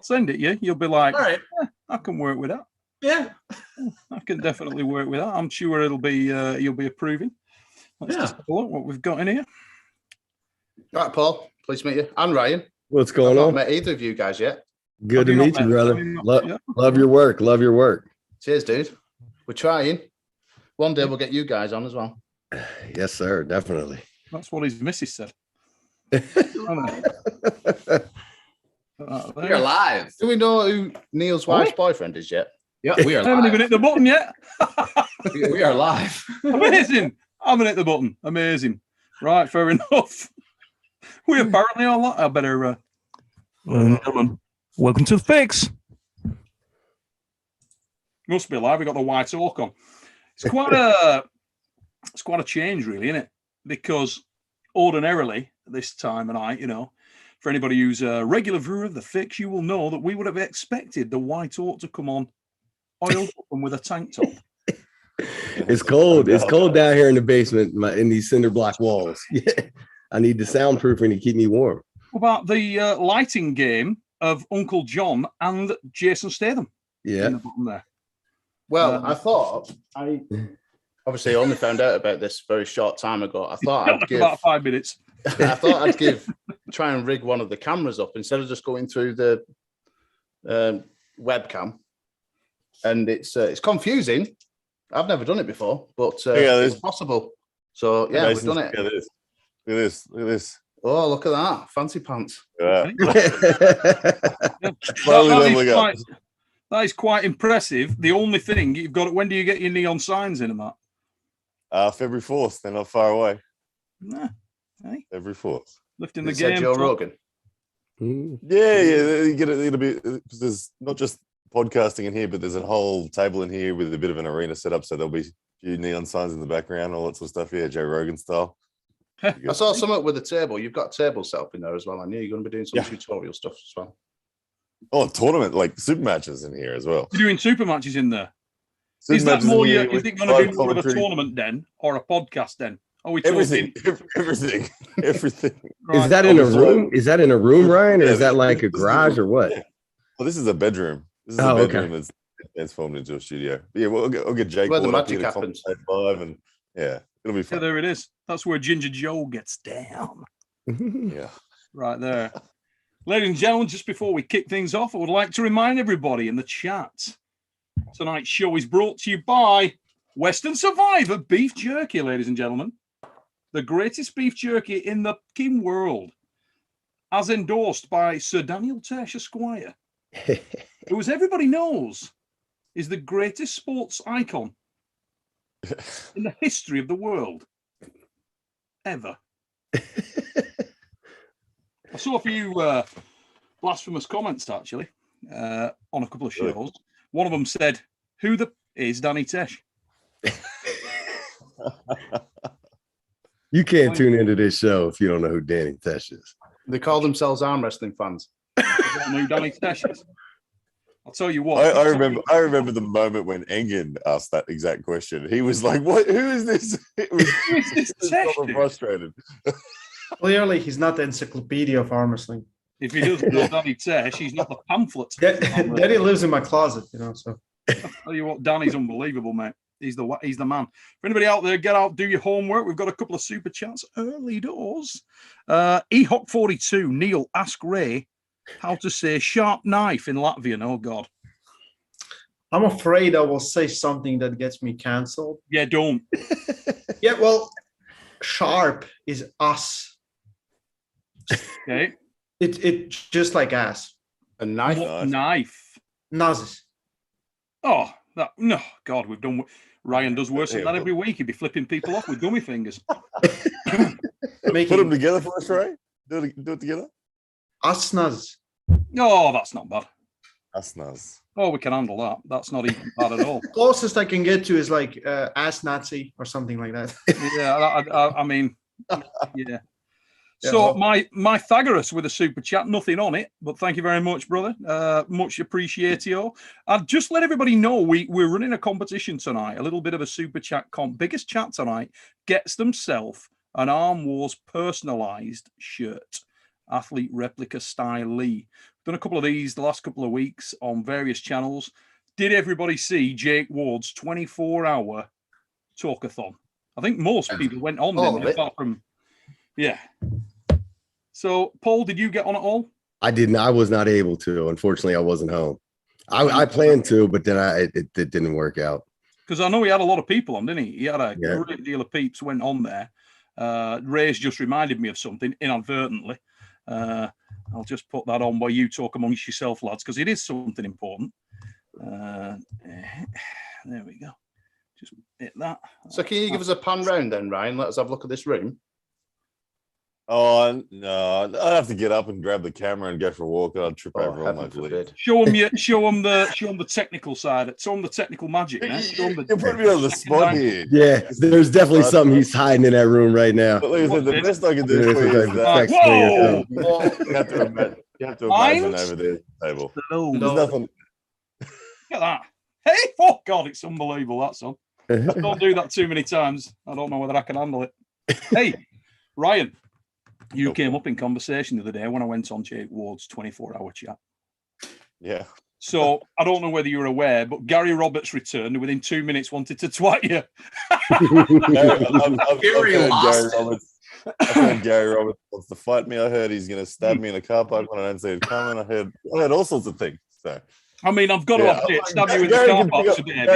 send it you. You'll be like, all right, I can work with that. Yeah, I can definitely work with that. I'm sure it'll be you'll be approving. Let's just have a look what we've got in here. All right, Paul. Pleased to meet you. And Ryan. What's going I've on? not met either of you guys yet. Good to meet you, brother. Love your work. Love your work. Cheers, dude. We're trying. One day we'll get you guys on as well. Yes, sir. Definitely. That's what his missus said. We are live. Do we know who Neil's wife's boyfriend is yet? Yeah, we are I haven't even hit the button yet. we are live. Amazing. I haven't hit the button. Amazing. Right, fair enough. We apparently are live. I better... welcome to the Fix. Must be live. We got the white oak on. It's quite a change, really, isn't it? Because ordinarily, this time of night, you know, for anybody who's a regular viewer of the Fix, you will know that we would have expected the white oak to come on oiled up and with a tank top. It's cold. It's cold down here in the basement in these cinder block walls. I need the soundproofing to keep me warm. What about the lighting game of Uncle John and Jason Statham? Yeah. In the bottom there. Well, I thought I obviously only found out about this very short time ago. I thought I'd give about 5 minutes. I thought I'd try and rig one of the cameras up instead of just going through the webcam. And it's confusing. I've never done it before, but it's possible. So yeah, we've done it. Look at this. Look at this. Oh, look at that. Fancy pants. Yeah. That is quite impressive. The only thing you've got, when do you get your neon signs in and that? February 4th. They're not far away. Nah. Hey. February 4th. Lifting the game. Joe Rogan. Yeah. You get it. It'll be, because there's not just podcasting in here, but there's a whole table in here with a bit of an arena set up. So there'll be a few neon signs in the background, all that sort of stuff. Yeah, Joe Rogan style. I saw something with a table. You've got a table set up in there as well. I knew you're going to be doing some tutorial stuff as well. Oh, tournament, like super matches in here as well. You're doing super matches in there. Is that more? Is it going to be more of a tournament den or a podcast den? Are we everything? Right. Is that in a room? Is that in a room, Ryan, or is that like a garage or what? Well, this is a bedroom. This is a bedroom that's transformed into a studio. But yeah, we'll get Jake. Where the magic happens. And yeah, it'll be fun. Yeah, there it is. That's where Ginger Joe gets down. Yeah, right there. Ladies and gentlemen, just before we kick things off, I would like to remind everybody in the chat, tonight's show is brought to you by Western Survivor Beef Jerky, ladies and gentlemen. The greatest beef jerky in the fucking world, as endorsed by Sir Daniel Tesh Esquire, who, as everybody knows, is the greatest sports icon in the history of the world ever. I saw a few blasphemous comments actually on a couple of shows. Really? One of them said, "Who the is Danny Tesh?" You can't tune into this show if you don't know who Danny Tesh is. They call themselves arm wrestling fans. You don't know who Danny Tesh is? I'll tell you what. I remember the moment when Engen asked that exact question. He was like, "What? Who is this?" It was, who is this Tesh? Frustrated. Clearly, he's not the encyclopedia of arm wrestling. If he doesn't know Danny Tesh, he's not the pamphlet. Daddy lives in my closet, you know. So I'll tell you what, Danny's unbelievable, mate. He's the man. For anybody out there, get out, do your homework. We've got a couple of super chats early doors. Ehawk42, Neil, ask Ray how to say sharp knife in Latvian. Oh God. I'm afraid I will say something that gets me cancelled. Yeah, don't. Yeah, well, sharp is us. Okay. It just like ass. A knife. Knife. Nazis. Oh, no, God, we've done. Ryan does worse than that every week. He'd be flipping people off with dummy fingers. Put them together for us, Ray. Do it together. Asnaz. Oh, that's not bad. Asnaz. Oh, we can handle that. That's not even bad at all. Closest I can get to is like ass Nazi or something like that. Yeah, I mean, yeah. So my Pythagoras with a super chat, nothing on it, but thank you very much, brother. Much appreciatio. I'll just let everybody know we're running a competition tonight, a little bit of a super chat comp. Biggest chat tonight gets themselves an Arm Wars personalized shirt, athlete replica style Lee. done a couple of these the last couple of weeks on various channels. Did everybody see Jake Ward's 24-hour talkathon? I think most people went on there, apart from, yeah. So, Paul, did you get on at all? I didn't. I was not able to. Unfortunately, I wasn't home. I planned to, but then it didn't work out. Because I know he had a lot of people on, didn't he? He had a great deal of peeps went on there. Ray's just reminded me of something inadvertently. I'll just put that on while you talk amongst yourself, lads, because it is something important. There we go. Just hit that. So can you give us a pan round then, Ryan? Let us have a look at this room. Oh no! I'd have to get up and grab the camera and go for a walk. I'd trip over all my legs. Show them the technical side. Show them the technical magic. You're putting me on the spot here. Yeah, there's definitely something he's hiding in that room right now. But like I said, the best I can do is whoa! You have to imagine over there the table. No. There's nothing. Look at that. Hey, oh God, it's unbelievable, that song. Don't do that too many times. I don't know whether I can handle it. Hey, Ryan. You came up in conversation the other day when I went on Jake Ward's 24-hour chat. Yeah. So I don't know whether you're aware, but Gary Roberts returned and within 2 minutes wanted to twat you. I heard Gary Roberts wants to fight me. I heard he's going to stab me in a car park when I don't see it coming. I heard all sorts of things. So. I mean, I've got to update. Stab you in the car park today.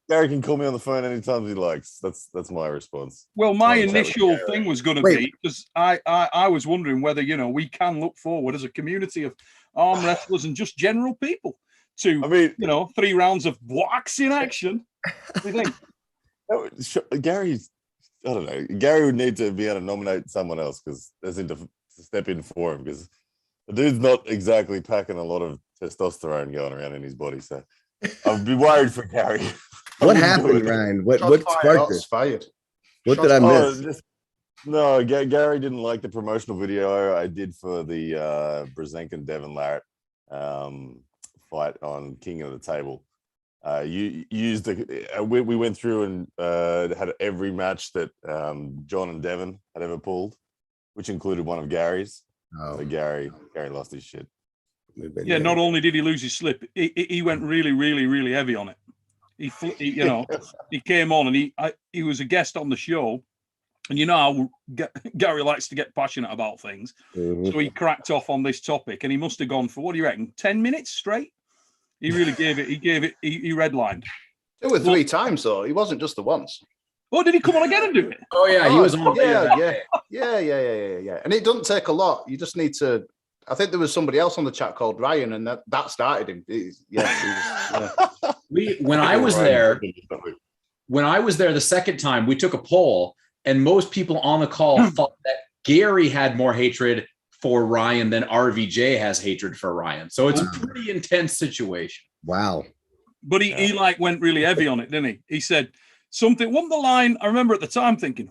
Gary can call me on the phone anytime he likes. That's my response. Well, my initial thing was going to be, because I was wondering whether, we can look forward as a community of arm wrestlers and just general people to, 3 rounds of boxing action. What do you think? Gary, I don't know. Gary would need to be able to nominate someone else because there's to step in for him because the dude's not exactly packing a lot of testosterone going around in his body. So I'd be worried for Gary. What happened, Ryan? What sparked this? Fired. What did I miss? Gary didn't like the promotional video I did for the Brzenk and Devon Lara fight on King of the Table. You used we went through and had every match that John and Devon had ever pulled, which included one of Gary's. Oh. So Gary lost his shit. Yeah, not only did he lose his slip, he went really, really, really heavy on it. He came on and he was a guest on the show, and how Gary likes to get passionate about things. Mm-hmm. So he cracked off on this topic, and he must have gone for, what do you reckon, 10 minutes straight? He really gave it. He redlined. 2 or 3 times though. He wasn't just the once. Oh, did he come on again and do it? Oh yeah, he was on. Yeah. And it doesn't take a lot. You just need to. I think there was somebody else on the chat called Ryan, and that started him. When I was there the second time, we took a poll, and most people on the call thought that Gary had more hatred for Ryan than RVJ has hatred for Ryan. So it's a pretty intense situation. Wow. But he went really heavy on it, didn't he? He said something. One of the line I remember at the time thinking,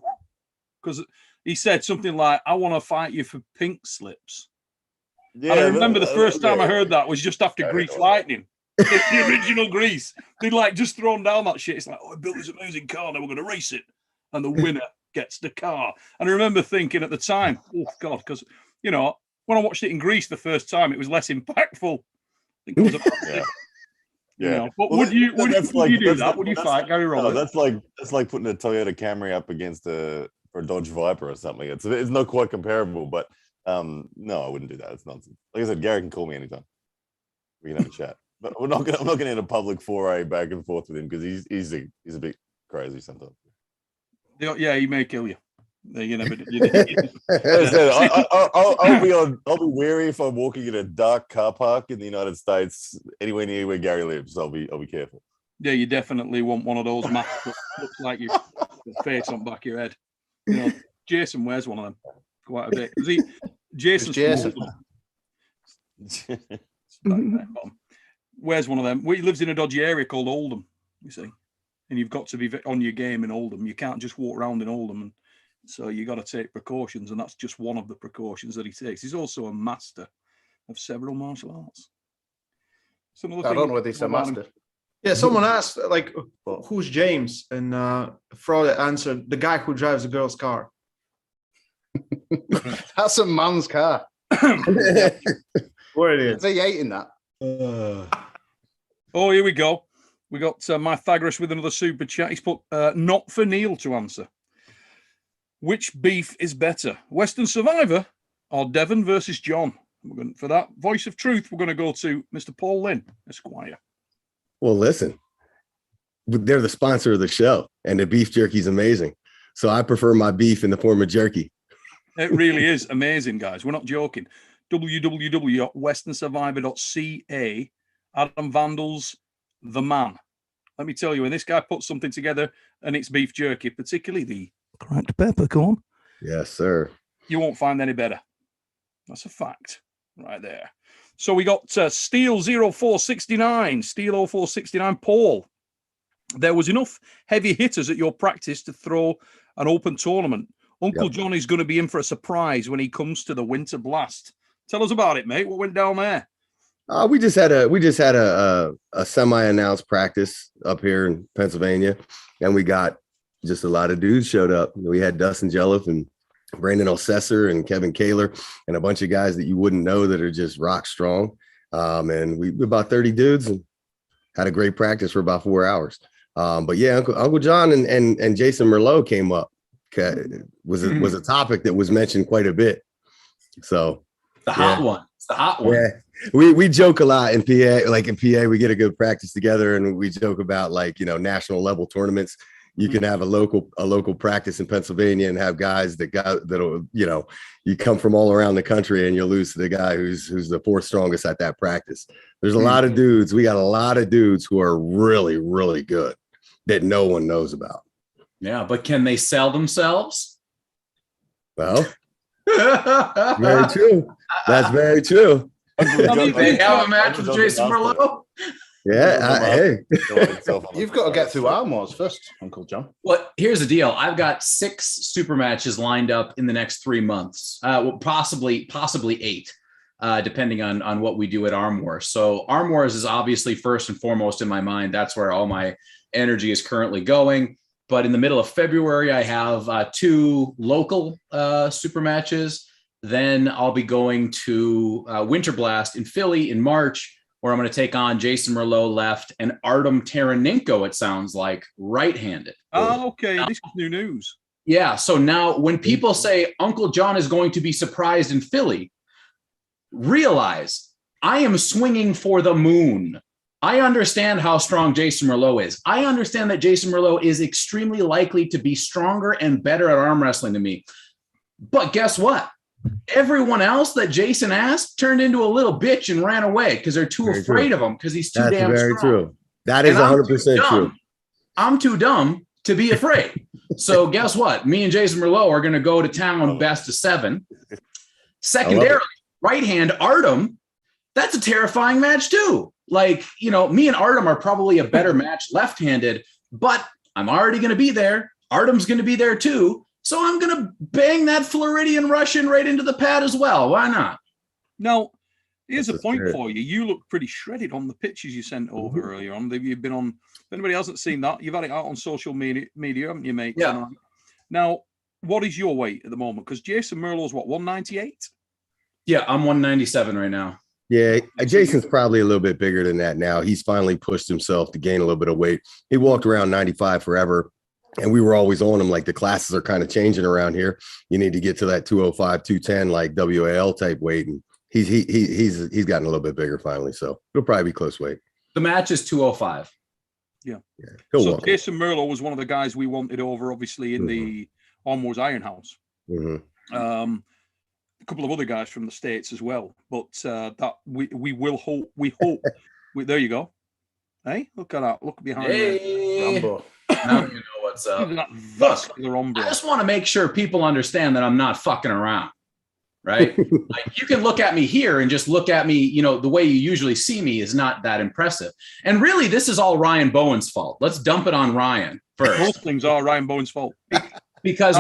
because he said something like, "I want to fight you for pink slips." Yeah, and I remember the first time I heard that was just after Grease Lightning. The original Grease. They'd just thrown down that shit. It's like, I built this amazing car, now we're going to race it. And the winner gets the car. And I remember thinking at the time, oh, God, because, when I watched it in Grease the first time, it was less impactful. I think it was about But would you do that? Would you fight Gary Roberts? No, that's like putting a Toyota Camry up against a Dodge Viper or something. It's not quite comparable, but no, I wouldn't do that. It's nonsense. Like I said, Gary can call me anytime. We can have a chat. But I'm not gonna hit a public foray back and forth with him because he's a bit crazy sometimes. Yeah, he may kill you. You never. I'll be wary if I'm walking in a dark car park in the United States, anywhere near where Gary lives. I'll be careful. Yeah, you definitely want one of those masks that looks like your face on the back of your head. Jason wears one of them quite a bit. Jason wears one of them. He lives in a dodgy area called Oldham, you see, and you've got to be on your game in Oldham. You can't just walk around in Oldham, and so you got to take precautions, and that's just one of the precautions that he takes. He's also a master of several martial arts. I don't know whether he's a master. Yeah, someone asked, who's James? And Frode answered, the guy who drives a girl's car. That's a man's car. What it is? They eating that? Oh, here we go. We got Pythagoras with another super chat. He's put not for Neil to answer. Which beef is better, Western Survivor or Devon versus John? For that voice of truth, we're going to go to Mr. Paul Lynn, Esquire. Well, listen, they're the sponsor of the show, and the beef jerky is amazing. So I prefer my beef in the form of jerky. It really is amazing, guys. We're not joking. www.westernsurvivor.ca. Adam Vandals, the man. Let me tell you, when this guy puts something together and it's beef jerky, particularly the cracked peppercorn. Yes, sir. You won't find any better. That's a fact right there. So we got Steel 0469, Steel 0469, Paul. There was enough heavy hitters at your practice to throw an open tournament. Uncle John is going to be in for a surprise when he comes to the Winter Blast. Tell us about it, mate. What went down there? We just had a semi-announced practice up here in Pennsylvania, and we got just a lot of dudes showed up. We had Dustin Jelliff and Brandon O'Sessor and Kevin Kaler and a bunch of guys that you wouldn't know that are just rock strong. And we about 30 dudes and had a great practice for about 4 hours. But yeah, Uncle John and Jason Merlot came up. Was a topic that was mentioned quite a bit. So the hot one. It's the hot one. Yeah. We joke a lot in PA. Like in PA, we get a good practice together and we joke about national level tournaments. You can have a local practice in Pennsylvania and have guys that'll you come from all around the country and you'll lose to the guy who's the fourth strongest at that practice. There's a lot of dudes. We got a lot of dudes who are really, really good that no one knows about. Yeah, but can they sell themselves? Well, very true. That's very true. They have a match with Jason Merlot. Yeah, hey. You've got to get through Armwrestling'S first, Uncle John. Well, here's the deal. I've got 6 super matches lined up in the next 3 months. Well, possibly 8, depending on what we do at Arm Wars. So Arm Wars is obviously first and foremost in my mind. That's where all my energy is currently going. But in the middle of February, I have 2 local super matches. Then I'll be going to Winter Blast in Philly in March, where I'm going to take on Jason Merlot left and Artem Taranenko, it sounds like, right-handed. Oh, okay. This is new news. Yeah. So now when people say Uncle John is going to be surprised in Philly, realize I am swinging for the moon. I understand how strong Jason Merlot is. I understand that Jason Merlot is extremely likely to be stronger and better at arm wrestling than me. But guess what? Everyone else that Jason asked turned into a little bitch and ran away because they're too afraid of him because he's too damn strong. True. That is 100% true. I'm too dumb to be afraid. So guess what? Me and Jason Merlot are going to go to town best of 7. Secondarily, right hand Artem, that's a terrifying match too. Like, me and Artem are probably a better match left-handed, but I'm already going to be there. Artem's going to be there too. So I'm going to bang that Floridian Russian right into the pad as well. Why not? Now, here's a point for you. You look pretty shredded on the pictures you sent over earlier on. You've been on, if anybody hasn't seen that, you've had it out on social media, haven't you, mate? Yeah. Now, what is your weight at the moment? Because Jason Merlot's what, 198? Yeah, I'm 197 right now. Yeah, Jason's probably a little bit bigger than that now. He's finally pushed himself to gain a little bit of weight. He walked around 95 forever, and we were always on him. Like, the classes are kind of changing around here. You need to get to that 205, 210, like WAL type weight, and he's gotten a little bit bigger finally. So it'll probably be close weight. The match is 205. Yeah. So Jason Merlot was one of the guys we wanted over, obviously, in the Armwrestling'S Iron House. A couple of other guys from the States as well, but that we hope. There you go. Hey, look at that. Look behind Rambo. Now you know what's up. Look, I just want to make sure people understand that I'm not fucking around, right? Like, you can look at me here and just look at me, the way you usually see me is not that impressive. And really, this is all Ryan Bowen's fault. Let's dump it on Ryan first. Most things are Ryan Bowen's fault. Because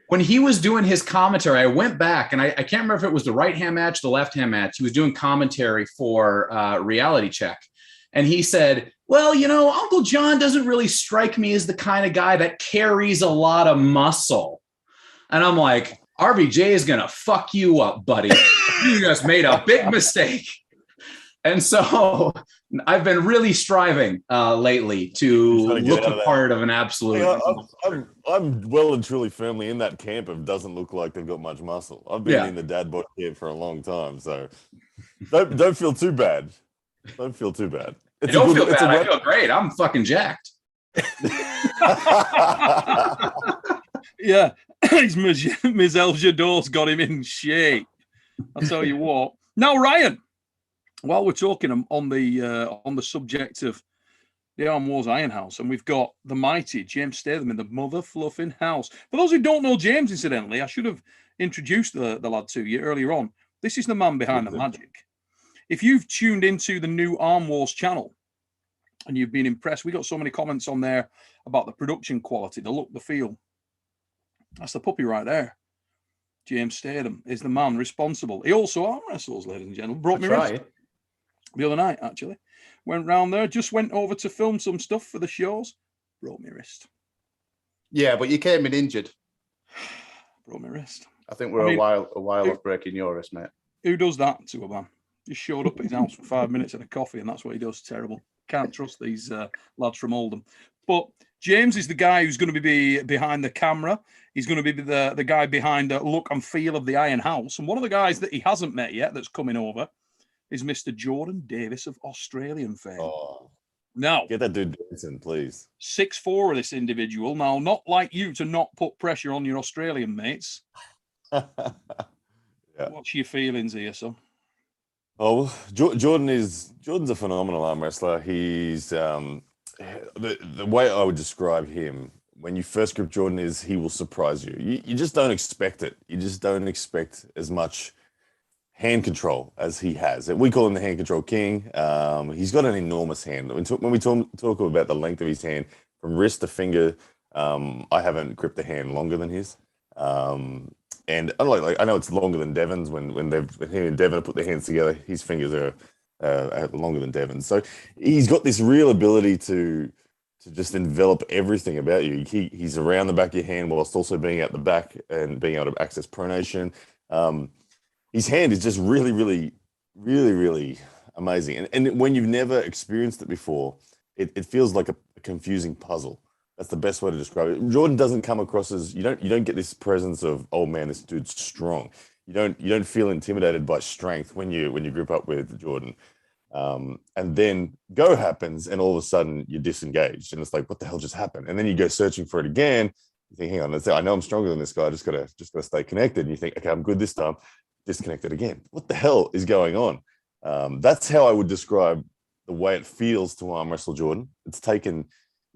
when he was doing his commentary, I went back and I can't remember if it was the right hand match, the left hand match. He was doing commentary for Reality Check. And he said, well, Uncle John doesn't really strike me as the kind of guy that carries a lot of muscle. And I'm like, RVJ is going to fuck you up, buddy. You just made a big mistake. And so I've been really striving lately to look the part of an absolute. I'm well and truly firmly in that camp of doesn't look like they've got much muscle. I've been in the dad bod camp for a long time, so don't feel too bad. Don't feel too bad. I don't feel bad. I feel great. I'm fucking jacked. Yeah, his Ms. Jadot's got him in shape. I'll tell you what. Now, Ryan, while we're talking on the subject of the Arm Wars Iron House, and we've got the mighty James Statham in the mother fluffing house. For those who don't know James, incidentally, I should have introduced the lad to you earlier on. This is the man behind the magic. If you've tuned into the new Arm Wars channel and you've been impressed, we got so many comments on there about the production quality, the look, the feel. That's the puppy right there. James Statham is the man responsible. He also arm wrestles, ladies and gentlemen. Brought me wrist the other night, actually. Went round there, just went over to film some stuff for the shows. Broke my wrist. Yeah, but you came in injured. Broke my wrist. I think we're a while off breaking your wrist, mate. Who does that to a man? Just showed up at his house for 5 minutes and a coffee, and that's what he does. Terrible. Can't trust these lads from Oldham. But James is the guy who's going to be behind the camera. He's going to be the guy behind the look and feel of the Iron House. And one of the guys that he hasn't met yet that's coming over is Mr. Jordan Davis of Australian fame. Oh, now, get that dude dancing, please. 6'4" of this individual. Now, not like you to not put pressure on your Australian mates. Yeah. What's your feelings here, son? Oh, Jordan's a phenomenal arm wrestler. He's the way I would describe him when you first grip Jordan is he will surprise you. You just don't expect it. You just don't expect as much hand control as he has. We call him the hand control king. He's got an enormous hand. When we talk about the length of his hand from wrist to finger, I haven't gripped a hand longer than his. And I know it's longer than Devon's when him and Devon put their hands together. His fingers are longer than Devon's. So he's got this real ability to just envelop everything about you. He's around the back of your hand whilst also being out the back and being able to access pronation. His hand is just really, really, really, really amazing. And when you've never experienced it before, it feels like a confusing puzzle. That's the best way to describe it. Jordan doesn't come across as you don't get this presence of, oh man, this dude's strong. You don't feel intimidated by strength when you group up with Jordan. And then go happens, and all of a sudden you're disengaged, and it's like, what the hell just happened? And then you go searching for it again. You think, hang on, I know I'm stronger than this guy. I just gotta stay connected. And you think, okay, I'm good this time. Disconnected again. What the hell is going on? That's how I would describe the way it feels to arm wrestle Jordan. It's taken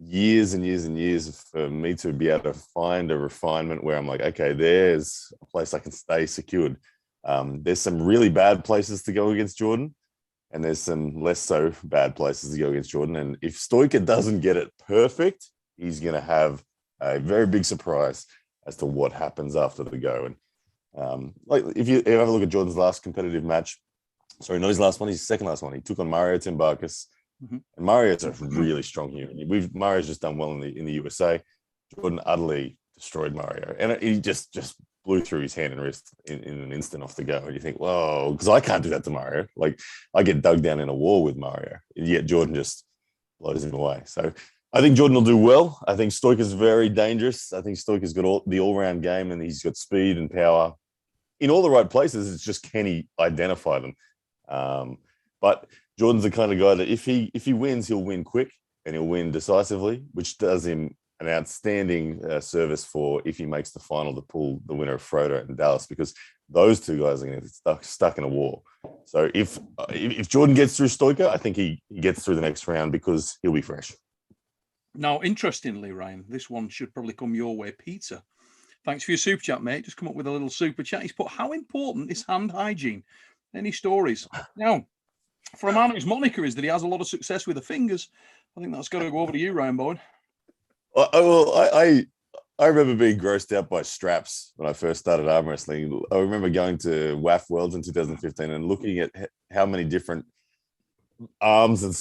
years and years and years for me to be able to find a refinement where I'm like, okay, there's a place I can stay secured. There's some really bad places to go against Jordan, and there's some less so bad places to go against Jordan. And if Stoica doesn't get it perfect, he's going to have a very big surprise as to what happens after the go. And if you have a look at Jordan's last competitive match, sorry, not his last one, his second last one, he took on Mario Timbarkas. Mm-hmm. And Mario's a really strong human. Mario's just done well in the USA. Jordan utterly destroyed Mario, and he just blew through his hand and wrist in an instant off the go. And you think, whoa, because I can't do that to Mario. Like, I get dug down in a wall with Mario, and yet Jordan just blows him away. So I think Jordan will do well. I think Stoica's very dangerous. I think Stoica's got the all-round game, and he's got speed and power in all the right places. It's just, can he identify them? But Jordan's the kind of guy that if he wins, he'll win quick and he'll win decisively, which does him an outstanding service for if he makes the final to pull the winner of Frodo and Dallas, because those two guys are going to get stuck in a war. So if Jordan gets through Stoica, I think he gets through the next round because he'll be fresh. Now, interestingly, Ryan, this one should probably come your way. Peter, thanks for your super chat, mate. Just come up with a little super chat. He's put, how important is hand hygiene? Any stories? Now, for a man whose moniker is that he has a lot of success with the fingers, I think that's got to go over to you, Ryan Bowen. I remember being grossed out by straps when I first started arm wrestling. I remember going to WAF Worlds in 2015 and looking at how many different arms and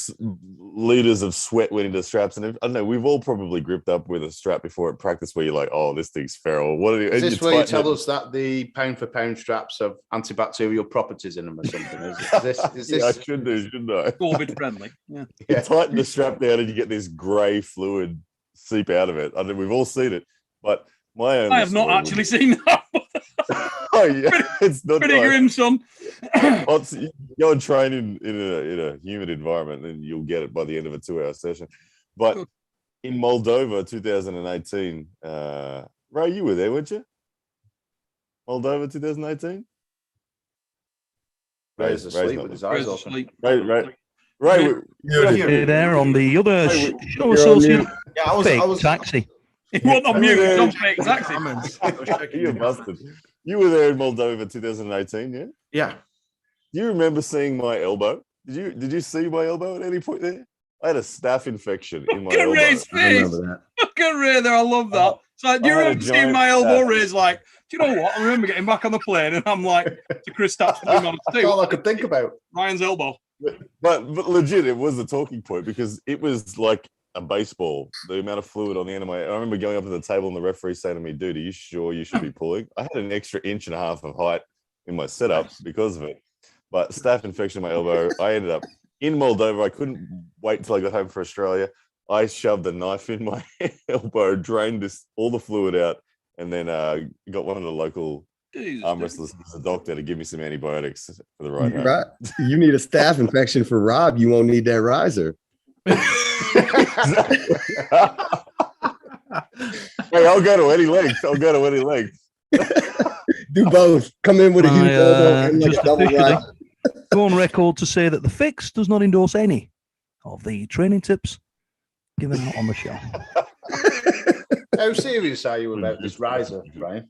liters of sweat went into straps. And I don't know, we've all probably gripped up with a strap before at practice where you're like, oh, this thing's feral. What are you? Is this where you tell us that the pound for pound straps have antibacterial properties in them or something? Is this? Yeah, I should do, shouldn't I? Morbid friendly. Yeah. You tighten the strap down and you get this grey fluid seep out of it. I mean, we've all seen it, but I have not actually seen that. Oh yeah, it's not pretty grim, son. You go and train in a humid environment, and you'll get it by the end of a 2-hour session. But in Moldova, 2018, Ray, you were there, weren't you? Moldova, 2018. Ray's asleep with his eyes open. Ray, you're there on the other show associate. Yeah, I was taxi. He wasn't on mute. He's on fake taxi. You busted. You were there in Moldova 2018, yeah? Yeah. Do you remember seeing my elbow? Did you see my elbow at any point there? I had a staph infection in my elbow. Ray's face. Look at Ray there. I love that. So do you remember seeing my elbow? Ray's like, do you know what? I remember getting back on the plane and I'm like, to Chris Stapp's that's all I could think about. Ryan's elbow. But legit, it was a talking point because it was like a baseball, the amount of fluid on the end of my. I remember going up to the table and the referee saying to me, dude, are you sure you should be pulling? I had an extra 1.5 inches of height in my setup because of it. But staph infection in my elbow. I ended up in Moldova. I couldn't wait till I got home for Australia. I shoved a knife in my elbow, drained all the fluid out, and then got one of the local Armwrestlers as a doctor to give me some antibiotics for the right hand. Right. You need a staph infection for Rob. You won't need that riser. Hey, I'll go to any length. Do both. Come in with a huge elbow and like a double riser. Go on record to say that the Fix does not endorse any of the training tips given out on the show. How serious are you about this riser, Brian?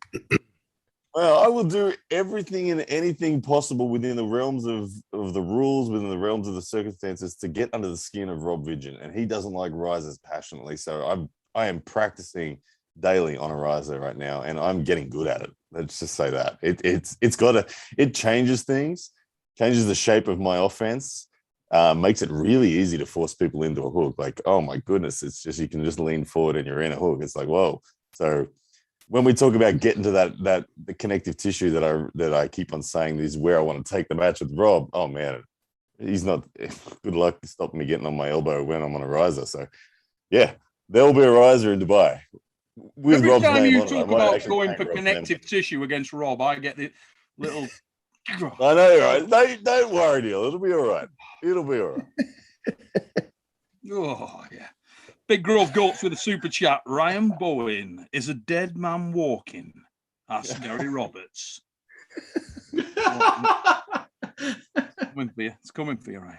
Well, I will do everything and anything possible within the realms of the rules, within the realms of the circumstances to get under the skin of Rob Vigent. And he doesn't like risers passionately. So I am practicing daily on a riser right now, and I'm getting good at it. Let's just say that. It changes things, changes the shape of my offense, makes it really easy to force people into a hook. Like, oh my goodness, it's just, you can just lean forward and you're in a hook. It's like, whoa. So when we talk about getting to the connective tissue that I keep on saying is where I want to take the match with Rob, oh man, he's not good luck stopping me getting on my elbow when I'm on a riser. So yeah, there'll be a riser in Dubai. With Every Rob's time name you on it, talk about going for connective tissue against Rob, I get the little. I know, you're right. Don't worry, Neil. It'll be all right. Oh yeah. Big Grove Goats with a super chat. Ryan Bowen is a dead man walking. Ask Gary Roberts. Coming for you. It's coming for you, Ryan.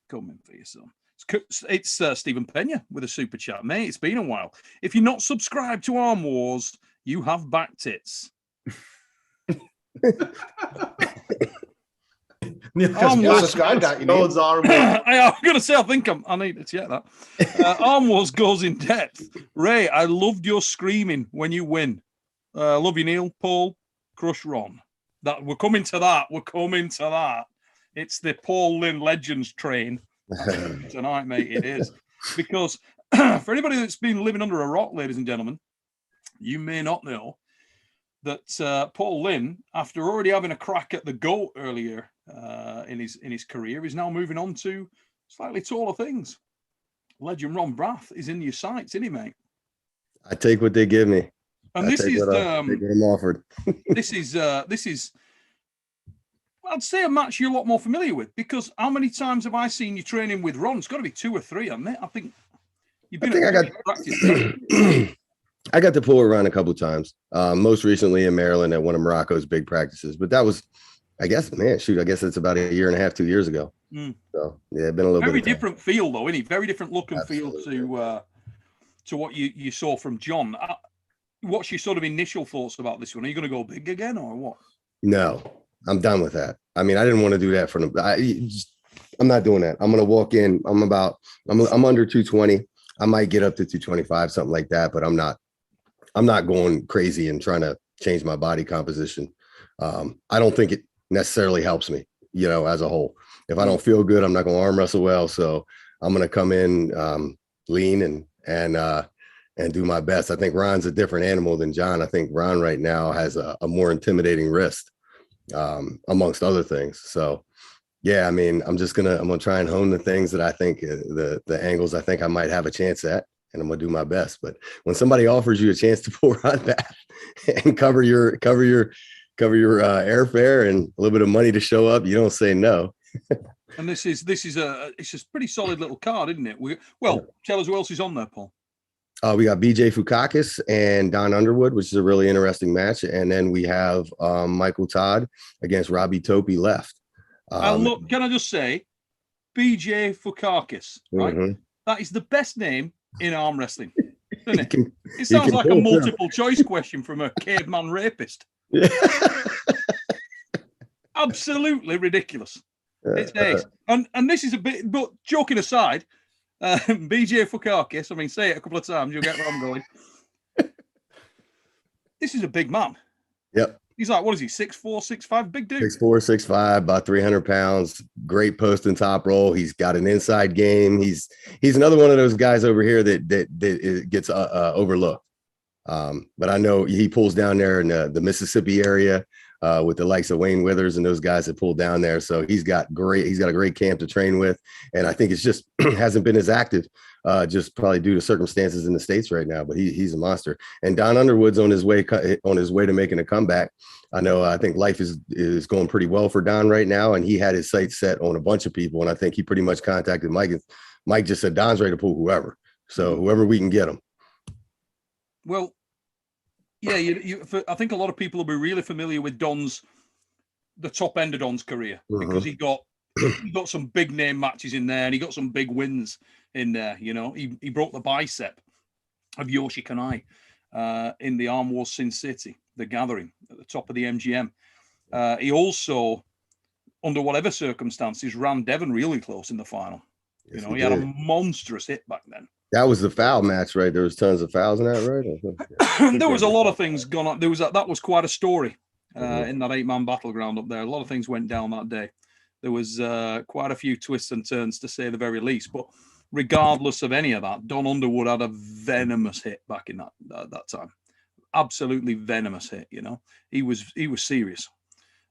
Coming for you, son. It's Stephen Pena with a super chat. Mate, it's been a while. If you're not subscribed to Arm Wars, you have back tits. I'm going to say, I think I need to check that. Arm Wars goes in depth. Ray, I loved your screaming when you win. Love you, Neil. Paul, crush Ron. We're coming to that. It's the Paul Lynn Legends train tonight, mate. It is. Because for anybody that's been living under a rock, ladies and gentlemen, you may not know that Paul Lynn, after already having a crack at the GOAT earlier in his career, is now moving on to slightly taller things. Legend Ron Brath is in your sights, isn't he, mate? I take what they give me. And this is what I'm offered. this is I'd say a match you're a lot more familiar with, because how many times have I seen you training with Ron? It's got to be 2 or 3, hasn't it? I think you've been practice. I got to pull around a couple of times. Most recently in Maryland at one of Morocco's big practices, but that was, I guess it's about 1.5 years, 2 years ago. So yeah, it's been a little very bit different feel though, isn't it? Very different look and feel to what you saw from John. What's your sort of initial thoughts about this one? Are you going to go big again or what? No, I'm done with that. I mean, I didn't want to do that for them. I'm not doing that. I'm going to walk in. I'm under 220. I might get up to 225, something like that, but I'm not going crazy and trying to change my body composition. I don't think it necessarily helps me, as a whole. if I don't feel good, I'm not going to arm wrestle well. So I'm going to come in lean and do my best. I think Ron's a different animal than John. I think Ron right now has a more intimidating wrist, amongst other things. So yeah, I mean, I'm gonna try and hone the things that I think the angles I think I might have a chance at, and I'm gonna do my best. But when somebody offers you a chance to pull Ron back and cover your airfare and a little bit of money to show up, you don't say no. And it's a pretty solid little card, isn't it? Tell us who else is on there, Paul. We got BJ Fukakis and Don Underwood, which is a really interesting match. And then we have Michael Todd against Robbie Topi left. Look, can I just say, BJ Fukakis, right? Mm-hmm. That is the best name in arm wrestling, isn't it? It sounds like a multiple choice question from a caveman rapist. Yeah. Absolutely ridiculous. It's ace. And this is a bit, but joking aside, BJ Fukakis, I mean, say it a couple of times, you'll get where I'm going. This is a big man. Yep. He's like, what is he, 6'4", 6'5", big dude? 6'4", 6'5", about 300 pounds, great post and top roll. He's got an inside game. He's another one of those guys over here that gets overlooked. But I know he pulls down there in the Mississippi area with the likes of Wayne Withers and those guys that pull down there. So he's got a great camp to train with. And I think it's just hasn't been as active, just probably due to circumstances in the States right now, but he's a monster. And Don Underwood's on his way to making a comeback. I think life is going pretty well for Don right now. And he had his sights set on a bunch of people. And I think he pretty much contacted Mike. And Mike just said, Don's ready to pull whoever. So whoever we can get him. Well, yeah, I think a lot of people will be really familiar with the top end of Don's career, because he got some big name matches in there, and he got some big wins in there. You know, he broke the bicep of Yoshi Kanai in the Arm Wars Sin City, the Gathering at the top of the MGM. He also, under whatever circumstances, ran Devon really close in the final. Yes, he had a monstrous hit back then. That was the foul match, right? There was tons of fouls in that, right? There was a lot of things going on. That was quite a story in that 8-man battleground up there. A lot of things went down that day. There was quite a few twists and turns, to say the very least. But regardless of any of that, Don Underwood had a venomous hit back in that time. Absolutely venomous hit. You know, he was serious.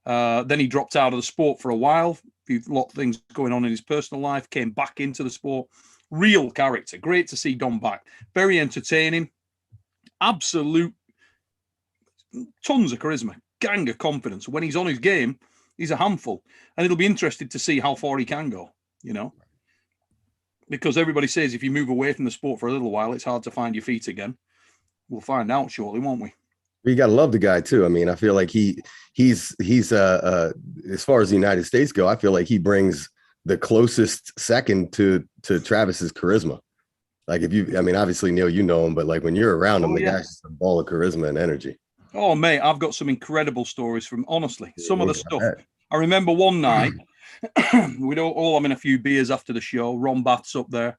Then he dropped out of the sport for a while. A lot of things going on in his personal life. Came back into the sport. Real character. Great to see Don back. Very entertaining. Absolute tons of charisma. Gang of confidence. When he's on his game, he's a handful. And it'll be interesting to see how far he can go, you know. Because everybody says if you move away from the sport for a little while, it's hard to find your feet again. We'll find out shortly, won't we? You got to love the guy too. I mean, I feel like he's as far as the United States go, I feel like he brings the closest second to Travis's charisma. Like obviously Neil, you know him, but like when you're around him, the guy's just a ball of charisma and energy. Oh mate, I've got some incredible stories from some of the stuff. I remember one night, we'd all having a few beers after the show. Ron Bath's up there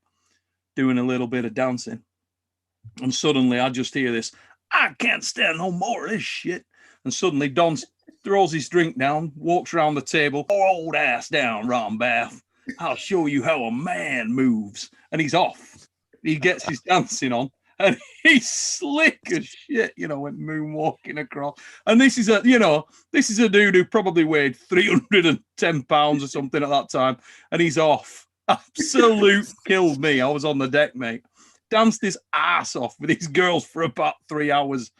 doing a little bit of dancing. And suddenly I just hear this, I can't stand no more of this shit. And suddenly Don throws his drink down, walks around the table, old ass down, Ron Bath. I'll show you how a man moves. And he's off. He gets his dancing on, and he's slick as shit, went moonwalking across. And this is a dude who probably weighed 310 pounds or something at that time, and he's off. Absolute killed me. I was on the deck, mate. Danced his ass off with his girls for about 3 hours.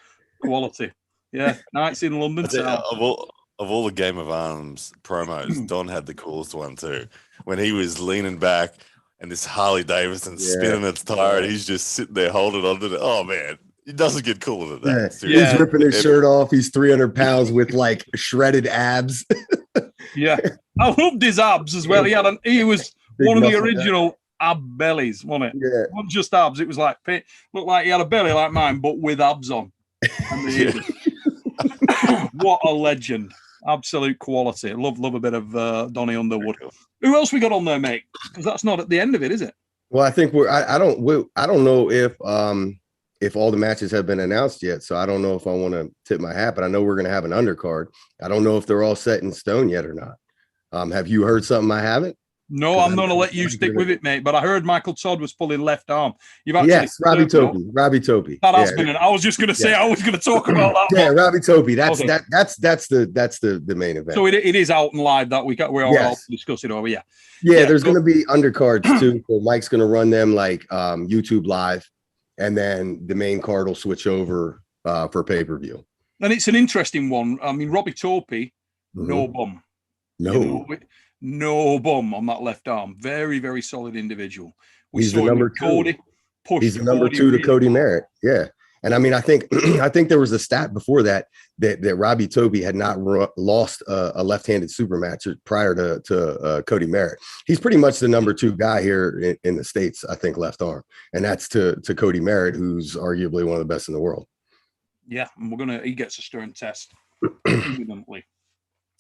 Quality. Yeah, nights in London. Of all the Game of Arms promos, Don had the coolest one too. When he was leaning back and this Harley Davidson spinning its tire, and he's just sitting there holding on to it. Oh man, it doesn't get cooler than that. Yeah. He's ripping his shirt off. He's 300 pounds with like shredded abs. Yeah, I loved his abs as well. He was one of the original ab bellies, wasn't it? Yeah, it wasn't just abs. It was like looked like he had a belly like mine, but with abs on. What a legend! Absolute quality. Love a bit of Donny Underwood. Who else we got on there, mate? Because that's not at the end of it, is it? Well, I think I don't know if all the matches have been announced yet, so I don't know if I want to tip my hat, but I know we're going to have an undercard. I don't know if they're all set in stone yet or not. Have you heard something I haven't? No, I'm going to let you stick with it, mate. But I heard Michael Todd was pulling left arm. You've actually Robbie Topi. That has been. I was just going to say. I was going to talk about that. Yeah, Robbie Topi. That's the main event. So it is out and live that week. We're all discussing over. Yeah. There's going to be undercards too. So Mike's going to run them like YouTube live, and then the main card will switch over for pay-per-view. And it's an interesting one. I mean, Robbie Topi, no bum. No bum on that left arm. Very, very solid individual. He's the number two. He's the number two to Cody Merritt. Yeah. And I mean, I think there was a stat before that Robbie Topi had not lost a left-handed super match prior to Cody Merritt. He's pretty much the number two guy here in the States, I think, left arm. And that's to Cody Merritt, who's arguably one of the best in the world. Yeah. And he gets a stern test. Imminently.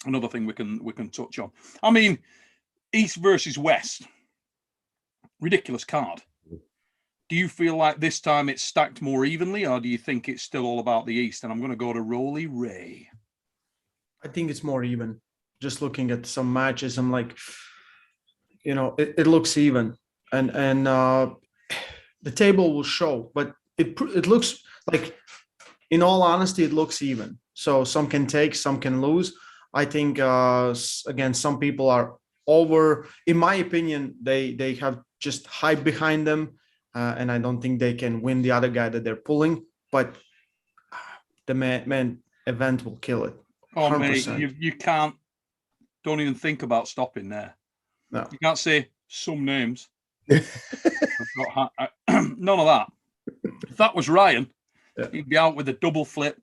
Another thing we can touch on. I mean, East versus West. Ridiculous card. Do you feel like this time it's stacked more evenly, or do you think it's still all about the East? And I'm going to go to Rolly Ray. I think it's more even. Just looking at some matches, I'm like, it looks even, and the table will show, but it looks like, in all honesty, it looks even. So some can take, some can lose. I think, again, some people are over. In my opinion, they have just hype behind them, and I don't think they can win the other guy that they're pulling. But the main event will kill it. 100%. Oh, mate, you can't. Don't even think about stopping there. No, you can't say some names. None of that. If that was Ryan, he'd be out with a double flip,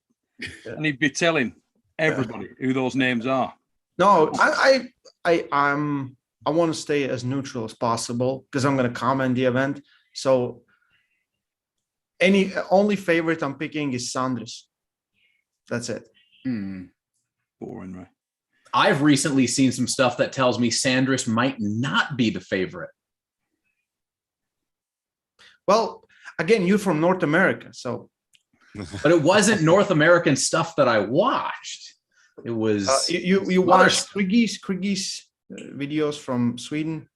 and he'd be telling everybody who those names are. No, I want to stay as neutral as possible because I'm going to comment the event. So only favorite I'm picking is Sanders. That's it. Boring, right? I've recently seen some stuff that tells me Sanders might not be the favorite. Well, again, you're from North America, so. But it wasn't North American stuff that I watched. It was you watched Krigis videos from Sweden.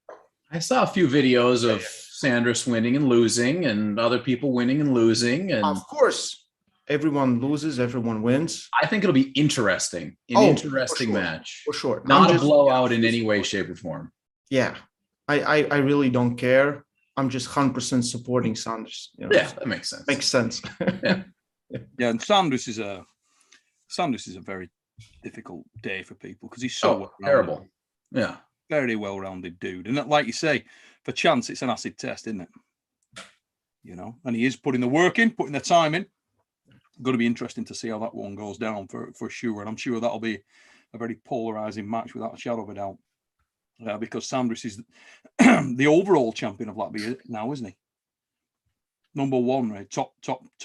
I saw a few videos of Sanders winning and losing, and other people winning and losing. And of course, everyone loses, everyone wins. I think it'll be interesting. Interesting match for sure. Not a blowout in any way, shape, or form. Yeah, I really don't care. I'm just 100% supporting Sanders. Yeah, that makes sense. Makes sense. Yeah, and Sanders is a very difficult day for people because he's so terrible. Yeah, very well-rounded dude, and like you say, for chance, it's an acid test, isn't it? And he is putting the work in, putting the time in. Going to be interesting to see how that one goes down for sure, and I'm sure that'll be a very polarizing match without a shadow of a doubt. Because Sanders is the overall champion of Latvia now, isn't he? Number one, right? Top.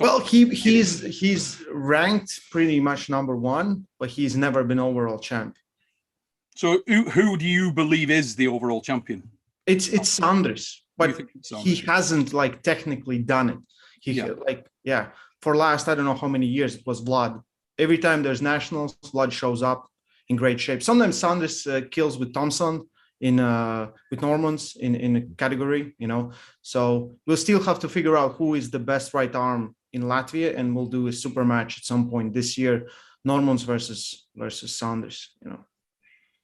Well, he's ranked pretty much number one, but he's never been overall champ. So who do you believe is the overall champion? It's Sanders, but he hasn't technically done it. For last, I don't know how many years, it was Vlad. Every time there's nationals, Vlad shows up in great shape. Sometimes Sanders kills with Thompson with Norman's in a category, So we'll still have to figure out who is the best right arm in Latvia, and we'll do a super match at some point this year, Norman's versus Sanders,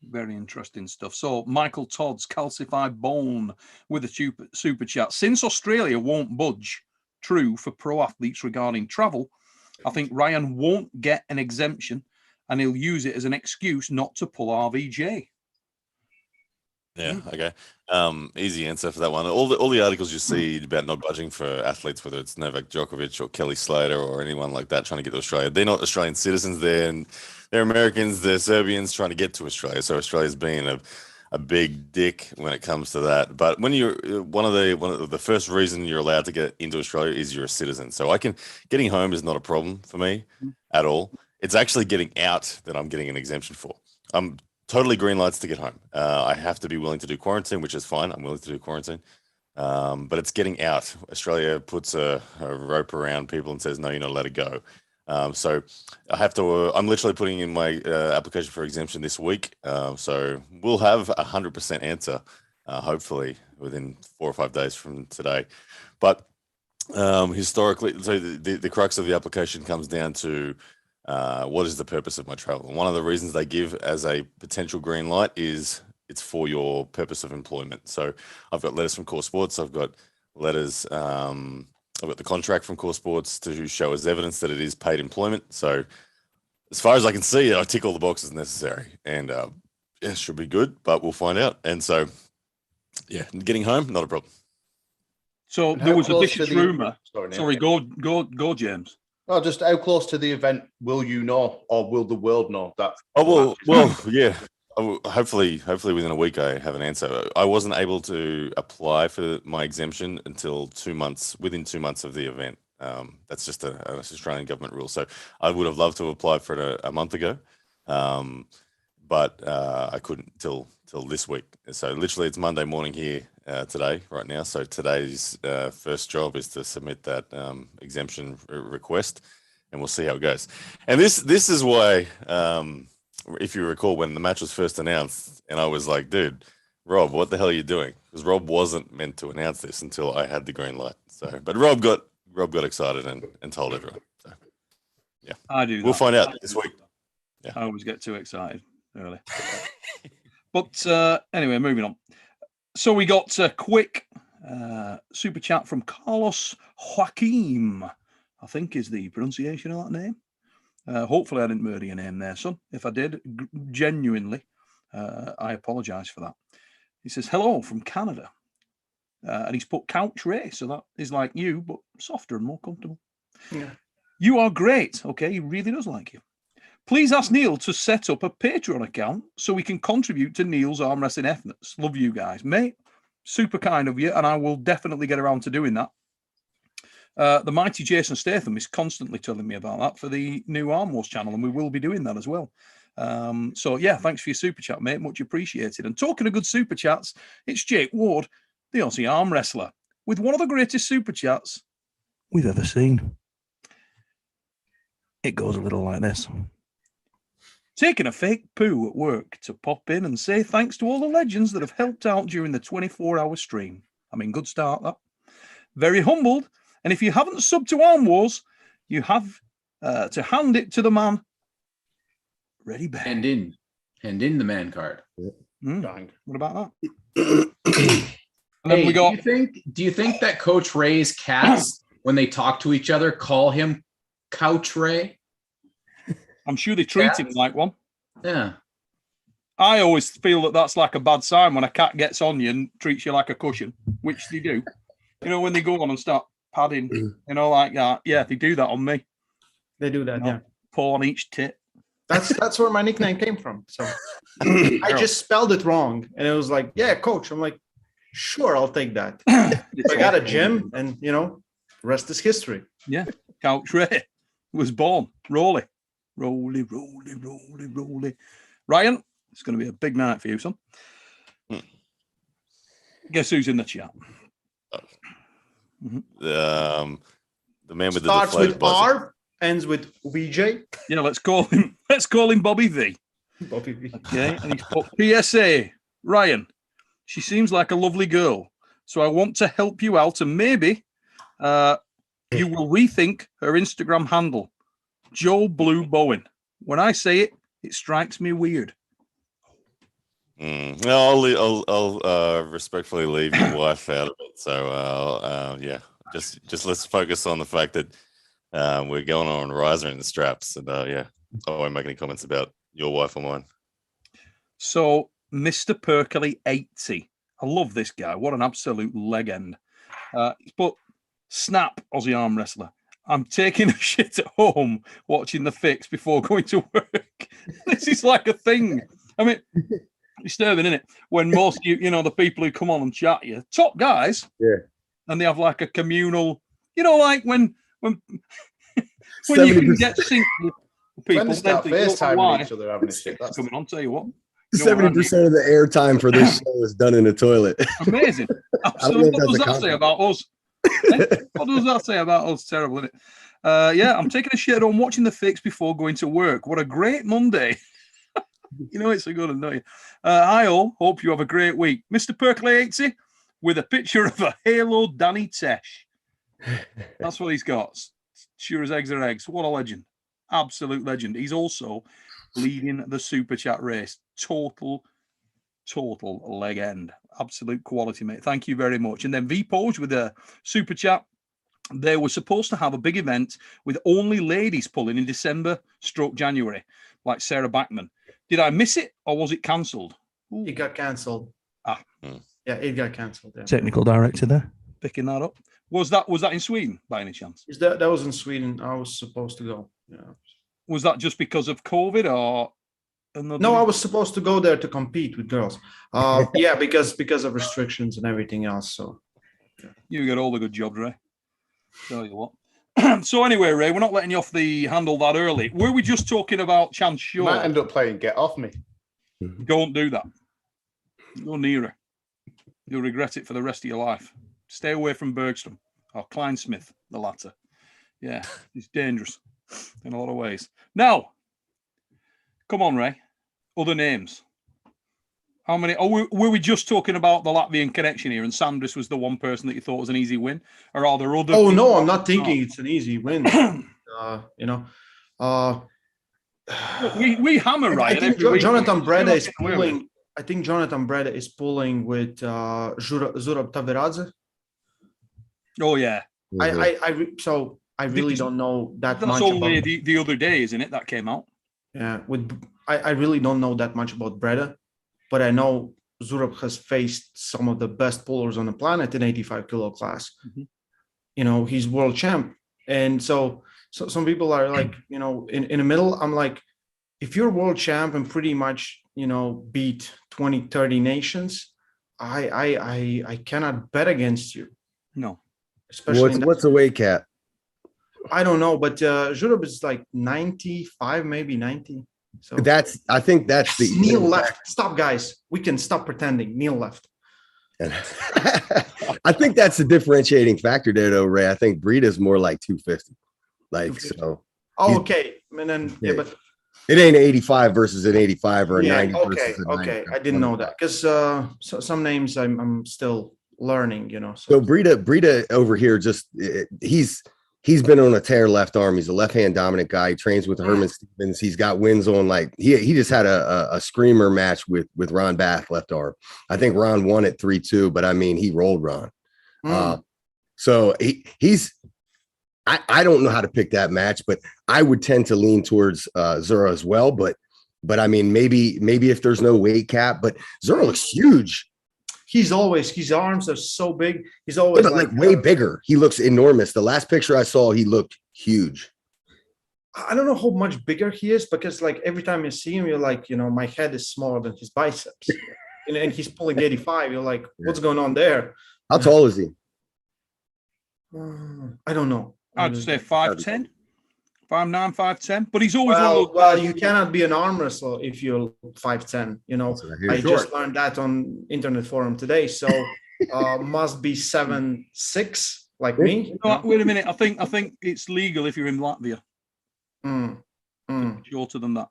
Very interesting stuff. So Michael Todd's calcified bone with a super chat. Since Australia won't budge true for pro athletes regarding travel, I think Ryan won't get an exemption and he'll use it as an excuse not to pull RVJ. Yeah, okay. Easy answer for that one. All the articles you see about not budging for athletes, whether it's Novak Djokovic or Kelly Slater or anyone like that trying to get to Australia, they're not Australian citizens there, and they're Americans, they're Serbians trying to get to Australia. So Australia's being a big dick when it comes to that. But when you're one of the first reason you're allowed to get into Australia is you're a citizen. So getting home is not a problem for me at all. It's actually getting out that I'm getting an exemption for. I'm totally green lights to get home. I have to be willing to do quarantine, which is fine. I'm willing to do quarantine. But it's getting out. Australia puts a rope around people and says, no, you're not allowed to go. So I have to. I'm literally putting in my application for exemption this week. So we'll have 100% answer, hopefully within 4 or 5 days from today. But historically, so the crux of the application comes down to what is the purpose of my travel. And one of the reasons they give as a potential green light is it's for your purpose of employment. So I've got letters from Core Sports. I've got letters. I've got the contract from Core Sports to show as evidence that it is paid employment. So as far as I can see, I tick all the boxes necessary, and yeah, it should be good, but we'll find out. And so, yeah, getting home, not a problem. So there was a vicious rumor. Sorry, go, James. Oh, just how close to the event will you know, or will the world know that? Oh well, yeah. Hopefully within a week I have an answer. I wasn't able to apply for my exemption until within 2 months of the event. That's just an Australian government rule. So I would have loved to have applied for it a month ago, but I couldn't till this week. So literally it's Monday morning here today, right now. So today's first job is to submit that exemption request, and we'll see how it goes. And this is why, if you recall, when the match was first announced, and I was like, dude, Rob, what the hell are you doing? Because Rob wasn't meant to announce this until I had the green light. So, but Rob got excited and told everyone. So, yeah, I do. We'll find out this week. Yeah, I always get too excited early. But anyway, moving on. So we got a quick super chat from Carlos Joaquim, I think is the pronunciation of that name. Hopefully I didn't murder your name there, son. If I did, genuinely, I apologize for that. He says, hello from Canada. And he's put couch Ray, so that is like you, but softer and more comfortable. Yeah. You are great. Okay, he really does like you. Please ask Neil to set up a Patreon account so we can contribute to Neil's arm wrestling efforts. Love you guys, mate. Super kind of you, and I will definitely get around to doing that. The mighty Jason Statham is constantly telling me about that for the new Arm Wars channel, and we will be doing that as well. So, yeah, thanks for your super chat, mate. Much appreciated. And talking of good super chats, it's Jake Ward, the Aussie arm wrestler, with one of the greatest super chats we've ever seen. It goes a little like this. Taking a fake poo at work to pop in and say thanks to all the legends that have helped out during the 24-hour stream. I mean, good start, that. Very humbled. And if you haven't subbed to Arm Wars, you have to hand it to the man. Ready back. Hand in the man card. What about that? And then we got. Do you think that Coach Ray's cats, when they talk to each other, call him Couch Ray? I'm sure they treat him like one. Yeah. I always feel that that's like a bad sign when a cat gets on you and treats you like a cushion, which they do. You know, when they go on and start padding, you know, like that. Yeah, they do that on me. They do that, you know, yeah. Paw on each tit. That's where my nickname came from. So I just spelled it wrong. And it was like, yeah, coach. I'm like, sure, I'll take that. I got a gym and, you know, rest is history. Yeah. Couch Ray was born. Roly. Roly, roly, roly, roly. Ryan, it's going to be a big night for you, son. Guess who's in the chat? The man with starts the with R, ends with VJ. Yeah, let's call him Bobby V. Bobby V. Okay, and he's put PSA. Ryan, she seems like a lovely girl, so I want to help you out, and maybe you will rethink her Instagram handle, Joe Blue Bowen. When I say it, it strikes me weird. No, I'll respectfully leave your wife out of it. So yeah, just let's focus on the fact that we're going on riser in the straps, and yeah, I won't make any comments about your wife or mine. So, Mr. Perkley 80, I love this guy. What an absolute legend. But snap, Aussie arm wrestler. I'm taking a shit at home watching the fix before going to work. This is like a thing. I mean, disturbing, isn't it? When most you know, the people who come on and chat you, top guys, yeah, and they have like a communal, you know, like when you can get synced with people, when they start FaceTiming each other having a shit, that's coming on. Tell you what, 70% of the airtime for this show is done in the toilet. Amazing. Absolutely. What does that say about us? What does that say about us? Terrible, isn't it? Yeah, I'm taking a shit on watching the fix before going to work. What a great Monday. You know it's a good one, don't you? Hi all, hope you have a great week. Mr. Percolate with a picture of a Halo Danny Tesh. That's what he's got. Sure as eggs are eggs. What a legend. Absolute legend. He's also leading the Super Chat race. Total leg end. Absolute quality, mate. Thank you very much. And then V-Pose with a Super Chat. They were supposed to have a big event with only ladies pulling in December/January, like Sarah Backman. Did I miss it or was it cancelled? It got cancelled. Yeah, it got cancelled. Yeah. Technical director there. Picking that up. Was that in Sweden by any chance? That was in Sweden. I was supposed to go. Yeah. Was that just because of COVID or another? No, I was supposed to go there to compete with girls. Yeah, because of restrictions and everything else. So you get all the good jobs, Ray. Tell you what. So anyway, Ray, we're not letting you off the handle that early. Were we just talking about Chance Shaw? Might end up playing Get Off Me. Don't do that. Go near her. You'll regret it for the rest of your life. Stay away from Bergstrom or Kleinsmith, the latter. Yeah, it's dangerous in a lot of ways. Now, come on, Ray. Other names. How many? Oh, were we just talking about the Latvian connection here? And Sandris was the one person that you thought was an easy win, or are there other? Oh no, I'm not thinking it's an easy win. You know, we hammer right. I think Jonathan Breda is pulling. I think Jonathan Breda is pulling with Zurab Taveradze. Oh yeah. I really don't know that much. That's only the other day, isn't it? That came out. Yeah, I really don't know that much about Breda, but I know Zurab has faced some of the best pullers on the planet in 85 kilo class. Mm-hmm. You know, he's world champ, and so some people are like, you know, in the middle. I'm like, if you're world champ and pretty much, you know, beat 20, 30 nations, I cannot bet against you. No. Especially what's the weight cap? I don't know, but Zurab is like 95, maybe 90. So I think that's the kneel left. Stop, guys. We can stop pretending. Kneel left. I think that's the differentiating factor there, though, Ray. I think Breda's more like 250. Like 250. So. Oh, okay. And then but it ain't 85 versus an 85 or a 90. Okay, okay. I didn't know that because some names I'm still learning, you know. So Breda over here, just he's been on a tear left arm. He's a left-hand dominant guy. He trains with Herman Stevens. He's got wins on, like, he just had a screamer match with Ron Bath left arm. I think Ron won at 3-2, but I mean, he rolled Ron. So he's I don't know how to pick that match, but I would tend to lean towards Zura as well. But I mean, maybe if there's no weight cap, but Zura looks huge. His arms are so big. He's always like way bigger. He looks enormous. The last picture I saw, he looked huge. I don't know how much bigger he is, because like every time you see him, you're like, you know, my head is smaller than his biceps. and he's pulling 85. You're like, what's going on there? How tall is he? I don't know. I'd say 5'10", 5'9", 5'10", but he's always well, you cannot be an arm wrestler if you're 5'10". You know, I just learned that on internet forum today. So must be 7'6", like me. No, wait a minute. I think it's legal if you're in Latvia. Shorter than that.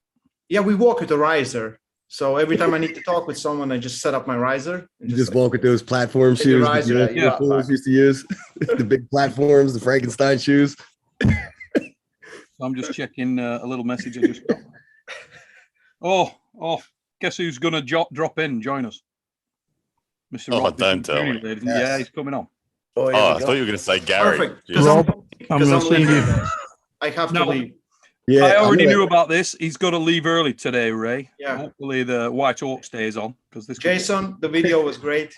Yeah, we walk with a riser. So every time I need to talk with someone, I just set up my riser. You just walk with those platform shoes the fools used to use. The big platforms, the Frankenstein shoes. I'm just checking a little message I just got. Oh, guess who's going to drop in and join us? Mr. Rob, don't tell me. Yeah, he's coming on. Oh, I thought you were going to say Gary. Perfect. Rob, I'm going to see you. I have to leave. Yeah, I already knew about this. He's got to leave early today, Ray. Yeah. Hopefully the White Hawk stays on, because this. Jason, the video was great.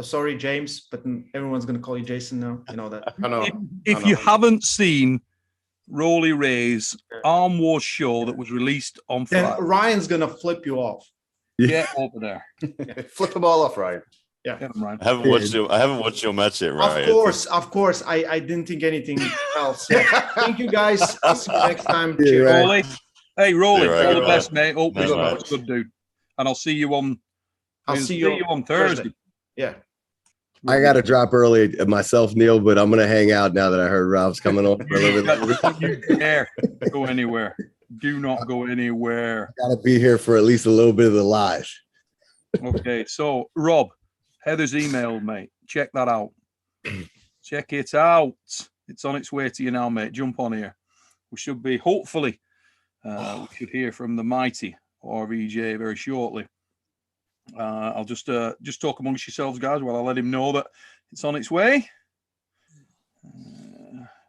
Sorry, James, but everyone's going to call you Jason now. You know that. I know. If you haven't seen Rolly Ray's Arm Wars show that was released on Friday, then Ryan's going to flip you off. Get over there. Flip them all off, Ryan. Yeah. Ryan. I haven't watched your match yet, Ryan. Of course. I didn't think anything else. Yeah. Thank you, guys. I'll see you next time. Rolly. Hey, Rolly, Yeah, right, all the right. best, mate. Hope Nice you're match. good, dude. And I'll see you on. I'll see you on Thursday. Yeah. I got to drop early myself, Neil, but I'm going to hang out now that I heard Rob's coming on for a little bit. Don't you dare go anywhere. Do not go anywhere. Got to be here for at least a little bit of the live. Okay, so Rob, Heather's emailed, mate. Check that out. Check it out. It's on its way to you now, mate. Jump on here. We should be, hopefully, we should hear from the mighty RVJ very shortly. I'll just talk amongst yourselves, guys, while I let him know that it's on its way.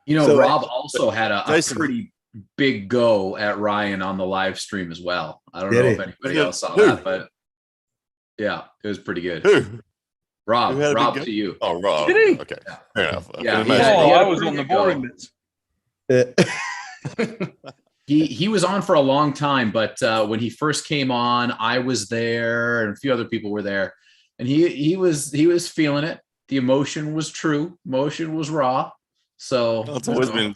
Rob also had a pretty big go at Ryan on the live stream as well. I don't know if anybody else saw that, but yeah, it was pretty good. Who? Rob to you. Oh, Rob. Did he? Okay. Fair enough. Yeah, I was on the boring bits. He was on for a long time, but when he first came on, I was there and a few other people were there, and he was feeling it. The emotion was true. Emotion was raw. So it's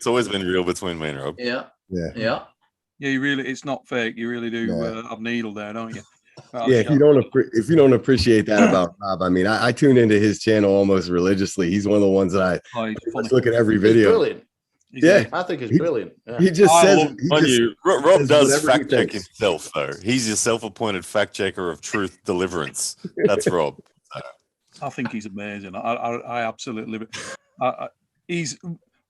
always been real between me and Rob. Yeah. Yeah, you really, it's not fake. You really do have needle there, don't you? If you don't appreciate that about Rob, I mean, I tune into his channel almost religiously. He's one of the ones that I look at every video. He's brilliant. I think it's brilliant. Yeah. He just says Rob does fact check himself, though. He's your self-appointed fact checker of truth deliverance. That's Rob. I think he's amazing. I absolutely. He's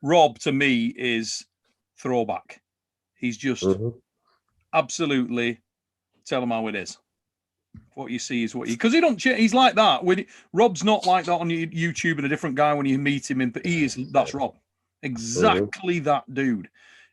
Rob to me is throwback. He's just absolutely tell him how it is. What you see is what you, because he don't. He's like that. Rob's not like that on YouTube and a different guy when you meet him. He is. That's Rob. Exactly that dude.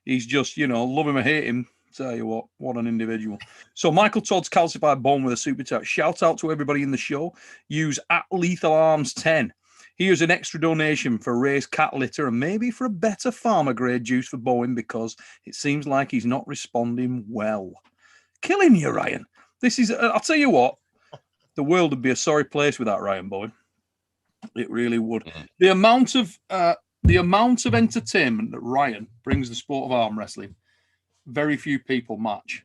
He's just, love him or hate him. Tell you what an individual. So Michael Todd's calcified bone with a super chat. Shout out to everybody in the show. Use @LethalArms10. Here's an extra donation for raised cat litter and maybe for a better farmer grade juice for Bowen because it seems like he's not responding well. Killing you, Ryan. This is, I'll tell you what, the world would be a sorry place without Ryan Bowen. It really would. The amount of entertainment that Ryan brings the sport of arm wrestling, very few people match.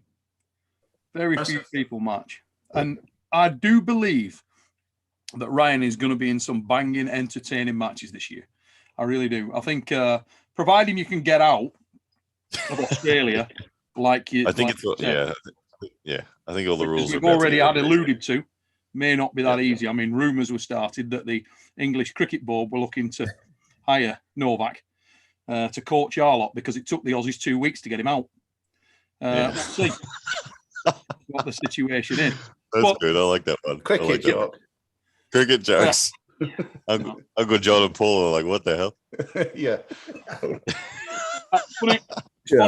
Very few people match. And I do believe that Ryan is going to be in some banging, entertaining matches this year. I really do. I think, providing you can get out of Australia, like you, I think I think all the rules we've already had alluded to may not be that easy. I mean, rumours were started that the English Cricket Board were looking to hire Novak to coach our lot because it took the Aussies 2 weeks to get him out. We'll see what the situation is. That's good. I like that one. Cricket joke. Cricket jokes. Uncle John and Paul are like, what the hell? Yeah. Funny,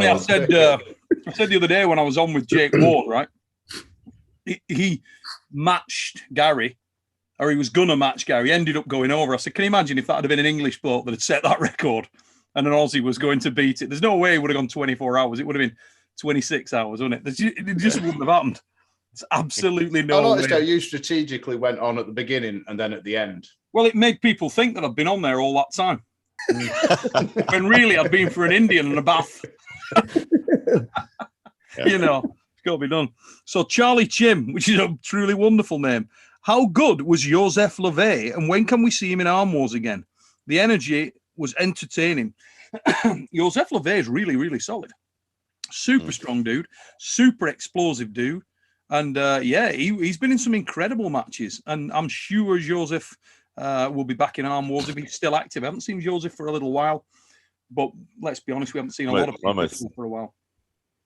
I said the other day when I was on with Jake Ward, right? He matched Gary, or he was gonna match Gary, ended up going over. I said, can you imagine if that had been an English bloke that had set that record and an Aussie was going to beat it? There's no way it would have gone 24 hours. It would have been 26 hours, wouldn't it? It just wouldn't have happened. It's absolutely no way. I noticed how you strategically went on at the beginning and then at the end. Well, it made people think that I've been on there all that time. When really I've been for an Indian and a bath. It's got to be done. So Charlie Chim, which is a truly wonderful name. How good was Joseph Levay and when can we see him in Arm Wars again? The energy was entertaining. Joseph Levay is really, really solid. Super strong dude. Super explosive dude. And he's been in some incredible matches. And I'm sure Joseph will be back in Arm Wars if he's still active. I haven't seen Joseph for a little while. But let's be honest, we haven't seen a lot of people for a while.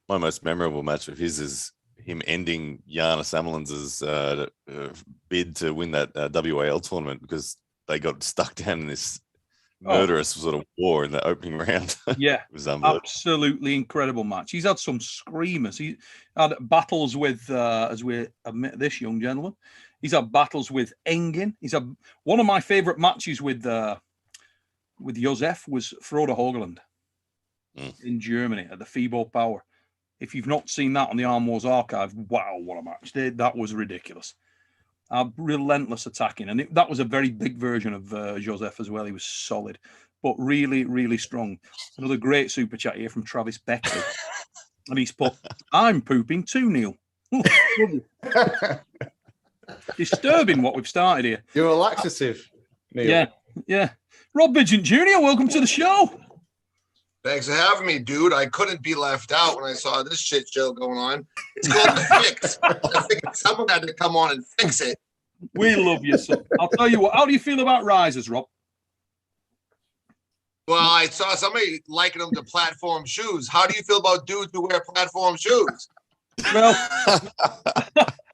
My most memorable match of his is him ending Jana Samelin's bid to win that WAL tournament because they got stuck down in this murderous sort of war in the opening round. Yeah, it was unbelievable. Absolutely incredible match. He's had some screamers. He had battles with, as we admit, this young gentleman. He's had battles with Engin. He's had one of my favourite matches with Josef was Frode Hogeland in Germany at the FIBO Power. If you've not seen that on the Arm Wars archive, wow, what a match. That was ridiculous. Relentless attacking. And that was a very big version of Joseph as well. He was solid, but really, really strong. Another great super chat here from Travis Beckley. And he's put, I'm pooping too, Neil. Disturbing what we've started here. You're a laxative. Yeah, yeah. Rob Bidgent Jr., welcome to the show. Thanks for having me, dude. I couldn't be left out when I saw this shit show going on. It's called The Fix. I figured someone had to come on and fix it. We love you, son. I'll tell you what. How do you feel about risers, Rob? Well, I saw somebody liking them to platform shoes. How do you feel about dudes who wear platform shoes? Well,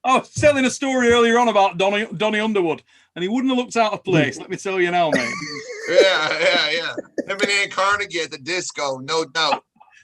I was telling a story earlier on about Donny Underwood, and he wouldn't have looked out of place. Let me tell you now, mate. Yeah. Him and Ian Carnegie at the disco, no doubt.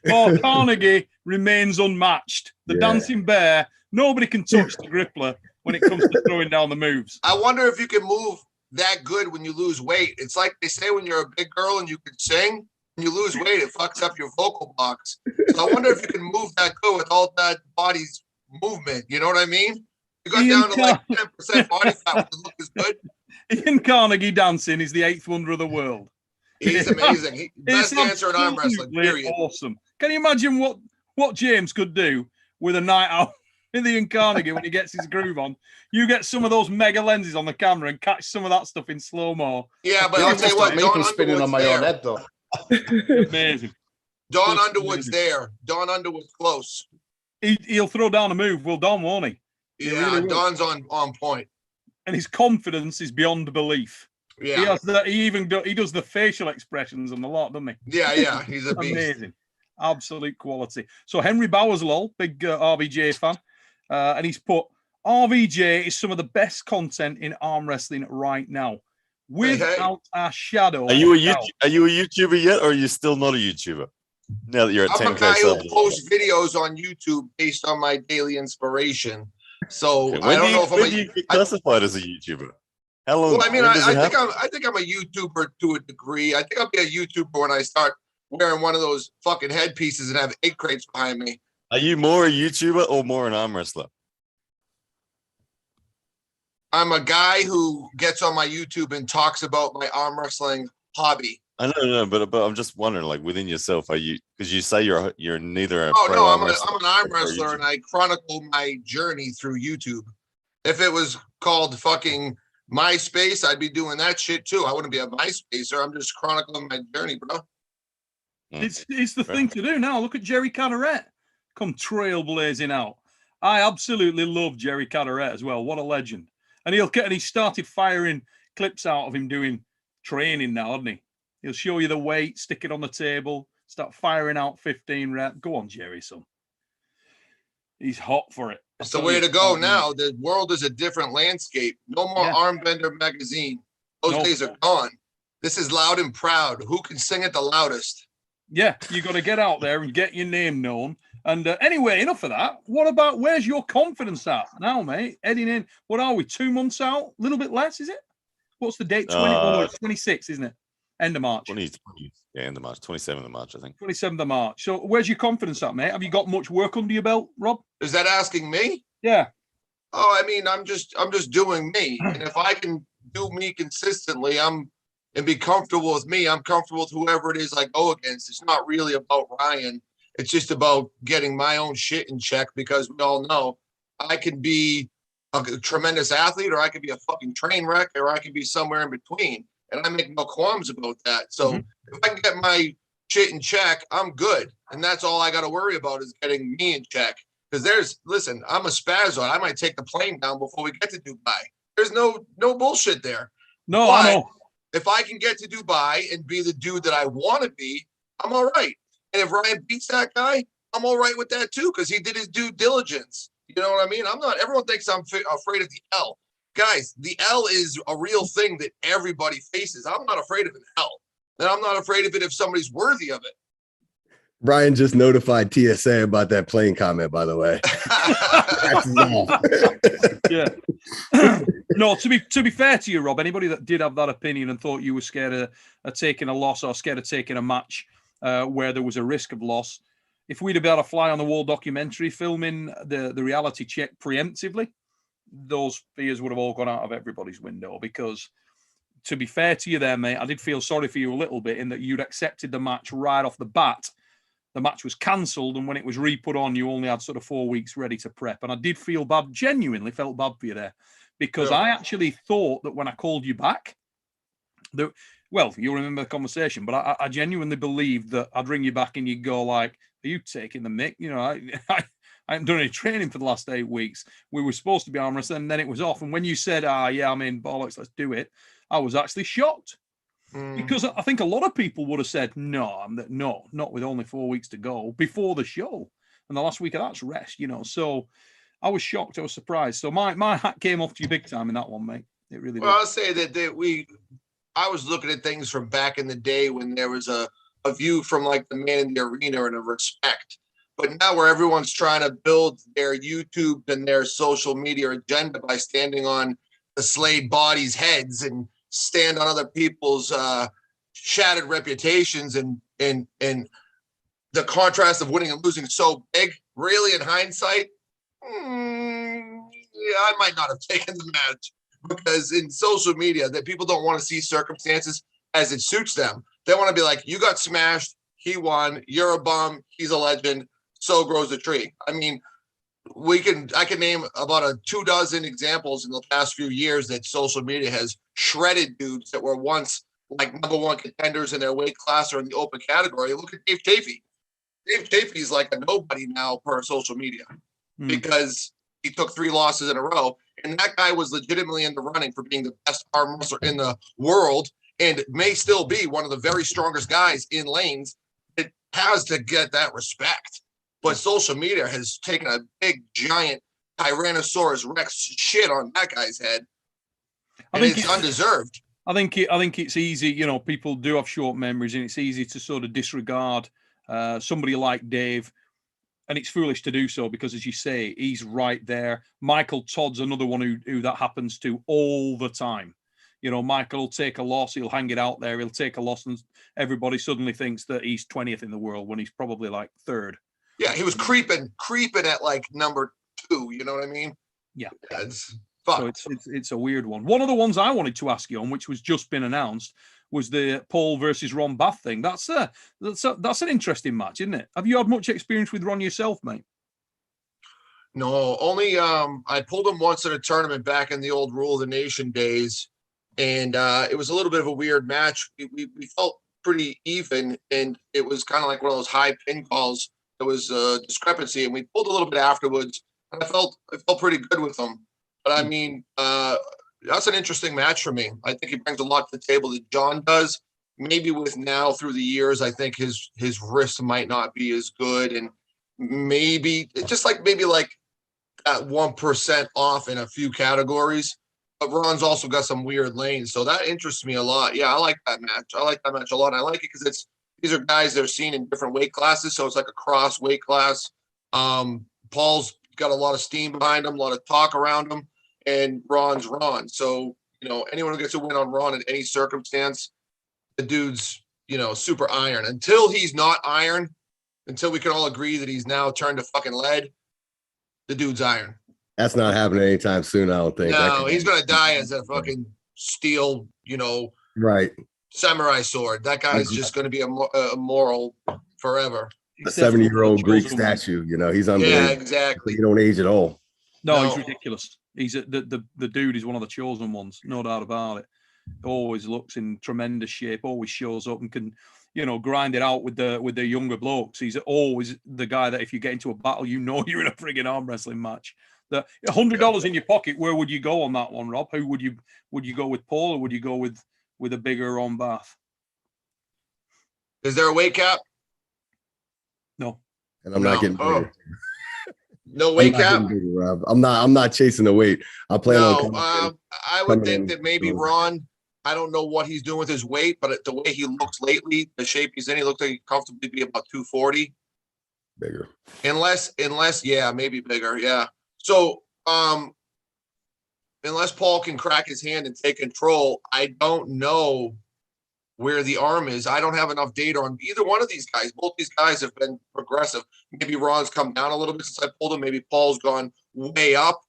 Oh, Carnegie remains unmatched. The dancing bear, nobody can touch the Grippler when it comes to throwing down the moves. I wonder if you can move that good when you lose weight. It's like they say when you're a big girl and you can sing, when you lose weight, it fucks up your vocal box. So I wonder if you can move that good with all that body's movement. You know what I mean? You got down to like 10% body fat when the look is good. Ian Carnegie dancing is the 8th wonder of the world. He's amazing. Best dancer in arm wrestling, period. Awesome. Can you imagine what James could do with a night out with Ian Carnegie when he gets his groove on? You get some of those mega lenses on the camera and catch some of that stuff in slow-mo. Yeah, but I'll tell you what, me from spinning on my own head, though. Amazing. Don Underwood's there. Don Underwood's close. He'll throw down a move, will Don, won't he? Yeah, really Don's on point. And his confidence is beyond belief. Yeah. He has that. He does the facial expressions and the lot, doesn't he? Yeah. He's a beast. Amazing. Absolute quality. So Henry Bowers, big RVJ fan. And he's put, RVJ is some of the best content in arm wrestling right now. Without a shadow. Are you a YouTuber yet, or are you still not a YouTuber? Now that you're at 10K I'm a guy subs. who posts videos on YouTube based on my daily inspiration. So Okay. I don't know if when do you get classified as a YouTuber? How long? Well, I mean, when does it happen? I think I'm a YouTuber to a degree. I think I'll be a YouTuber when I start wearing one of those fucking headpieces and have 8 crates behind me. Are you more a YouTuber or more an arm wrestler? I'm a guy who gets on my YouTube and talks about my arm wrestling hobby. I know, but I'm just wondering, like within yourself, are you? Because you say you're neither. I'm an arm wrestler, and I chronicle my journey through YouTube. If it was called fucking MySpace, I'd be doing that shit too. I wouldn't be a MySpacer. I'm just chronicling my journey, bro. It's the thing to do now. Look at Jerry Caderet come trailblazing out. I absolutely love Jerry Caderet as well. What a legend! And he started firing clips out of him doing training now, hasn't he? He'll show you the weight, stick it on the table, start firing out 15 reps. Go on, Jerry, son. He's hot for it. It's the way to go now. The world is a different landscape. No more Armbender magazine. Those days are gone. This is loud and proud. Who can sing it the loudest? Yeah, you got to get out there and get your name known. And anyway, enough of that. What about, where's your confidence at now, mate? Heading in, what are we, 2 months out? A little bit less, is it? What's the date? 26, isn't it? End of March. 20, end of March, 27th of March, I think. 27th of March. So where's your confidence at, mate? Have you got much work under your belt, Rob? Is that asking me? Yeah. Oh, I mean, I'm just doing me. And if I can do me consistently, and be comfortable with me, I'm comfortable with whoever it is I go against. It's not really about Ryan. It's just about getting my own shit in check, because we all know I can be a tremendous athlete, or I could be a fucking train wreck, or I could be somewhere in between. And I make no qualms about that. So if I can get my shit in check, I'm good. And that's all I got to worry about, is getting me in check. Because listen, I'm a spazzoid. I might take the plane down before we get to Dubai. There's no bullshit there. No, but I know. If I can get to Dubai and be the dude that I want to be, I'm all right. And if Ryan beats that guy, I'm all right with that too, because he did his due diligence. You know what I mean? Everyone thinks I'm afraid of the L. Guys, the L is a real thing that everybody faces. I'm not afraid of an L. And I'm not afraid of it if somebody's worthy of it. Brian just notified TSA about that plane comment, by the way. Yeah. No, to be fair to you, Rob, anybody that did have that opinion and thought you were scared of taking a loss, or scared of taking a match where there was a risk of loss, if we'd have been able to fly on the wall documentary filming the reality check preemptively, those fears would have all gone out of everybody's window. Because to be fair to you there, mate, I did feel sorry for you a little bit in that you'd accepted the match right off the bat. The match was cancelled, and when it was re-put on, you only had sort of 4 weeks ready to prep. And I did feel bad, genuinely felt bad for you there, because I actually thought that when I called you back, Well, you'll remember the conversation, but I genuinely believed that I'd ring you back and you'd go like, "Are you taking the mick? You know, I haven't done any training for the last 8 weeks. We were supposed to be arm wrestling, and then it was off. And when you said, yeah, I'm in, bollocks, let's do it," I was actually shocked. Because I think a lot of people would have said, no, not with only 4 weeks to go before the show. And the last week of that's rest, you know. So I was shocked. I was surprised. So my hat came off to you big time in that one, mate. It really did. Well, I'll say that I was looking at things from back in the day when there was a view from like the man in the arena and a respect. But now where everyone's trying to build their YouTube and their social media agenda by standing on the slayed bodies' heads and stand on other people's shattered reputations, and the contrast of winning and losing so big, really in hindsight, yeah, I might not have taken the match, because in social media that people don't want to see circumstances as it suits them. They want to be like, you got smashed, he won, you're a bum, he's a legend, so grows the tree. I mean, I can name about 24 examples in the past few years that social media has shredded dudes that were once like #1 contenders in their weight class or in the open category. Look at Dave Chafee. Dave Chafee is like a nobody now per social media because he took 3 losses in a row. And that guy was legitimately in the running for being the best arm wrestler in the world and may still be one of the very strongest guys in lanes. It has to get that respect. But social media has taken a big, giant Tyrannosaurus Rex shit on that guy's head. And it's undeserved. I think it's easy, you know, people do have short memories, and it's easy to sort of disregard somebody like Dave. And it's foolish to do so because, as you say, he's right there. Michael Todd's another one who that happens to all the time. You know, Michael will take a loss, he'll hang it out there, he'll take a loss, and everybody suddenly thinks that he's 20th in the world when he's probably like 3rd. Yeah, he was creeping at like number 2. You know what I mean? Yeah. It's fucked. So it's a weird one. One of the ones I wanted to ask you on, which was just been announced, was the Paul versus Ron Bath thing. That's an interesting match, isn't it? Have you had much experience with Ron yourself, mate? No, only I pulled him once at a tournament back in the old Rule of the Nation days, and it was a little bit of a weird match. We felt pretty even, and it was kind of like one of those high pin calls. There was a discrepancy, and we pulled a little bit afterwards, and I felt pretty good with him. But I mean, that's an interesting match for me. I think he brings a lot to the table that John does. Maybe with now through the years, I think his wrist might not be as good, and maybe like that 1% off in a few categories. But Ron's also got some weird lanes, so that interests me a lot. Yeah, I like that match. I like that match a lot. I like it because these are guys that are seen in different weight classes, so it's like a cross weight class. Paul's got a lot of steam behind him, a lot of talk around him, and Ron's Ron. So, you know, anyone who gets a win on Ron in any circumstance, the dude's, you know, super iron. Until he's not iron, until we can all agree that he's now turned to fucking lead, the dude's iron. That's not happening anytime soon, I don't think. No, he's going to die as a fucking steel, you know, right, samurai sword. That guy's just going to be a moral forever. A 70-year-old Greek statue, you know, he's unbelievable. Yeah, exactly. He don't age at all. No, he's ridiculous. He's the dude is one of the chosen ones, no doubt about it. Always looks in tremendous shape, always shows up and can, you know, grind it out with the younger blokes. He's always the guy that if you get into a battle, you know you're in a frigging arm wrestling match. The $100 in your pocket, where would you go on that one, Rob? Who would you go with, Paul, or would you go with a bigger Ron Bath? Is there a weight cap? No. And I'm not getting bigger. No weight cap. Bigger, Rob. I'm not chasing the weight. I plan on. I would think that maybe Ron. I don't know what he's doing with his weight, but the way he looks lately, the shape he's in, he looks like he comfortably be about 240. Bigger. Unless, yeah, maybe bigger. Yeah. So, unless Paul can crack his hand and take control, I don't know where the arm is. I don't have enough data on either one of these guys. Both these guys have been progressive. Maybe Ron's come down a little bit since I pulled him. Maybe Paul's gone way up.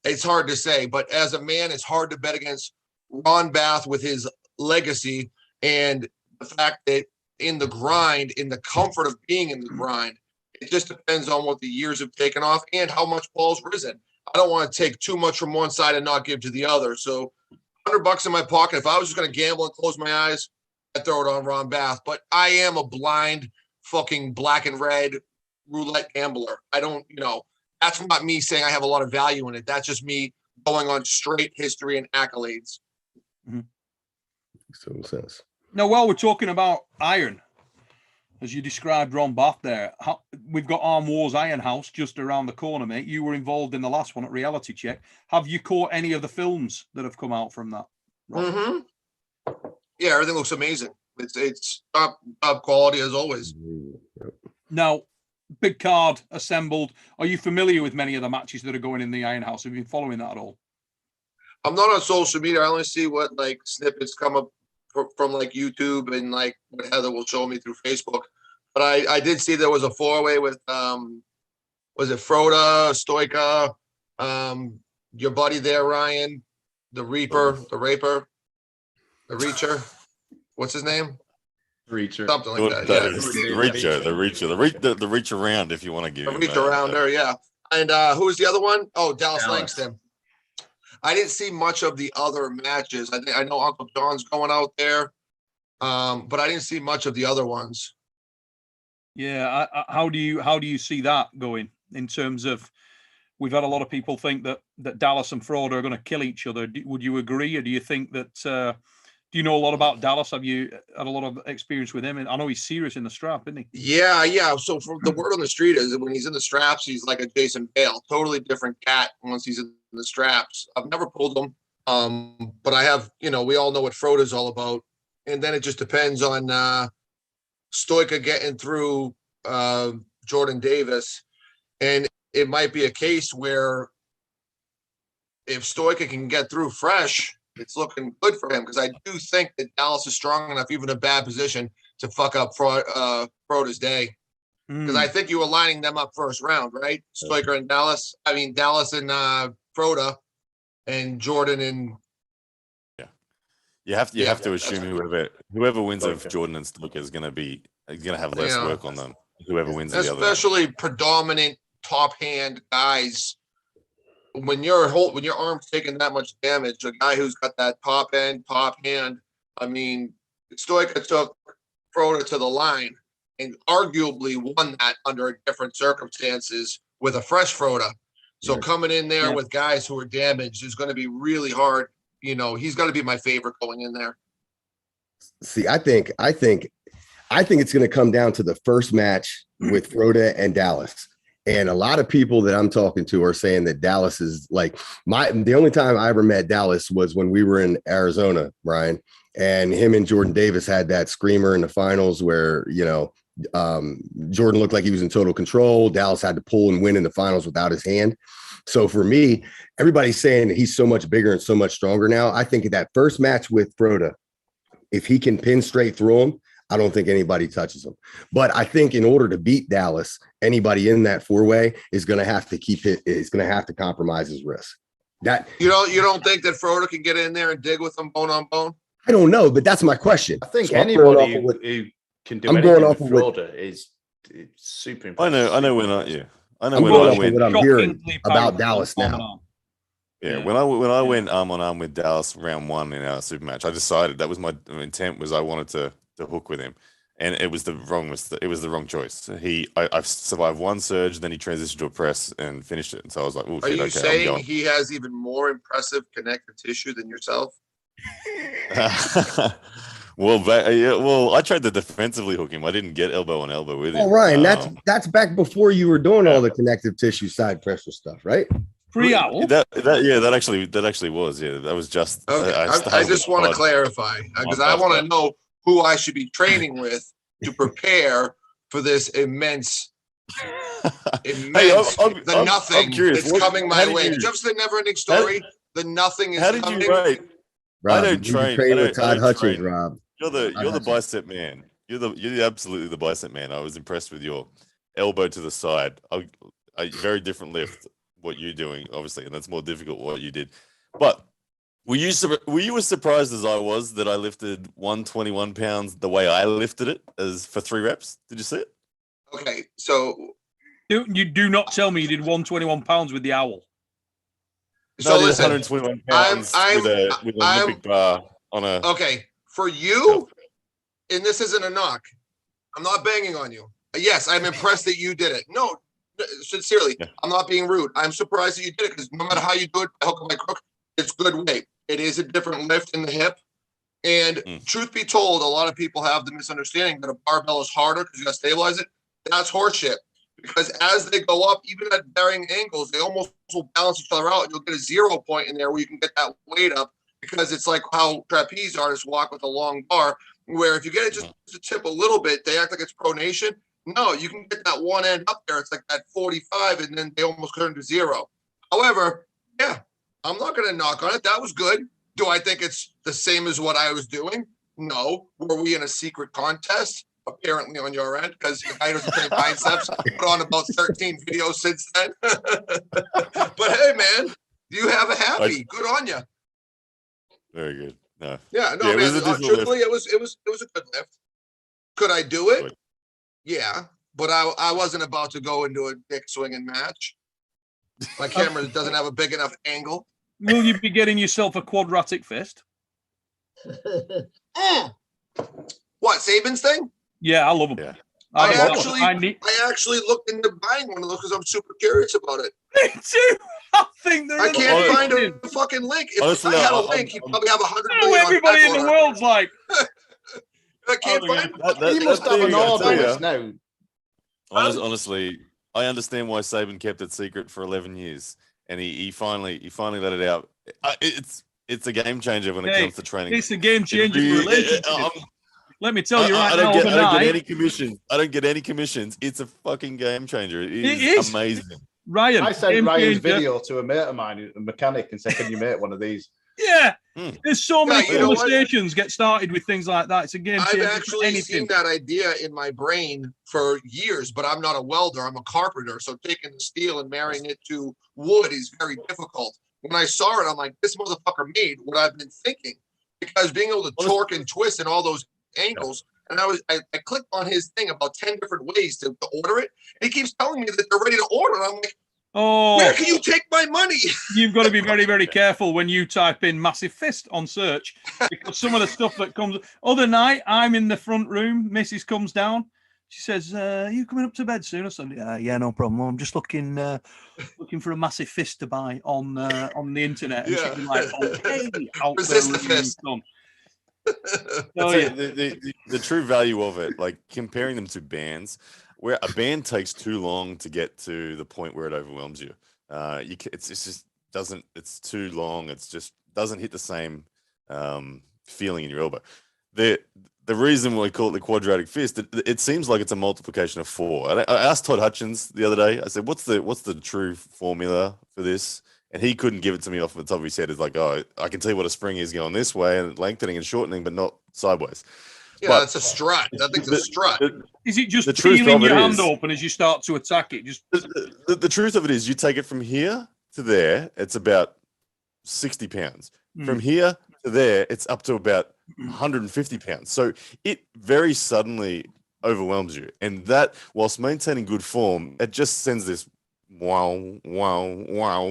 It's hard to say. But as a man, it's hard to bet against Ron Bath with his legacy and the fact that in the grind, in the comfort of being in the grind, it just depends on what the years have taken off and how much Paul's risen. I don't want to take too much from one side and not give to the other. So $100 in my pocket. If I was just going to gamble and close my eyes, I'd throw it on Ron Bath. But I am a blind fucking black and red roulette gambler. I don't, that's not me saying I have a lot of value in it. That's just me going on straight history and accolades. Makes sense. Now, while we're talking about iron, as you described Ron Bath there, we've got Arm Wars Iron House just around the corner, mate. You were involved in the last one at Reality Check. Have you caught any of the films that have come out from that? Mm-hmm. Yeah, everything looks amazing. It's top quality as always. Now, big card assembled. Are you familiar with many of the matches that are going in the Iron House? Have you been following that at all? I'm not on social media. I only see what like snippets come up from like YouTube and like what Heather will show me through Facebook. But I did see there was a 4-way with was it Froda, Stoika, your buddy there, Ryan, the Reaper, the Raper, the Reacher. What's his name? Reacher. Something like that. Yeah. The reach around if you want to give The him reach that. around there, yeah. And who was the other one? Oh, Dallas Langston. I didn't see much of the other matches. I know Uncle John's going out there, but I didn't see much of the other ones. Yeah, how do you see that going in terms of? We've had a lot of people think that Dallas and Froda are going to kill each other. Would you agree, or do you think that? Do you know a lot about Dallas? Have you had a lot of experience with him? And I know he's serious in the strap, isn't he? Yeah. So from the word on the street is that when he's in the straps, he's like a Jason Bale, totally different cat once he's in the straps. I've never pulled him, but I have. We all know what Froda's all about, and then it just depends on Stoika getting through Jordan Davis, and it might be a case where if Stoika can get through fresh, it's looking good for him, because I do think that Dallas is strong enough, even in a bad position, to fuck up Froda's day. Because I think you were lining them up first round, right? Stoiker and Dallas. I mean, Dallas and Froda, and Jordan and. Yeah, you have to assume whoever wins of Jordan and Stoiker is going to have less work on them. Whoever wins, especially predominant top hand guys. When your arm's taking that much damage, a guy who's got that top hand, I mean, Stoika took Froda to the line and arguably won that under different circumstances with a fresh Froda. So coming in there with guys who are damaged is going to be really hard. He's going to be my favorite going in there. See, I think it's going to come down to the first match with Froda and Dallas. And a lot of people that I'm talking to are saying that Dallas is like the only time I ever met Dallas was when we were in Arizona, Brian, and him and Jordan Davis had that screamer in the finals where, Jordan looked like he was in total control. Dallas had to pull and win in the finals without his hand. So for me, everybody's saying that he's so much bigger and so much stronger now. I think that first match with Froda, if he can pin straight through him, I don't think anybody touches him. But I think in order to beat Dallas, anybody in that 4-way is going to have to is going to have to compromise his wrist. That you don't think that Froda can get in there and dig with him bone on bone? I don't know, but that's my question. I think anybody who can do anything with Froda is super impressive. I know when I went. What I'm hearing about Dallas now. Yeah, when I went arm on arm with Dallas round 1 in our super match, I decided that was my intent, was I wanted to hook with him, and it was the wrong choice. I survived one surge, then he transitioned to a press and finished it. And so I was like, "Oh shit!" Are you saying he has even more impressive connective tissue than yourself? Well, I tried to defensively hook him. I didn't get elbow on elbow with him. Oh, Ryan, that's back before you were doing all the connective tissue side pressure stuff, right? Pre-owl. That actually was. Yeah, that was just. Okay. I just want to clarify, because I want to know who I should be training with to prepare for this immense nothing that's coming my way. Did you ever see the Never-Ending Story? The nothing is coming. How did you rate? Rob, I don't train with Todd Hutchins, Rob. You're the bicep man. You're absolutely the bicep man. I was impressed with your elbow to the side. A very different lift, what you're doing, obviously, and that's more difficult what you did. But were you as surprised as I was that I lifted 121 pounds the way I lifted it as for 3 reps? Did you see it? Okay, so you do not tell me you did 121 pounds with the owl. So listen, 121 pounds with an Olympic bar on a. Okay, for you, and this isn't a knock. I'm not banging on you. Yes, I'm impressed that you did it. No, sincerely, I'm not being rude. I'm surprised that you did it because no matter how you do it, hook by crook, it's good weight. It is a different lift in the hip. And truth be told, a lot of people have the misunderstanding that a barbell is harder because you got to stabilize it. That's horseshit. Because as they go up, even at varying angles, they almost will balance each other out. And you'll get a 0 point in there where you can get that weight up because it's like how trapeze artists walk with a long bar, where if you get it just to tip a little bit, they act like it's pronation. No, you can get that one end up there. It's like that 45, and then they almost turn to 0. However, yeah, I'm not going to knock on it. That was good. Do I think it's the same as what I was doing? No. Were we in a secret contest? Apparently on your end, because the guy doesn't train biceps. Put on about 13 videos since then. But hey, man, you have a happy. Good on you. Very good. No. Yeah, no, man. Truthfully, it was a good lift. Could I do it? Good. Yeah, but I wasn't about to go into a dick swinging match. My camera doesn't have a big enough angle. Will you be getting yourself a quadratic fist? What, Saban's thing? Yeah, I love them. Yeah. I actually looked into buying one of those because I'm super curious about it. Me too. I think I can't find a fucking link. If Honestly, I had a link, he'd probably have 100 No, million. everybody in the world's like. I can't find it. You must have an audience now. Honestly, I understand why Saban kept it secret for 11 years, and he finally let it out. It's a game changer when it comes to training. It's a game changer for relationships. Let me tell you right now, I don't get any commissions. I don't get any commissions. It's a fucking game changer. It is amazing. Ryan, I sent Ryan's video to a mate of mine, a mechanic, and said, "Can you make one of these?" Yeah, there's so many conversations get started with things like that. It's a game changer. I've actually seen that idea in my brain for years, but I'm not a welder. I'm a carpenter, so taking the steel and marrying it to wood is very difficult. When I saw it, I'm like, this motherfucker made what I've been thinking, because being able to torque and twist and all those angles. And I clicked on his thing about 10 different ways to order it. And he keeps telling me that they're ready to order. And I'm like, where can you take my money? You've got to be very, very careful when you type in massive fist on search, because some of the stuff that comes. Other night, I'm in the front room. Mrs. comes down. She says, "Are you coming up to bed soon?" I said, "Yeah, no problem. I'm just looking for a massive fist to buy on the internet." And she's like, "Okay, resist the fist." The true value of it, like comparing them to bands, where a band takes too long to get to the point where it overwhelms you. It's just doesn't. It's too long. It's just doesn't hit the same feeling in your elbow. The reason we call it the quadratic fist, it seems like it's a multiplication of 4. I asked Todd Hutchins the other day. I said, "What's the true formula for this?" And he couldn't give it to me off the top of his head. It's like, "Oh, I can tell you what a spring is going this way and lengthening and shortening, but not sideways." Yeah, it's a strut. I think it's a strut. Is it just feeling your hand open as you start to attack it? Just the truth of it is, you take it from here to there, it's about 60 pounds. From here to there, it's up to about 150 pounds. So it very suddenly overwhelms you. And that, whilst maintaining good form, it just sends this wow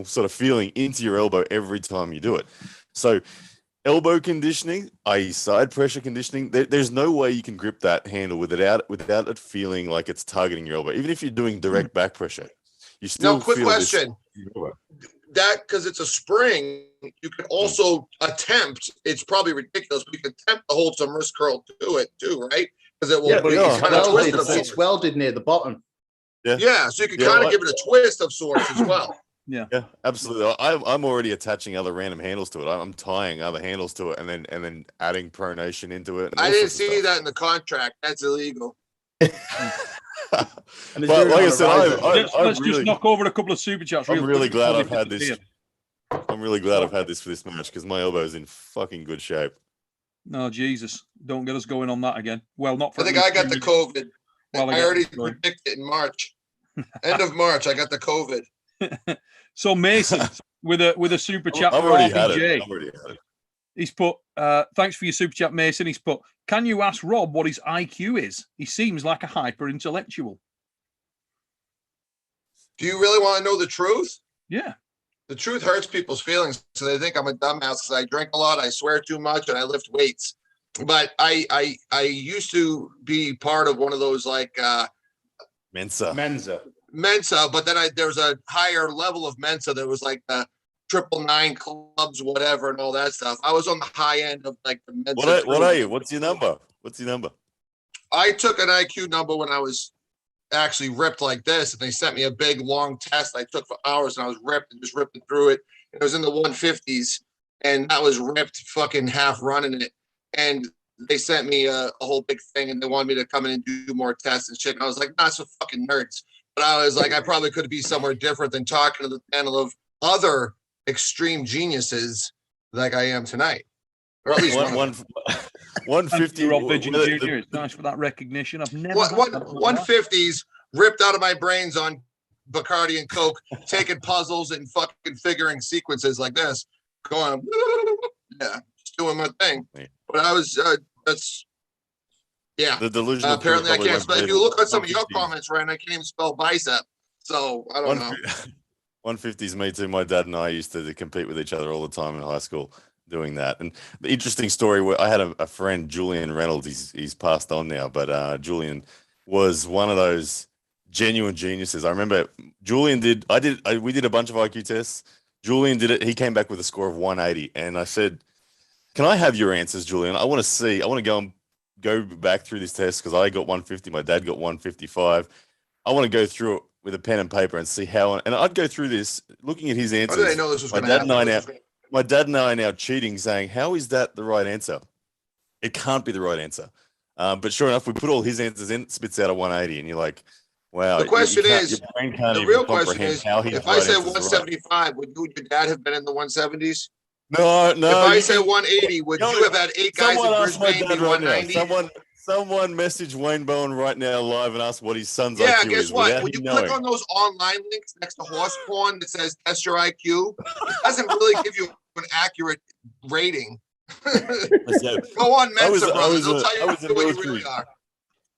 sort of feeling into your elbow every time you do it. So elbow conditioning, i.e. side pressure conditioning, there's no way you can grip that handle without it feeling like it's targeting your elbow. Even if you're doing direct back pressure, you still now, quick feel question. That, because it's a spring, you can also attempt, it's probably ridiculous, but you can attempt to hold some wrist curl to it too, right? Because it will it's welded near the bottom. Yeah, so you can kind of give it a twist of sorts as well. Yeah, absolutely. I'm already attaching other random handles to it. I'm tying other handles to it, and then adding pronation into it. I didn't see that in the contract. That's illegal. But like I said, let's just knock over a couple of super chats. I'm really glad I've had this. I'm really glad I've had this for this match because my elbow is in fucking good shape. No, Jesus, don't get us going on that again. Well, not for. I think I got the COVID. Well, I already predicted in March. End of March, I got the COVID. So Mason with a super chat. I've already had it. He's put, thanks for your super chat, Mason. He's put, can you ask Rob what his IQ is? He seems like a hyper intellectual. Do you really want to know the truth? Yeah. the truth hurts people's feelings, so they think I'm a dumbass because I drink a lot, I swear too much, and I lift weights. But I used to be part of one of those like Mensa. But then there was a higher level of Mensa that was like the 999 clubs, whatever, and all that stuff. I was on the high end of like the Mensa. What are you? What's your number? I took an IQ number when I was actually ripped like this, and they sent me a big long test I took for hours, and I was ripped and just ripped it through it. It was in the 150s, and I was ripped fucking half running it. And they sent me a whole big thing, and they wanted me to come in and do more tests and shit. And I was like, nah, it's for fucking nerds. But I was like, I probably could be somewhere different than talking to the panel of other extreme geniuses like I am tonight. Or at least 150. Rob Pigeon Jr. It's nice for that recognition. I've never. 150s ripped out of my brains on Bacardi and Coke, taking puzzles and fucking figuring sequences like this, going, yeah, just doing my thing. But I was, that's, yeah. The delusion. Apparently, I can't spell. If you look at some of your comments, Ryan, I can't even spell bicep. So I don't know. 150s, me too. My dad and I used to compete with each other all the time in high school doing that. And the interesting story, where I had a friend, Julian Reynolds, he's passed on now, but Julian was one of those genuine geniuses. I remember Julian we did a bunch of IQ tests. Julian did it. He came back with a score of 180. And I said, can I have your answers, Julian? I want to go back through this test because I got 150. My dad got 155. I want to go through it with a pen and paper and see how, and I'd go through this looking at his answers. How did I know this was my dad and I are now cheating, saying, how is that the right answer? It can't be the right answer. But sure enough, we put all his answers in, it spits out a 180, and you're like, wow. The question is, the real question is, if I said 175, would you and your dad have been in the 170s? No. If I said 180, would you have had 8 guys in Brisbane be 190? Someone message Wayne Bowen right now live and ask what his son's IQ is. Yeah, guess what? When you click on those online links next to horse porn that says test your IQ, it doesn't really give you an accurate rating. Go on Mensa, brothers. They'll tell you what you really are.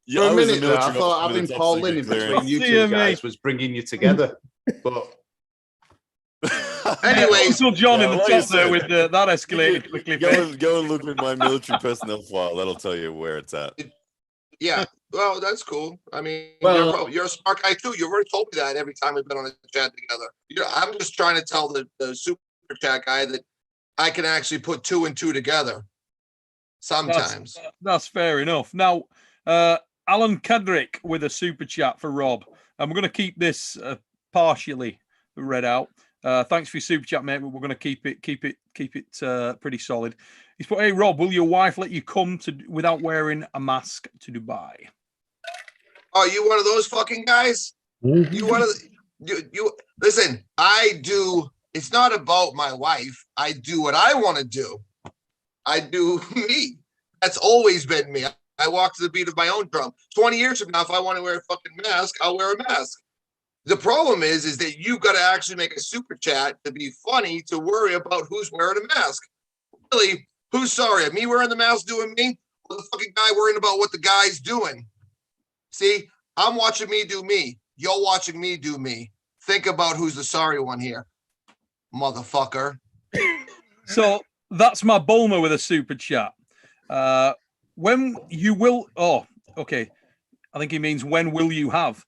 For a minute there, I thought having Paul Lynn in between you two guys was bringing you together. But anyways, Uncle John in the top there with that escalated quickly. Go and look at my military personnel file. That'll tell you where it's at. Yeah, well, that's cool. I mean, you're a smart guy too. You already told me that every time we've been on a chat together. I'm just trying to tell the super chat guy that I can actually put 2 and 2 together. Sometimes that's fair enough. Now, Alan Kedrick with a super chat for Rob, and we're going to keep this partially read out. Thanks for your super chat, mate. We're going to keep it pretty solid. He's put, "Hey Rob, will your wife let you come to without wearing a mask to Dubai?" Oh, you one of those fucking guys? You one of you listen, I do. It's not about my wife. I do what I want to do. I do me. That's always been me. I walk to the beat of my own drum. 20 years from now, if I want to wear a fucking mask, I'll wear a mask. The problem is that you've got to actually make a super chat to be funny to worry about who's wearing a mask. Really, who's sorry? Me wearing the mask doing me? Or the fucking guy worrying about what the guy's doing? See, I'm watching me do me. You're watching me do me. Think about who's the sorry one here, motherfucker. So that's my Bulmer with a super chat. When you will, okay. I think he means when will you have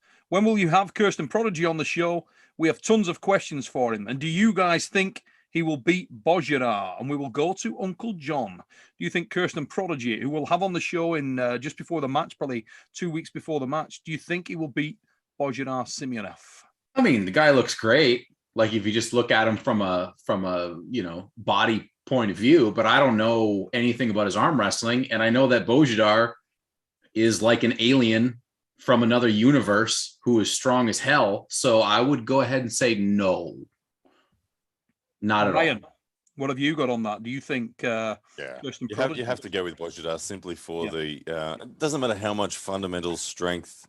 Kirsten Prodigy on the show? We have tons of questions for him. And do you guys think he will beat Bojara? And we will go to Uncle John. Do you think Kirsten Prodigy, who we'll have on the show in just before the match, probably 2 weeks before the match, do you think he will beat Bojara Simyonov? I mean, the guy looks great. Like if you just look at him from a body point of view, but I don't know anything about his arm wrestling. And I know that Bojara is like an alien from another universe who is strong as hell. So I would go ahead and say no. Not at Ryan, all. what have you got on that? Do you think you have to go with Bojara simply for the it doesn't matter how much fundamental strength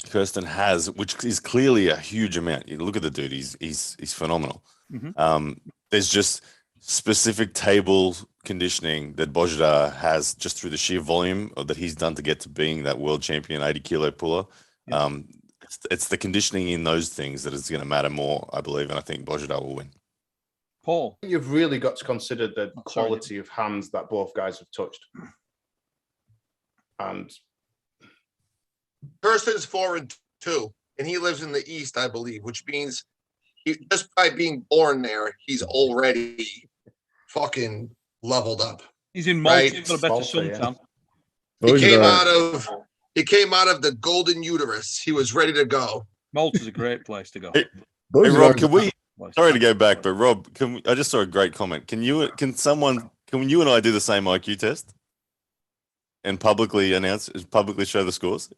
Kirsten has, which is clearly a huge amount. You look at the dude; he's phenomenal. Mm-hmm. There's just specific table conditioning that Bojara has just through the sheer volume that he's done to get to being that world champion 80 kilo puller. it's the conditioning in those things that is going to matter more, I believe, and I think Bojidar will win. Paul, you've really got to consider the quality of hands that both guys have touched. And Kirsten's 4-2, and he lives in the East, I believe, which means just by being born there, he's already fucking leveled up. he's in Malta. Right. He's got a better suntan. He came out of the golden uterus. He was ready to go. Malta's a great place to go. Hey, Rob, can we? Sorry to go back, but Rob, I just saw a great comment. Can you and I do the same IQ test and publicly show the scores?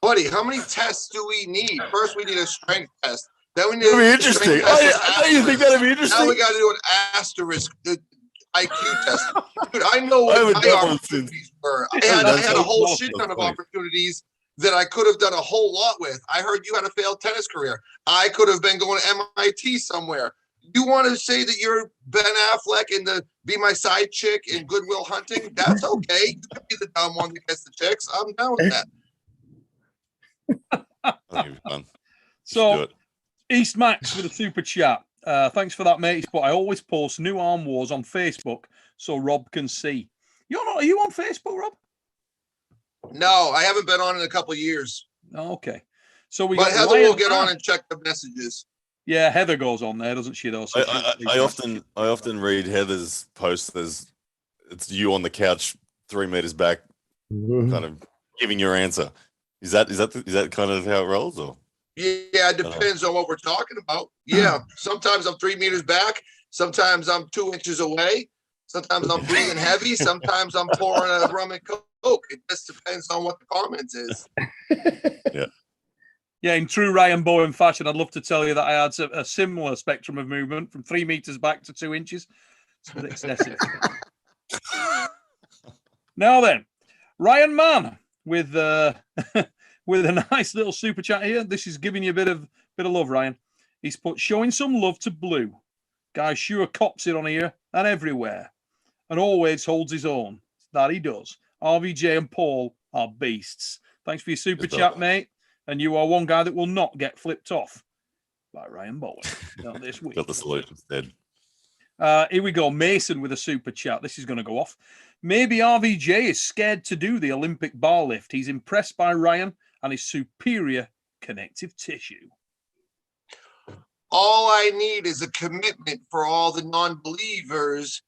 Buddy, how many tests do we need? First, we need a strength test. Then we need That'd be interesting. I know you think that'd be interesting. Now we got to do an asterisk IQ test. Dude, I know what my opportunities were. I had a whole shit ton of opportunities that I could have done a whole lot with. I heard you had a failed tennis career. I could have been going to MIT somewhere. You want to say that you're Ben Affleck and the Be My Side Chick in Good Will Hunting? That's okay. You can be the dumb one that gets the chicks. I'm down with that. I think it'd be fun. So, East Max with a super chat. Thanks for that, mate. But I always post new Arm Wars on Facebook so Rob can see. Are you on Facebook, Rob? No, I haven't been on in a couple of years. Oh, okay. So but Heather will get on and check the messages. Yeah, Heather goes on there, doesn't she? Though. So I often read Heather's posts as it's you on the couch 3 meters back, kind of giving your answer. Is that kind of how it rolls, or? Yeah, it depends on what we're talking about. Yeah, sometimes I'm 3 meters back. Sometimes I'm 2 inches away. Sometimes I'm breathing heavy. Sometimes I'm pouring a rum and coke. It just depends on what the comments is. Yeah. Yeah, in true Ryan Bowen fashion, I'd love to tell you that I had a similar spectrum of movement from 3 meters back to 2 inches. It's a bit excessive. Now then, Ryan Mann with with a nice little super chat here. This is giving you a bit of love, Ryan. He's put showing some love to Blue. Guy sure cops it on here and everywhere, and always holds his own. That he does. RVJ and Paul are beasts. Thanks for your super chat, mate. And you are one guy that will not get flipped off by Ryan Bowen. Not this week. Got the solution instead. Here we go. Mason with a super chat. This is going to go off. Maybe RVJ is scared to do the Olympic bar lift. He's impressed by Ryan and his superior connective tissue. All I need is a commitment for all the non-believers.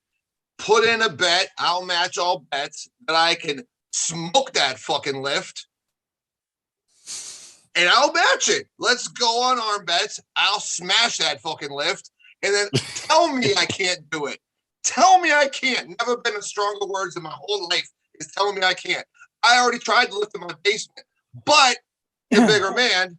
Put in a bet. I'll match all bets that I can smoke that fucking lift. And I'll match it. Let's go on arm bets. I'll smash that fucking lift. And then tell me I can't do it. Tell me I can't. Never been in stronger words in my whole life is telling me I can't. I already tried to lift in my basement. But the bigger man,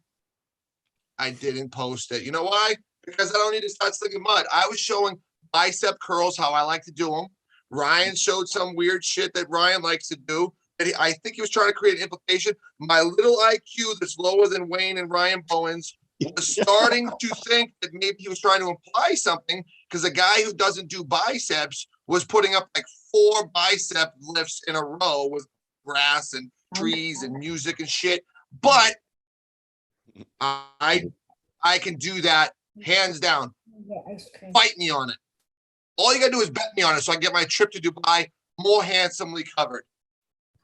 I didn't post it. You know why? Because I don't need to start slicking mud. I was showing bicep curls, how I like to do them. Ryan showed some weird shit that Ryan likes to do. I think he was trying to create an implication. My little IQ that's lower than Wayne and Ryan Bowen's was starting to think that maybe he was trying to imply something because a guy who doesn't do biceps was putting up like 4 bicep lifts in a row with grass and trees and music and shit. But I can do that hands down. Fight me on it. All you gotta do is bet me on it so I can get my trip to Dubai more handsomely covered.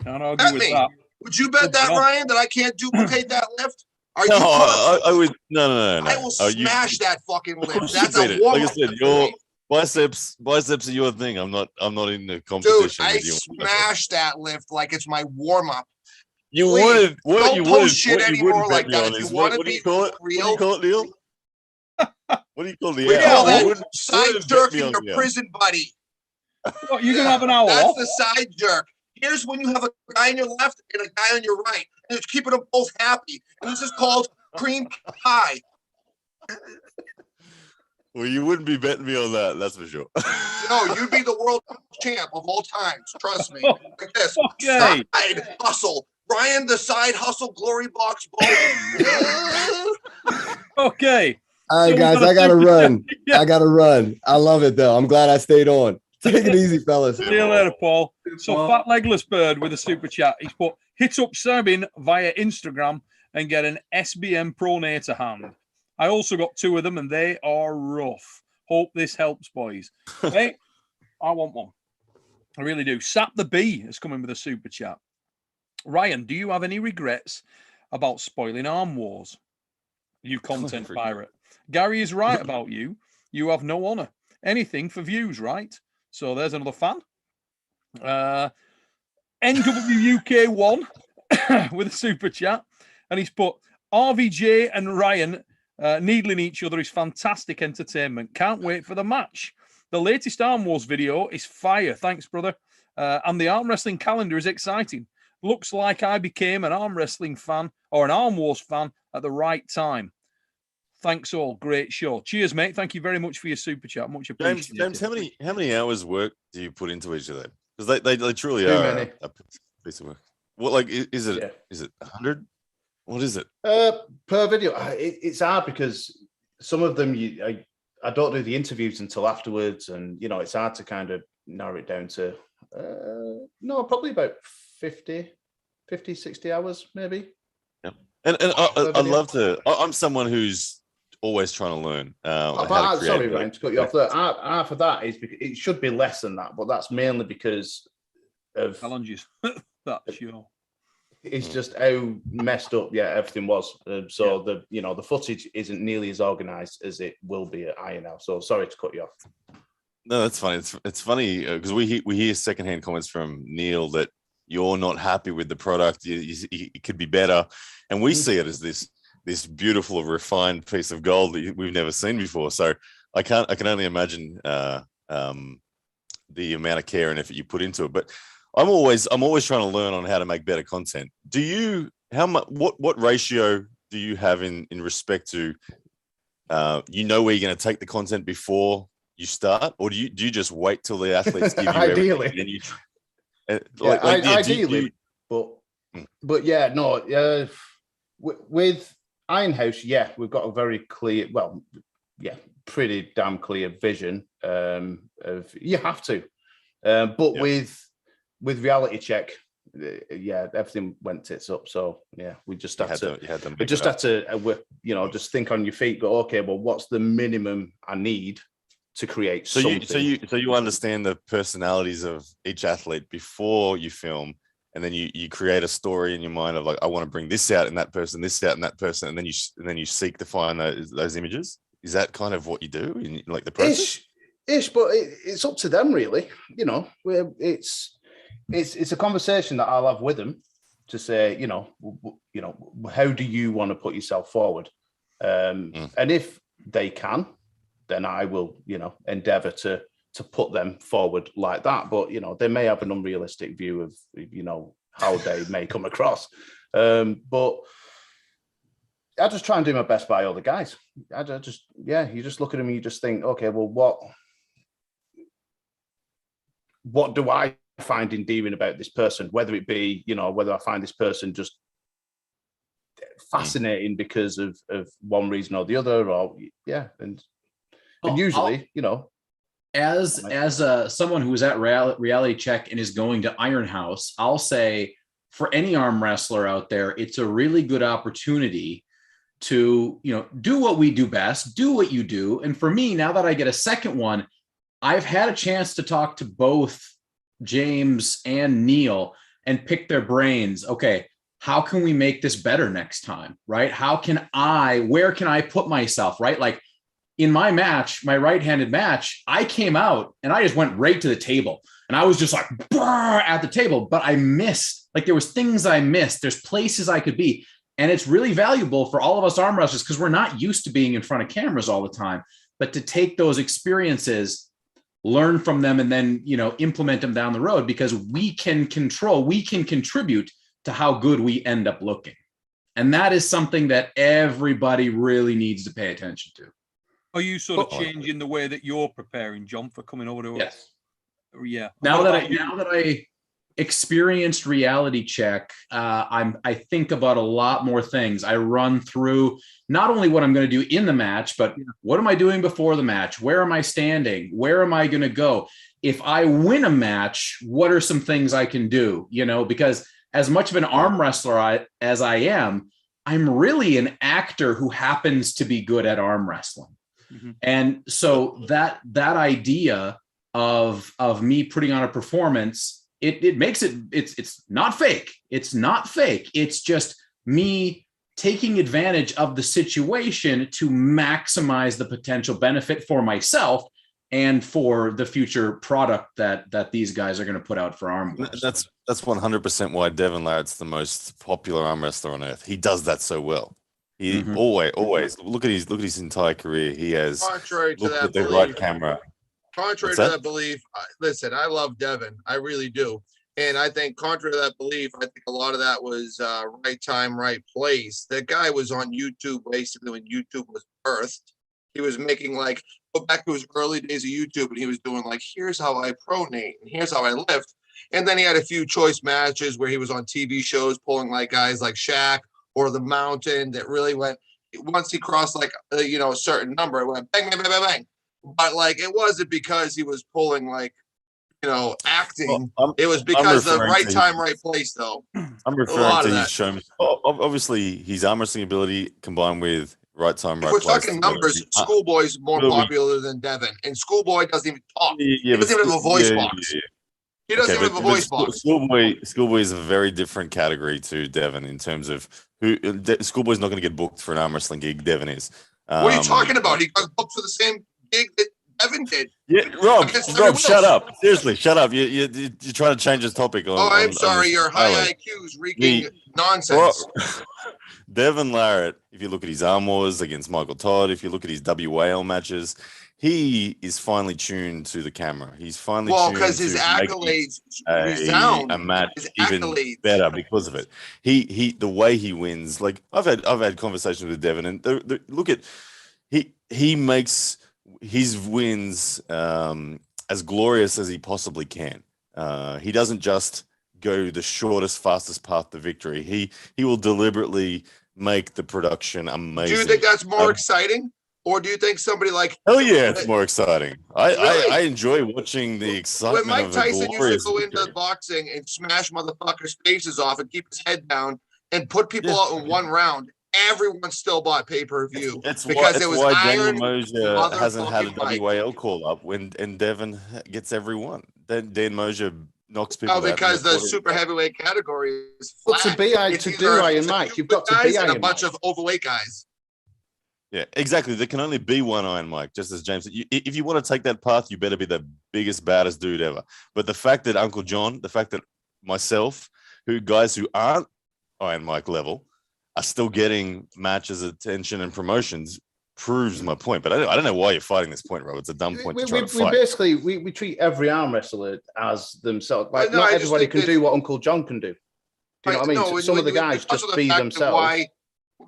Can't argue with that. Would you bet that, Ryan, that I can't duplicate that lift? Are No, you I would. No. I will smash that fucking lift. Of That's course a you beat it. warm-up. Like I said, your biceps are your thing. I'm not in the competition Dude, I with you. smash that lift like it's my warm-up. You Please, would. What don't you post would. shit What you anymore wouldn't like bet me that. on If is you want to what do be you call it? real, What do you call it, Neil? What do you call the we hour? call You that wouldn't- side wouldn't bet me jerking on your the hour. prison buddy. What, you're going to have an hour That's off? the side jerk. Here's when you have a guy on your left and a guy on your right, and it's keeping them both happy. And this is called cream pie. Well, you wouldn't be betting me on that. That's for sure. No, you'd be the world champ of all times. Trust me. Like this. Okay. Side hustle. Ryan, the side hustle glory box ball. Okay. All right, So guys, we've got I a gotta super run. chat. Yeah. I gotta run. I love it though. I'm glad I stayed on. Take it easy, fellas. See you later, Paul. So Fat Legless Bird with a super chat. He's put hit up Sabin via Instagram and get an SBM Pronator hand. I also got 2 of them, and they are rough. Hope this helps, boys. Hey, I want one. I really do. Sap the Bee has come in with a super chat. Ryan, do you have any regrets about spoiling Arm Wars? You content pirate. Gary is right about you. You have no honor. Anything for views, right? So there's another fan. NWUK1 with a super chat. And he's put, RVJ and Ryan needling each other is fantastic entertainment. Can't wait for the match. The latest Arm Wars video is fire. Thanks, brother. And the arm wrestling calendar is exciting. Looks like I became an arm wrestling fan or an Arm Wars fan at the right time. Thanks all. Great show. Cheers, mate. Thank you very much for your super chat. Much appreciated. James, how many hours work do you put into each of them? Because they truly are a piece of work. What, like, is it 100? What is it? Per video, it's hard because some of them I don't do the interviews until afterwards, and it's hard to kind of narrow it down to probably about 50, 60 hours maybe. Yeah, and I'd love to. I'm someone who's always trying to learn. Sorry, Ryan, to cut you off there. Half of that is because it should be less than that, but that's mainly because of challenges. That's sure. It's just how messed up, everything was. The footage isn't nearly as organized as it will be at Iron now. So sorry to cut you off. No, that's funny. It's funny because we hear secondhand comments from Neil that you're not happy with the product. It could be better, and we see it as this beautiful, refined piece of gold that we've never seen before. So I can only imagine the amount of care and effort you put into it. But I'm always trying to learn on how to make better content. What ratio do you have in respect to where you're going to take the content before you start, or do you just wait till the athletes give you ideally everything and ideally, with Ironhouse, we've got a very clear, pretty damn clear vision of you have to, but with Reality Check, everything went tits up. So we just had to just think on your feet. Go, okay, well, what's the minimum I need to create something? So you understand the personalities of each athlete before you film, and then you create a story in your mind of like, I want to bring this out in that person, this out in that person, and then you seek to find those images. Is that kind of what you do in like the process? Ish, but it's up to them really. It's a conversation that I'll have with them to say, how do you want to put yourself forward? And if they can, then I will, endeavor to put them forward like that. But, they may have an unrealistic view of, how they may come across. But I just try and do my best by all the guys. You just look at them and you just think, okay, well, what do I find endearing about this person? Whether it be, whether I find this person just fascinating because of one reason or the other, or and usually, as someone who was at Reality Check and is going to Iron House, I'll say for any arm wrestler out there, it's a really good opportunity to, do what we do best, do what you do. And for me, now that I get a second one, I've had a chance to talk to both James and Neil and pick their brains. Okay, how can we make this better next time? Right? Where can I put myself? Right? Like in my match, my right-handed match, I came out and I just went right to the table and I was just like at the table, but I missed, like there was things I missed. There's places I could be. And it's really valuable for all of us arm wrestlers because we're not used to being in front of cameras all the time, but to take those experiences, learn from them, and then, implement them down the road, because we can contribute to how good we end up looking. And that is something that everybody really needs to pay attention to. Are you sort of changing the way that you're preparing, John, for coming over to us? Yes. Yeah. Now that I experienced Reality Check, I think about a lot more things. I run through not only what I'm going to do in the match, but what am I doing before the match? Where am I standing? Where am I going to go? If I win a match, what are some things I can do? Because as much of an arm wrestler as I am, I'm really an actor who happens to be good at arm wrestling. Mm-hmm. And so that idea of me putting on a performance, it makes it's not fake. It's not fake. It's just me taking advantage of the situation to maximize the potential benefit for myself and for the future product that these guys are going to put out for arm wrestling. That's 100% why Devon Larratt's the most popular arm wrestler on earth. He does that so well. He always look at his entire career. He has Contrary to looked that at the belief, right camera. Contrary to that belief, listen, I love Devon. I really do. And I think contrary to that belief, I think a lot of that was right time, right place. That guy was on YouTube basically when YouTube was birthed. He was making like, go back to his early days of YouTube, and he was doing like, here's how I pronate and here's how I lift. And then he had a few choice matches where he was on TV shows pulling like guys like Shaq or The Mountain that really went, once he crossed like, a certain number, it went bang, bang, bang, bang, bang. But like, it wasn't because he was pulling like, acting. Well, it was because the right time, right place, though. I'm referring to his show. Obviously, his arm wrestling ability combined with right time, right We're place. talking numbers. Schoolboy's more popular than Devon, and Schoolboy doesn't even talk. He doesn't even have a voice box. He doesn't even have a voice box. Schoolboy is a very different category to Devon in terms of who. Schoolboy's not going to get booked for an arm wrestling gig. Devon is. What are you talking about? He got booked for the same gig that Devon did. Yeah, Rob, shut up. Seriously, shut up. You're trying to change this topic. I'm sorry. Your high IQ's reeking nonsense. Devon Larratt, if you look at his arm wars against Michael Todd, if you look at his WAL matches, he is finely tuned to the camera. He's finely tuned because his accolades resound a match even better because of it. He the way he wins. Like I've had conversations with Devon, and look at he makes his wins as glorious as he possibly can. He doesn't just go the shortest, fastest path to victory. He will deliberately make the production amazing. Do you think that's more exciting? Or do you think somebody like... Hell yeah, it's more exciting. I enjoy watching the excitement. When Mike Tyson used to go into boxing and smash motherfuckers' faces off and keep his head down and put people out in one round, everyone still bought pay-per-view. Because it was why Daniel Mosier hasn't had a WAL call up and Devon gets every one. Then Dan Mosier knocks people out. Because the super heavyweight category is flat. To do Iron Mike, you've got to be Iron Mike. A bunch of overweight guys. Yeah, exactly. There can only be one Iron Mike, just as James said. If you want to take that path, you better be the biggest, baddest dude ever. But the fact that Uncle John, the fact that myself, guys who aren't Iron Mike level are still getting matches, attention, and promotions proves my point. But I don't know why you're fighting this point, Rob. It's a dumb point to try to fight. We treat every arm wrestler as themselves. Like not everybody can do what Uncle John can do. Do you know what I mean? No, some of the guys just be themselves,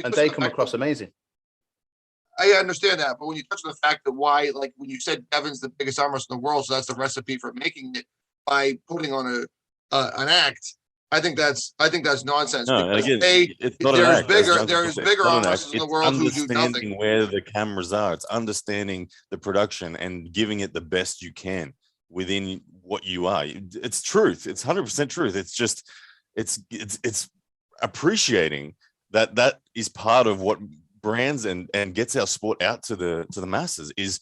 and they come across amazing. I understand that, but when you touch on the fact that why, like when you said Devon's the biggest arm wrestler in the world, so that's the recipe for making it by putting on an act. I think that's nonsense. No, again, it's not there's bigger arm wrestlers in the world who do nothing. Understanding where the cameras are, it's understanding the production and giving it the best you can within what you are. It's truth. It's 100% truth. It's just it's appreciating that is part of what brands and gets our sport out to the masses is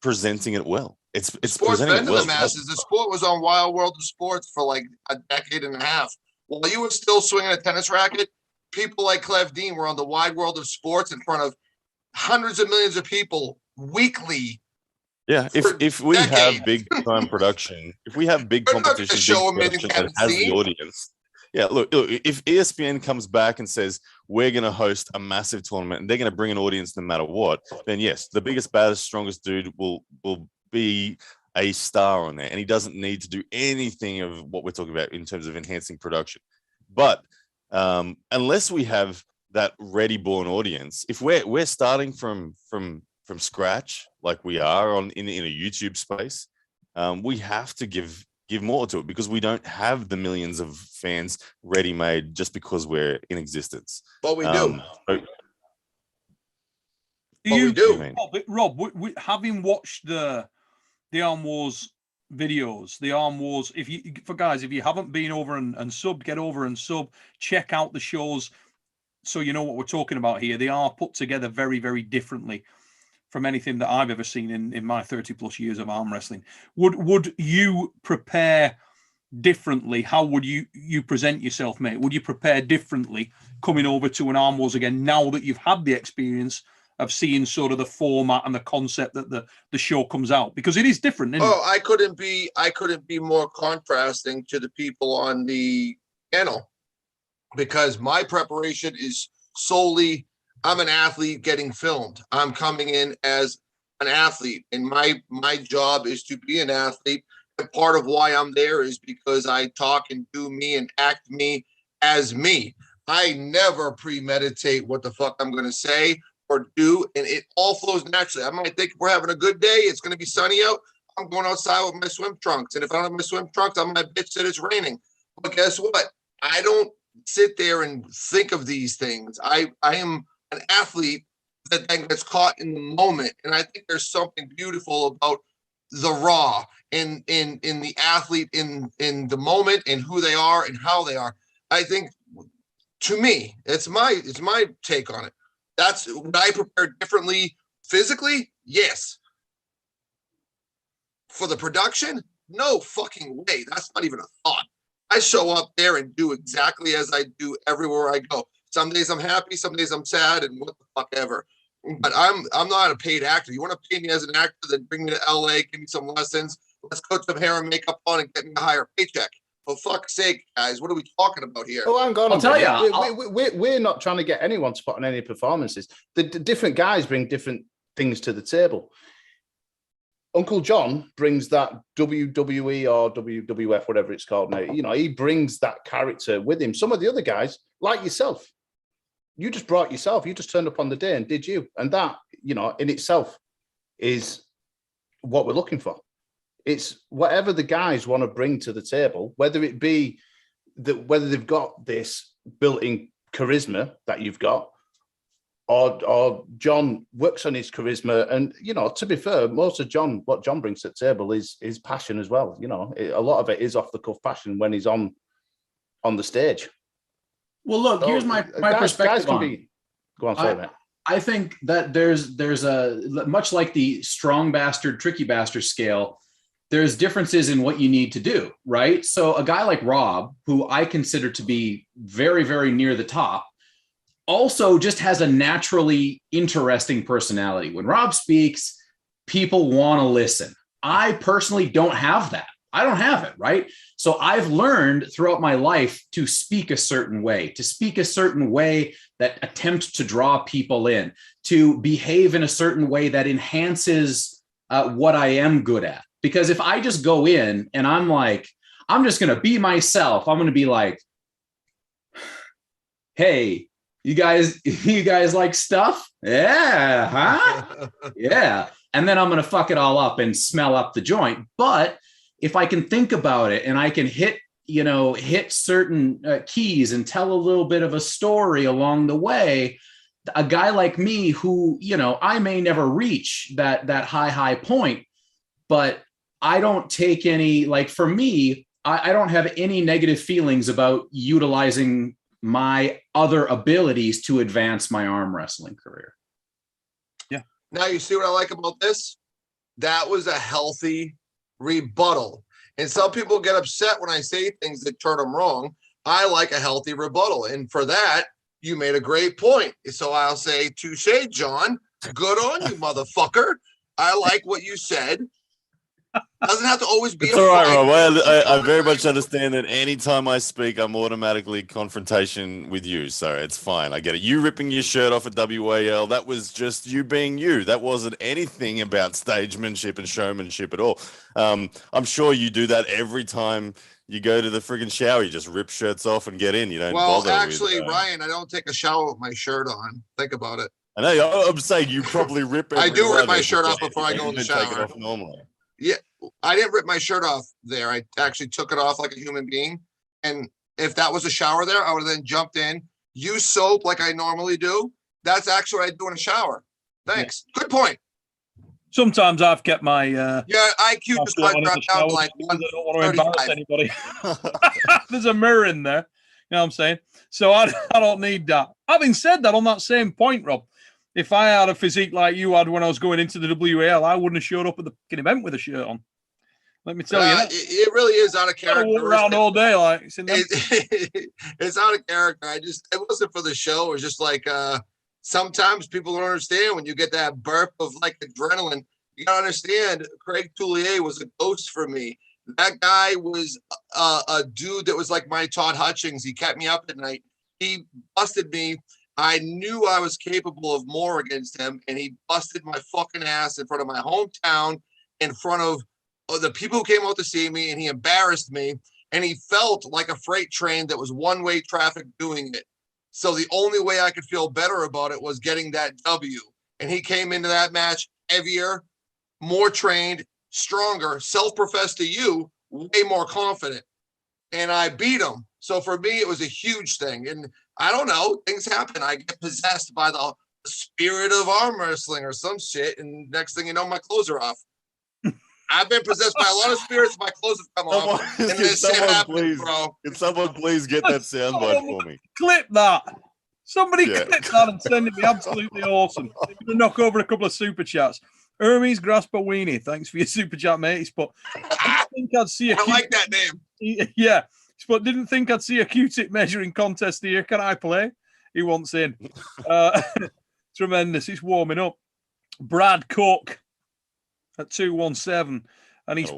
presenting it well. It's sports presenting it well to the masses. The sport was on Wild World of Sports for like a decade and a half. While you were still swinging a tennis racket, people like Cleve Dean were on the Wide World of Sports in front of hundreds of millions of people weekly. Yeah, if we have big time production, if we have big competition, big production that has the audience. Yeah, look, if ESPN comes back and says we're going to host a massive tournament and they're going to bring an audience no matter what, then yes, the biggest, baddest, strongest dude will be a star on there, and he doesn't need to do anything of what we're talking about in terms of enhancing production. But unless we have that ready-born audience, if we're starting from scratch like we are in a YouTube space, we have to give more to it because we don't have the millions of fans ready-made just because we're in existence. But we do. We do. Rob, having watched the Arm Wars videos, the Arm Wars, if you haven't been over and subbed, get over and sub, check out the shows. so you know what we're talking about here, they are put together very, very differently from anything that I've ever seen in my 30 plus years of arm wrestling. Would you prepare differently? How would you present yourself, mate? Would you prepare differently coming over to an Arm Wars again now that you've had the experience of seeing sort of the format and the concept that the show comes out? Because it is different, isn't it? I couldn't be more contrasting to the people on the channel, because my preparation is solely, I'm an athlete getting filmed. I'm coming in as an athlete, and my job is to be an athlete. And part of why I'm there is because I talk and do me and act me as me. I never premeditate what the fuck I'm going to say or do, and it all flows naturally. I might think we're having a good day, it's going to be sunny out, I'm going outside with my swim trunks. And if I don't have my swim trunks, I'm going to bitch that it's raining. But guess what? I don't sit there and think of these things. I am an athlete that then gets caught in the moment. And I think there's something beautiful about the raw in the athlete in the moment and who they are and how they are. I think, to me, it's my take on it. That's what I prepare differently physically. Yes. For the production, no fucking way. That's not even a thought. I show up there and do exactly as I do everywhere I go. Some days I'm happy, some days I'm sad, and what the fuck ever. But I'm not a paid actor. You want to pay me as an actor, then bring me to LA, give me some lessons. Let's put some hair and makeup on and get me a higher paycheck. For fuck's sake, guys, what are we talking about here? Oh, hang on. I'll tell you. We're not trying to get anyone to put on any performances. The different guys bring different things to the table. Uncle John brings that WWE or WWF, whatever it's called now. You know, he brings that character with him. Some of the other guys, like yourself, you just brought yourself. You just turned up on the day and did you. And that, you know, in itself is what we're looking for. It's whatever the guys want to bring to the table, whether it be that whether they've got this built-in charisma that you've got, or John works on his charisma. And, you know, to be fair, most of what John brings to the table is his passion as well. You know, a lot of it is off the cuff passion when he's on the stage. Well, look, here's my perspective go on, sorry, mate. I think that there's a, much like the strong bastard, tricky bastard scale, there's differences in what you need to do, right? So a guy like Rob, who I consider to be very, very near the top, also just has a naturally interesting personality. When Rob speaks, people want to listen. I personally don't have that. I don't have it, right? So I've learned throughout my life to speak a certain way that attempts to draw people in, to behave in a certain way that enhances what I am good at. Because if I just go in and I'm like, I'm just going to be myself, I'm going to be like, hey, you guys like stuff? Yeah, huh? Yeah. And then I'm going to fuck it all up and smell up the joint. But if I can think about it and I can hit certain keys and tell a little bit of a story along the way, a guy like me who, you know, I may never reach that high point, but I don't take any, like for me, I don't have any negative feelings about utilizing my other abilities to advance my arm wrestling career. Yeah. Now you see what I like about this? That was a healthy rebuttal. And some people get upset when I say things that turn them wrong. I like a healthy rebuttal. And for that, you made a great point. So I'll say, touche, John. Good on you, motherfucker. I like what you said. Doesn't have to always be. It's all right, Rob. I very much understand that anytime I speak, I'm automatically confrontation with you. So it's fine. I get it. You ripping your shirt off at WAL, that was just you being you. That wasn't anything about stagemanship and showmanship at all. I'm sure you do that every time you go to the friggin' shower. You just rip shirts off and get in. You don't bother. Well, actually, Ryan, I don't take a shower with my shirt on. Think about it. I know. I'm saying you probably rip it. I do rip my shirt off before I go in the shower. Take it off normally. Yeah, I didn't rip my shirt off there. I actually took it off like a human being. And if that was a shower there, I would have then jumped in, use soap like I normally do. That's actually what I do in a shower. Thanks. Yeah. Good point. Sometimes I've kept my IQ just got dropped down like 135. I don't want to embarrass anybody. There's a mirror in there. know what I'm saying? So I don't need that. Having said that, on that same point, Rob, if I had a physique like you had when I was going into the WAL, I wouldn't have showed up at the fucking event with a shirt on. Let me tell you that. It really is out of I character. walk around all day like it's, It's out of character. It wasn't for the show. It was just like sometimes people don't understand when you get that burp of like adrenaline. You gotta understand, Craig Toulier was a ghost for me. That guy was a dude that was like my Todd Hutchings. He kept me up at night. He busted me. I knew I was capable of more against him, and he busted my fucking ass in front of my hometown, in front of the people who came out to see me, and he embarrassed me, and he felt like a freight train that was one-way traffic doing it. So the only way I could feel better about it was getting that W. And he came into that match heavier, more trained, stronger, self-professed to you, way more confident. And I beat him. So for me, it was a huge thing. And I don't know, things happen. I get possessed by the spirit of arm wrestling or some shit. And next thing you know, my clothes are off. I've been possessed by a lot of spirits. My clothes have come off. And this shit happens, bro. Can someone please get that soundbite for me? Clip that. Somebody clip that and send it me. Absolutely awesome. I'm going to knock over a couple of super chats. Hermes Graspawini, thanks for your super chat, mate. But I didn't think I'd see I like that name. Yeah. But didn't think I'd see a Q-tip measuring contest here. Can I play? He wants in. Tremendous. It's warming up. Brad Cook at 217. And he's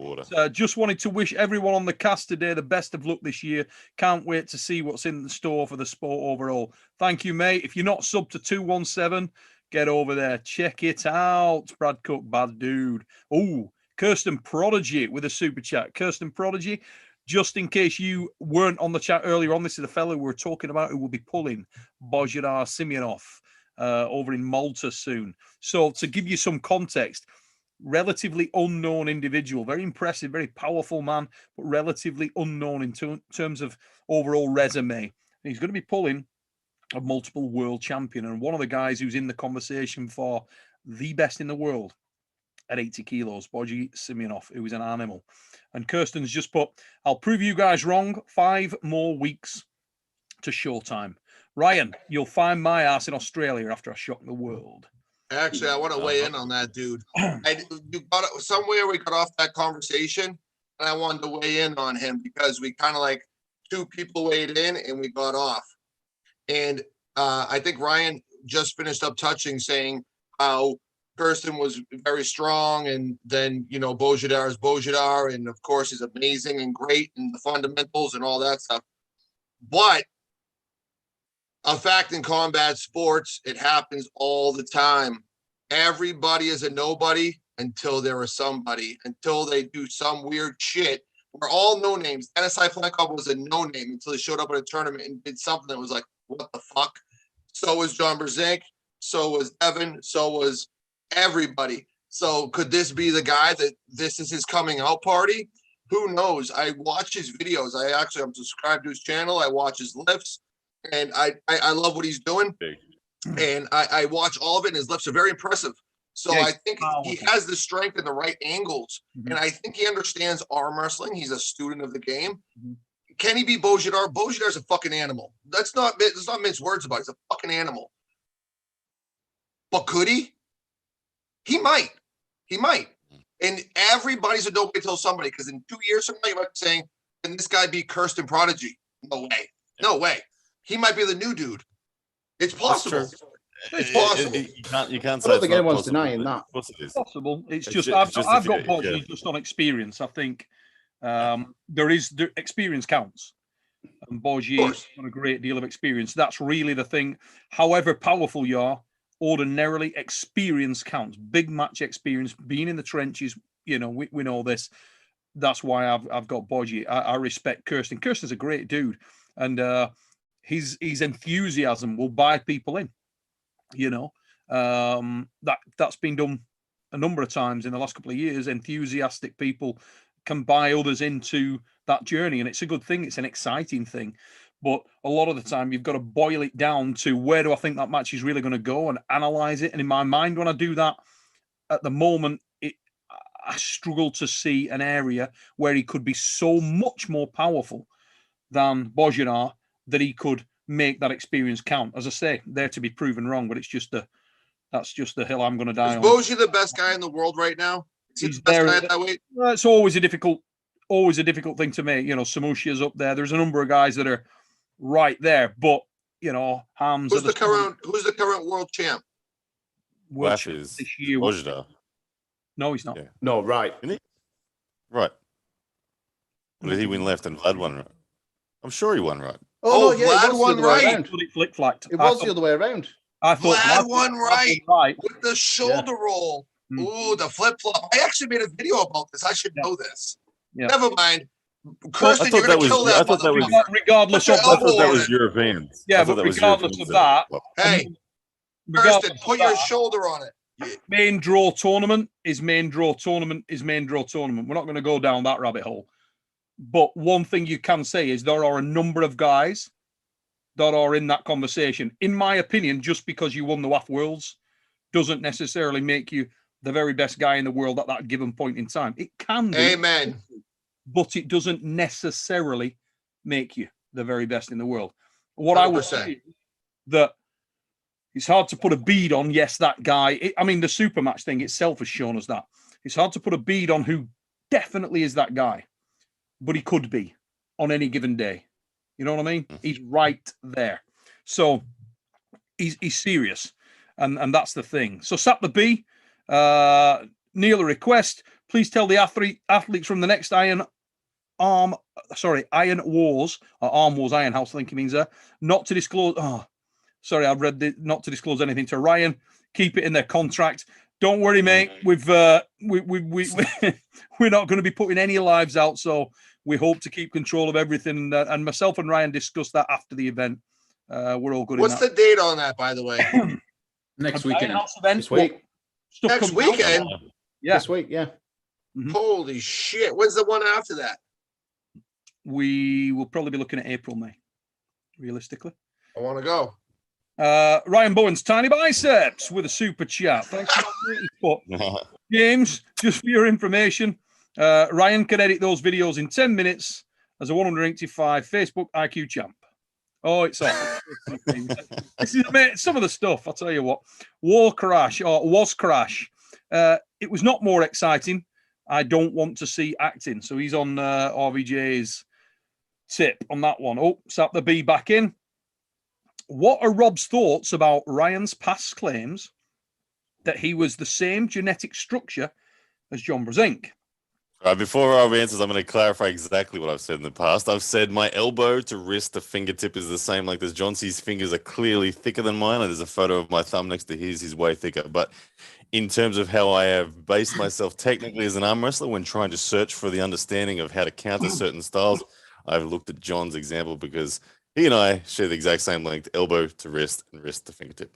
just wanted to wish everyone on the cast today the best of luck this year. Can't wait to see what's in the store for the sport overall. Thank you, mate. If you're not sub to 217, get over there. Check it out. Brad Cook, bad dude. Oh, Kirsten Prodigy with a super chat. Kirsten Prodigy, just in case you weren't on the chat earlier on, this is the fellow we were talking about who will be pulling Božidar Simeonov over in Malta soon. So to give you some context, relatively unknown individual, very impressive, very powerful man, but relatively unknown in terms of overall resume. And he's going to be pulling a multiple world champion and one of the guys who's in the conversation for the best in the world at 80 kilos, Božidar Simeonov, who is an animal. And Kirsten's just put, I'll prove you guys wrong. 5 more weeks to showtime. Ryan, you'll find my ass in Australia after I shock the world. Actually, I want to weigh in on that, dude. Somewhere we got off that conversation, and I wanted to weigh in on him because we kind of like 2 people weighed in and we got off. And I think Ryan just finished up touching saying how Kirsten was very strong, and then, you know, Božidar is Božidar, and of course he's amazing and great and the fundamentals and all that stuff. But a fact in combat sports, it happens all the time. Everybody is a nobody until they're a somebody, until they do some weird shit. We're all no names. Denisai Flankov was a no name until he showed up at a tournament and did something that was like, what the fuck? So was John Brzenk. So was Devon. So was everybody. So could this be the guy that this is his coming out party? Who knows? I watch his videos. I'm subscribed to his channel. I watch his lifts. And I love what he's doing. And I watch all of it, and his lifts are very impressive. So I think he has the strength and the right angles. And I think he understands arm wrestling. He's a student of the game. Can he be Božidar? Božidar's a fucking animal. Let's not mince words about it. He's a fucking animal. But could he? He might. He might. And everybody's a nobody till somebody, because in 2 years from now, you might be saying, can this guy be Kirsten Prodigy? No way. No way. He might be the new dude. It's possible. It's possible. You can't say I don't think anyone's denying that. Of course it is. Possible. I've got Božidar just on experience. I think the experience counts. And Božidar's got a great deal of experience. That's really the thing. However powerful you are, ordinarily experience counts. Big match experience, being in the trenches. You know, we know this. That's why I've got Božidar. I respect Kirsten. Kirsten's a great dude, and his enthusiasm will buy people in. You know, that's been done a number of times in the last couple of years. Enthusiastic people can buy others into that journey, and it's a good thing. It's an exciting thing. But a lot of the time, you've got to boil it down to where do I think that match is really going to go and analyze it. And in my mind, when I do that, at the moment, I struggle to see an area where he could be so much more powerful than Božidar that he could make that experience count. As I say, there to be proven wrong, but that's just the hill I'm going to die Is on. Boji the best guy in the world right now? Is he He's the best there. guy at that weight? It's always a difficult thing to make. Samushia's up there. There's a number of guys that are right there, but Hams. Who's the current world champ? World Lash champ is this year. Ojda. No, he's not. Yeah. No, right. Isn't he? Right. Or did he win left and Vlad won right? I'm sure he won right. Oh, Oh, no, yeah, Vlad it was won the other way right. around. But it flick-flacked. It was the other way around. I thought Vlad won right. But With the shoulder roll. Mm. Ooh, the flip flop. I actually made a video about this. I should know this. Yeah. Never mind. Kirsten, I thought you're going to that kill was- that I thought that was- motherfucker. regardless Put of your I thought that elbow was on it. Europeans. Yeah, I thought but that was regardless Europeans of that, Hey, regardless Kirsten, of put your that, shoulder on it. main draw tournament is main draw tournament is main draw tournament. We're not going to go down that rabbit hole. But one thing you can say is there are a number of guys that are in that conversation. In my opinion, just because you won the WAF Worlds doesn't necessarily make you the very best guy in the world at that given point in time. It can do, Amen. but it doesn't necessarily make you the very best in the world. What I would 100%. say is that it's hard to put a bead on, yes, that guy. The super match thing itself has shown us that. It's hard to put a bead on who definitely is that guy, but he could be on any given day. You know what I mean? He's right there. So he's serious. And that's the thing. So Sap the B, Neil, a request. Please tell the athletes from the next Iron Wars, or Arm Wars Iron House, I think he means there, not to disclose. Oh, sorry, I've read not to disclose anything to Ryan. Keep it in their contract. Don't worry, mate. We're not going to be putting any lives out, so we hope to keep control of everything. And myself and Ryan discussed that after the event. We're all good. What's in the date on that, by the way? Next weekend. This week. Stuff Next comes out. weekend? Yeah. This week, yeah. Mhm. Holy shit. When's the one after that? We will probably be looking at April, May, realistically. I want to go. Ryan Bowen's Tiny Biceps with a super chat. Thanks for that. James, just for your information, Ryan can edit those videos in 10 minutes as a 185 Facebook IQ champ. Oh, it's off. This is some of the stuff, I'll tell you what. Was Crash. It was not more exciting. I don't want to see acting. So he's on RVJ's tip on that one. Oh, Sap the B back in. What are Rob's thoughts about Ryan's past claims that he was the same genetic structure as John Brzenk? Before Rob answers, I'm going to clarify exactly what I've said in the past. I've said my elbow to wrist to fingertip is the same. Like this, John C's fingers are clearly thicker than mine. There's a photo of my thumb next to his. He's way thicker. But in terms of how I have based myself technically as an arm wrestler when trying to search for the understanding of how to counter certain styles, I've looked at John's example because he and I share the exact same length, elbow to wrist and wrist to fingertip.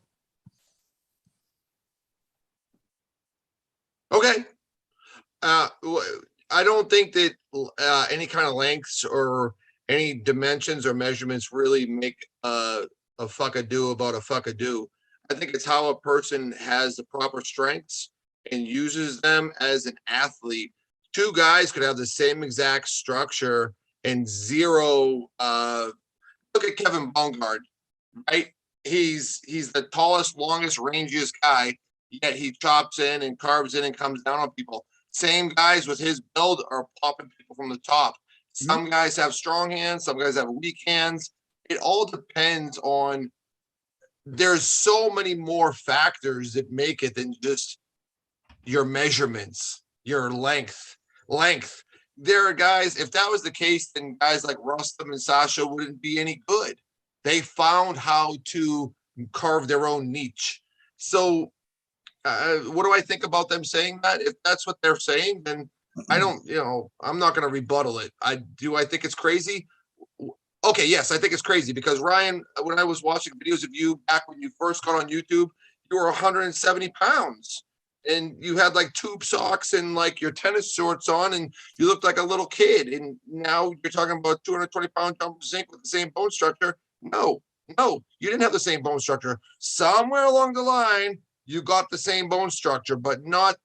Okay. I don't think that any kind of lengths or any dimensions or measurements really make a fuck-a-do about a fuck-a-do. I think it's how a person has the proper strengths and uses them as an athlete. Two guys could have the same exact structure and zero. Look at Kevin Bongard, right? He's the tallest, longest, rangiest guy, yet he chops in and carves in and comes down on people. Same guys with his build are popping people from the top. Some guys have strong hands, some guys have weak hands. It all depends on, there's so many more factors that make it than just your measurements, your length. There are guys, if that was the case, then guys like Rustam and Sasha wouldn't be any good. They found how to carve their own niche. So what do I think about them saying that? If that's what they're saying, then I don't, I'm not going to rebuttal it. I think it's crazy. Okay, yes, I think it's crazy because Ryan, when I was watching videos of you back when you first got on YouTube, you were 170 pounds and you had like tube socks and like your tennis shorts on and you looked like a little kid. And now you're talking about 220-pound John Brzenk with the same bone structure. No, you didn't have the same bone structure. Somewhere along the line, you got the same bone structure, but not.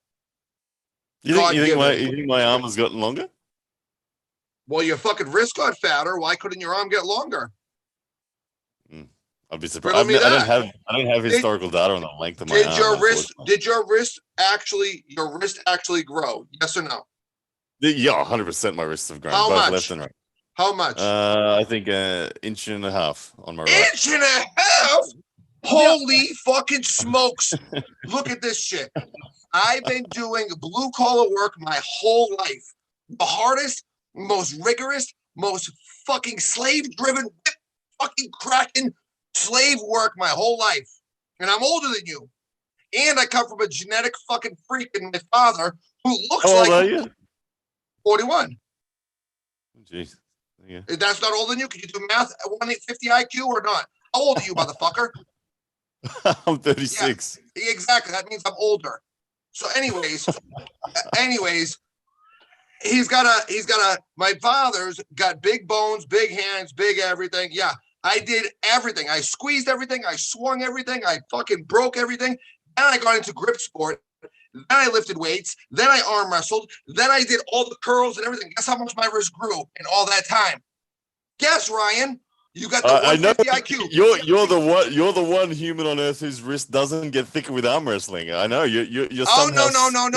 You think my arm has gotten longer? Well, your fucking wrist got fatter. Why couldn't your arm get longer? I'd be surprised. Riddle me I that. don't have historical data on the length of my arm. Did your wrist actually grow? Yes or no? Yeah, 100%. My wrists have grown, How both much? left and right. How much? I think an inch and a half on my right. Inch and a half? Holy fucking smokes. Look at this shit. I've been doing blue collar work my whole life. The hardest, most rigorous, most fucking slave driven, fucking cracking slave work my whole life. And I'm older than you. And I come from a genetic fucking freak in my father who looks How old like are you? 41. Jeez. Yeah. That's not older than you. Can you do math at 150 IQ or not? How old are you, motherfucker? I'm 36. Yeah, exactly. That means I'm older. So anyways, my father's got big bones, big hands, big everything. Yeah, I did everything. I squeezed everything. I swung everything. I fucking broke everything. Then I got into grip sport. Then I lifted weights. Then I arm wrestled. Then I did all the curls and everything. Guess how much my wrist grew in all that time? Guess, Ryan. You got the 150 IQ. You're the one human on earth whose wrist doesn't get thicker with arm wrestling. I know you're somehow no.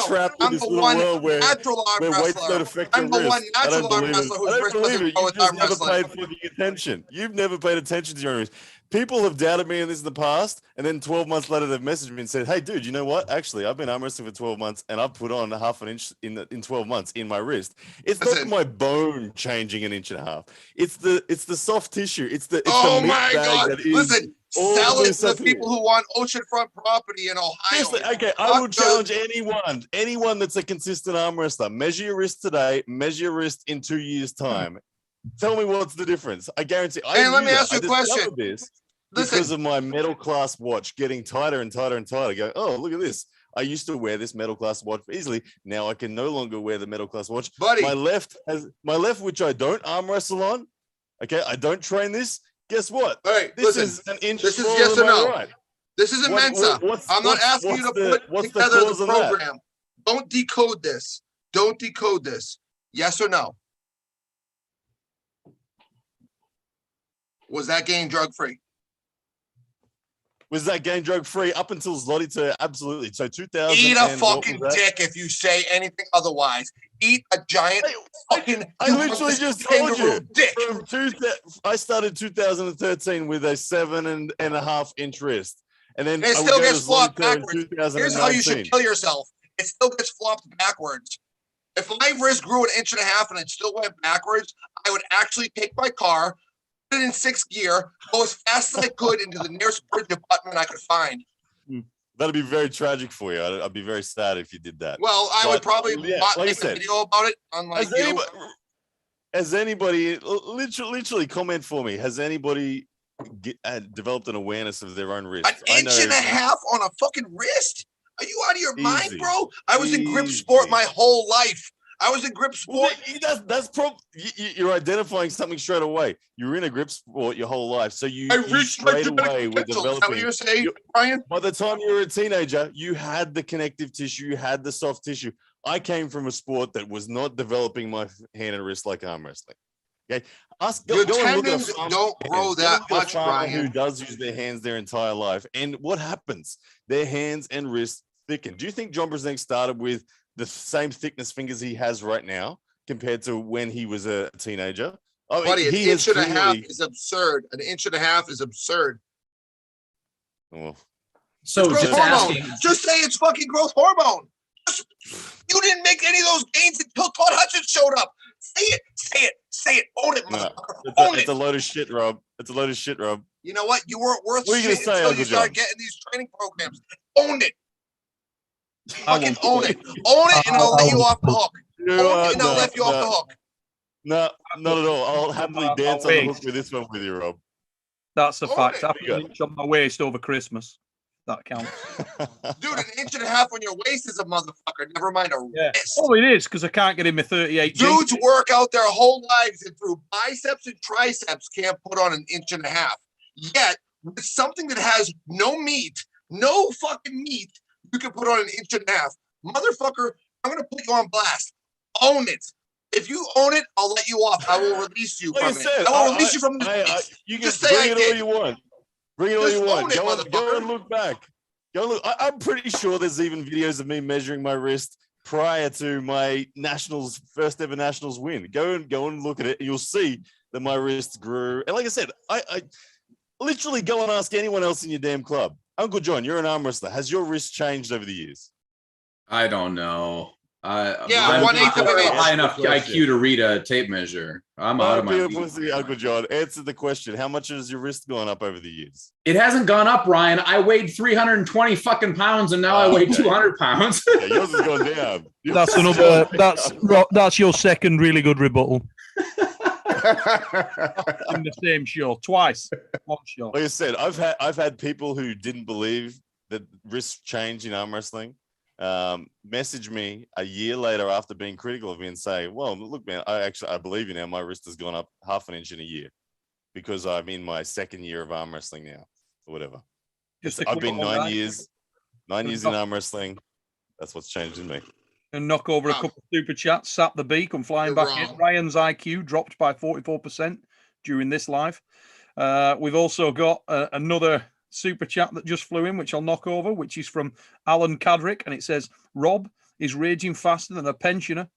trapped in I'm this the little one world where natural arm weights don't wrestler. affect your I'm the wrist. one natural arm wrestler whose wrist doesn't go with arm Never wrestling. paid fucking attention. You've never paid attention to your own wrist. People have doubted me in this in the past, and then 12 months later they've messaged me and said, "Hey, dude, you know what? Actually, I've been arm wrestling for 12 months, and I've put on a half an inch in 12 months in my wrist. It's not my bone changing an inch and a half. It's the soft tissue. It's the meat bag that is." Listen, sell it to the people who want oceanfront property in Ohio. Seriously, okay, I will challenge anyone that's a consistent arm wrestler. Measure your wrist today, measure your wrist in 2 years' time. Tell me what's the difference. I guarantee. Let me ask you a question. Because of my metal class watch getting tighter and tighter and tighter. Go, oh, look at this. I used to wear this metal class watch easily. Now I can no longer wear the metal class watch. Buddy. My left, which I don't arm wrestle on. Okay, I don't train this. Guess what? All right, this is an inch. This is yes or no. Right. This is a Mensa. I'm not asking you to put together the program. Don't decode this. Don't decode this. Yes or no? Was that game drug free? Was that game drug free up until Zlotito? Absolutely. So 2000. Eat a fucking dick if you say anything otherwise. Eat a giant fucking. I literally just told you. Dick. I started 2013 with a 7.5 inch wrist, and then it still gets flopped backwards. Here's how you should kill yourself. It still gets flopped backwards. If my wrist grew an inch and a half and it still went backwards, I would actually take my car, put it in 6th gear, go as fast as I could into the nearest bridge abutment I could find. That'd be very tragic for you. I'd be very sad if you did that. Well, I would probably make a video about it. Unlike you. Has anybody literally comment for me? Has anybody developed an awareness of their own wrist? An inch and a half on a fucking wrist? Are you out of your mind, bro? I was in grip sport my whole life. I was in grip sport. That's you're identifying something straight away. You were in a grip sport your whole life, so you straight away were developing. Is that what you're saying, Brian? By the time you were a teenager, you had the connective tissue, you had the soft tissue. I came from a sport that was not developing my hand and wrist like arm wrestling. Okay, your tendons don't grow that much, Brian. Who does use their hands their entire life, and what happens? Their hands and wrists thicken. Do you think John Brzenk started with the same thickness fingers he has right now compared to when he was a teenager? Buddy, an inch and a half is absurd. An inch and a half is absurd. Oh. So just say it's fucking growth hormone. You didn't make any of those gains until Todd Hudson showed up. Say it. Own it, motherfucker. It's a load of shit, Rob. It's a load of shit, Rob. You know what? You weren't worth shit until you started getting these training programs. Own it. Fucking own it. Own it, and I'll let you off the hook. Own it, and I'll let you off the hook. No, not at all. I'll happily dance on the hook with this one with you, Rob. That's a fact. I've got an inch on my waist over Christmas. That counts. Dude, an inch and a half on your waist is a motherfucker. Never mind a wrist. Oh, it is, because I can't get in my 38. Dudes work out their whole lives and through biceps and triceps can't put on an inch and a half. Yet, with something that has no meat, no fucking meat, you can put on an inch and a half. Motherfucker, I'm going to put you on blast. Own it. If you own it, I'll let you off. I will release you Like I from it. said, I will release you from the you can Just say bring I it all did. you want. Bring it all Just you want. own it, Go and motherfucker. look back. Go and look. I'm pretty sure there's even videos of me measuring my wrist prior to my first ever nationals win. Go and look at it. And you'll see that my wrist grew. And like I said, I literally go and ask anyone else in your damn club. Uncle John, you're an arm wrestler. Has your wrist changed over the years? I don't know. Yeah, I'm 1/8 not of an inch. high enough IQ to read a tape measure. I'm out of my league. Uncle John, answer the question. How much has your wrist gone up over the years? It hasn't gone up, Ryan. I weighed 320 fucking pounds, and now I weigh 200 pounds. Yeah, yours has gone down. That's another. That's your second really good rebuttal in the same show twice. One show. Like I said, I've had people who didn't believe that wrists change in arm wrestling message me a year later after being critical of me and say, well, look, man, I believe you now. My wrist has gone up 1/2 inch in a year because I'm in my second year of arm wrestling now or whatever. I've been 9 years in arm wrestling. That's what's changed in me. And knock over a couple of super chats, sap the beak, and flying back in. Ryan's IQ dropped by 44% during this live. We've also got another super chat that just flew in, which I'll knock over, which is from Alan Cadrick, and it says, Rob is raging faster than a pensioner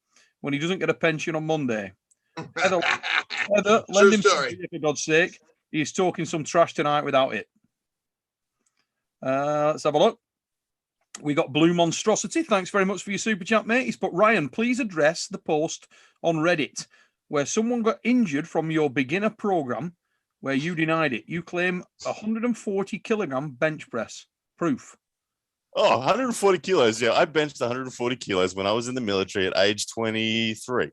when he doesn't get a pension on Monday. Heather, lend him some beer, for God's sake. He's talking some trash tonight without it. Let's have a look. We got Blue Monstrosity. Thanks very much for your super chat, mate. He's put, Ryan, please address the post on Reddit where someone got injured from your beginner program where you denied it. You claim 140 kilogram bench press. Proof. Oh, 140 kilos. Yeah, I benched 140 kilos when I was in the military at age 23.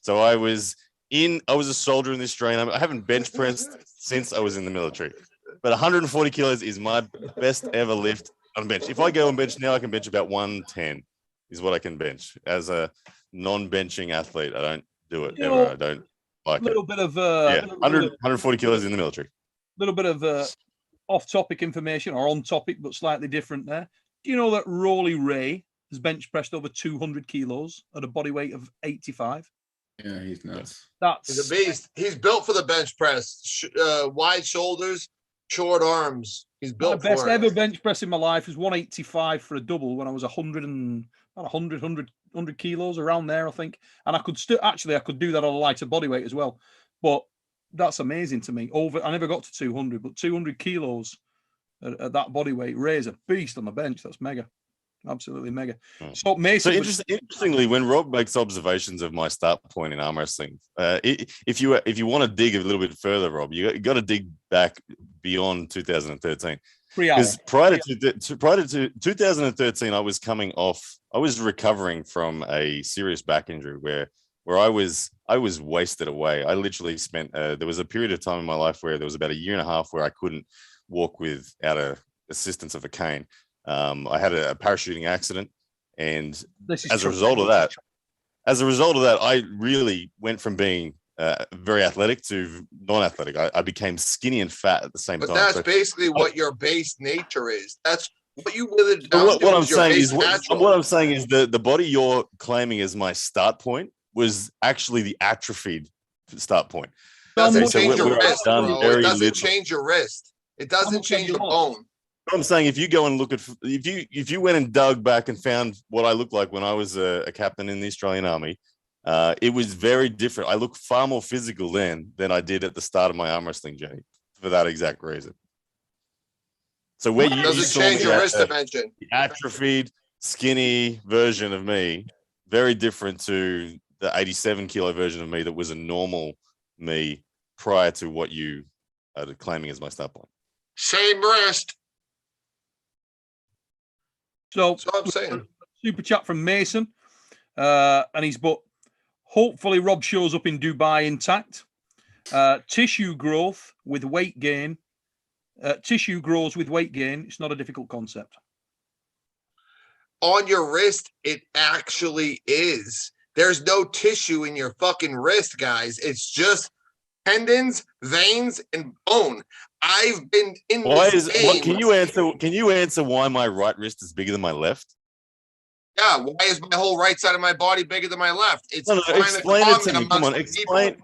So I was a soldier in the Australian Army. I haven't bench pressed since I was in the military. But 140 kilos is my best ever lift on bench. If I go and bench now, I can bench about 110 is what I can bench. As a non-benching athlete, I don't do it ever. I don't like it. Little bit of 140 kilos in the military. A little bit of off-topic information, or on topic, but slightly different there. Do you know that Rolly Ray has bench pressed over 200 kilos at a body weight of 85? Yeah, he's nuts. He's a beast. He's built for the bench press. Wide shoulders, short arms. He's built for it. My best ever bench press in my life was 185 for a double when I was 100 kilos, around there, I think. And I could I could do that on a lighter body weight as well. But that's amazing to me. I never got to 200, but 200 kilos at that body weight. Ray's a beast on the bench. That's mega. Absolutely mega. So Mason. So interestingly, when Rob makes observations of my start point in arm wrestling, if you want to dig a little bit further, Rob, you got to dig back beyond 2013. Because prior to 2013, I was recovering from a serious back injury where I was wasted away. I literally spent there was a period of time in my life where there was about 1.5 years where I couldn't walk without assistance of a cane. I had a parachuting accident, and as a result of that, I really went from being very athletic to non-athletic. I became skinny and fat at the same time. But that's basically what your base nature is. That's what you withered down. What I'm saying is the body you're claiming as my start point was actually the atrophied start point. It doesn't change your wrist, bro. It doesn't change your wrist. It doesn't change the bone. I'm saying if you go and look at if you went and dug back and found what I looked like when I was a captain in the Australian Army, it was very different. I look far more physical then than I did at the start of my arm wrestling journey for that exact reason. So where you doesn't change your wrist dimension, the atrophied, skinny version of me, very different to the 87 kilo version of me that was a normal me prior to what you are claiming as my start point. Same wrist. So that's what I'm saying. Super chat from Mason, and he's but hopefully Rob shows up in Dubai intact. Tissue growth with weight gain. Tissue grows with weight gain. It's not a difficult concept. On your wrist, it actually is. There's no tissue in your fucking wrist, guys. It's just tendons, veins, and bone. I've been in Can you answer why my right wrist is bigger than my left? Yeah, why is my whole right side of my body bigger than my left? It's No, kind of explain it to common me. Come on, amongst people. explain.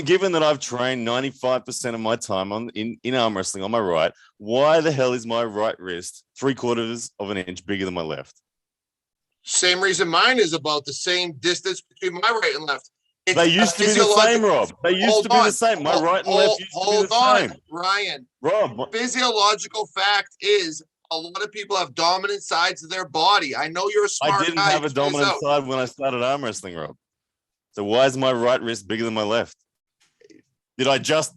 Given that I've trained 95% of my time in arm wrestling on my right, why the hell is my right wrist 3/4 of an inch bigger than my left? Same reason mine is about the same distance between my right and left. It's They used to be the same, Rob. They used to be the same. My right and left used to be the same. Ryan. Rob, Physiological fact is a lot of people have dominant sides of their body. I know you're a smart guy. I didn't have a dominant side when I started arm wrestling, Rob. So why is my right wrist bigger than my left? Did I just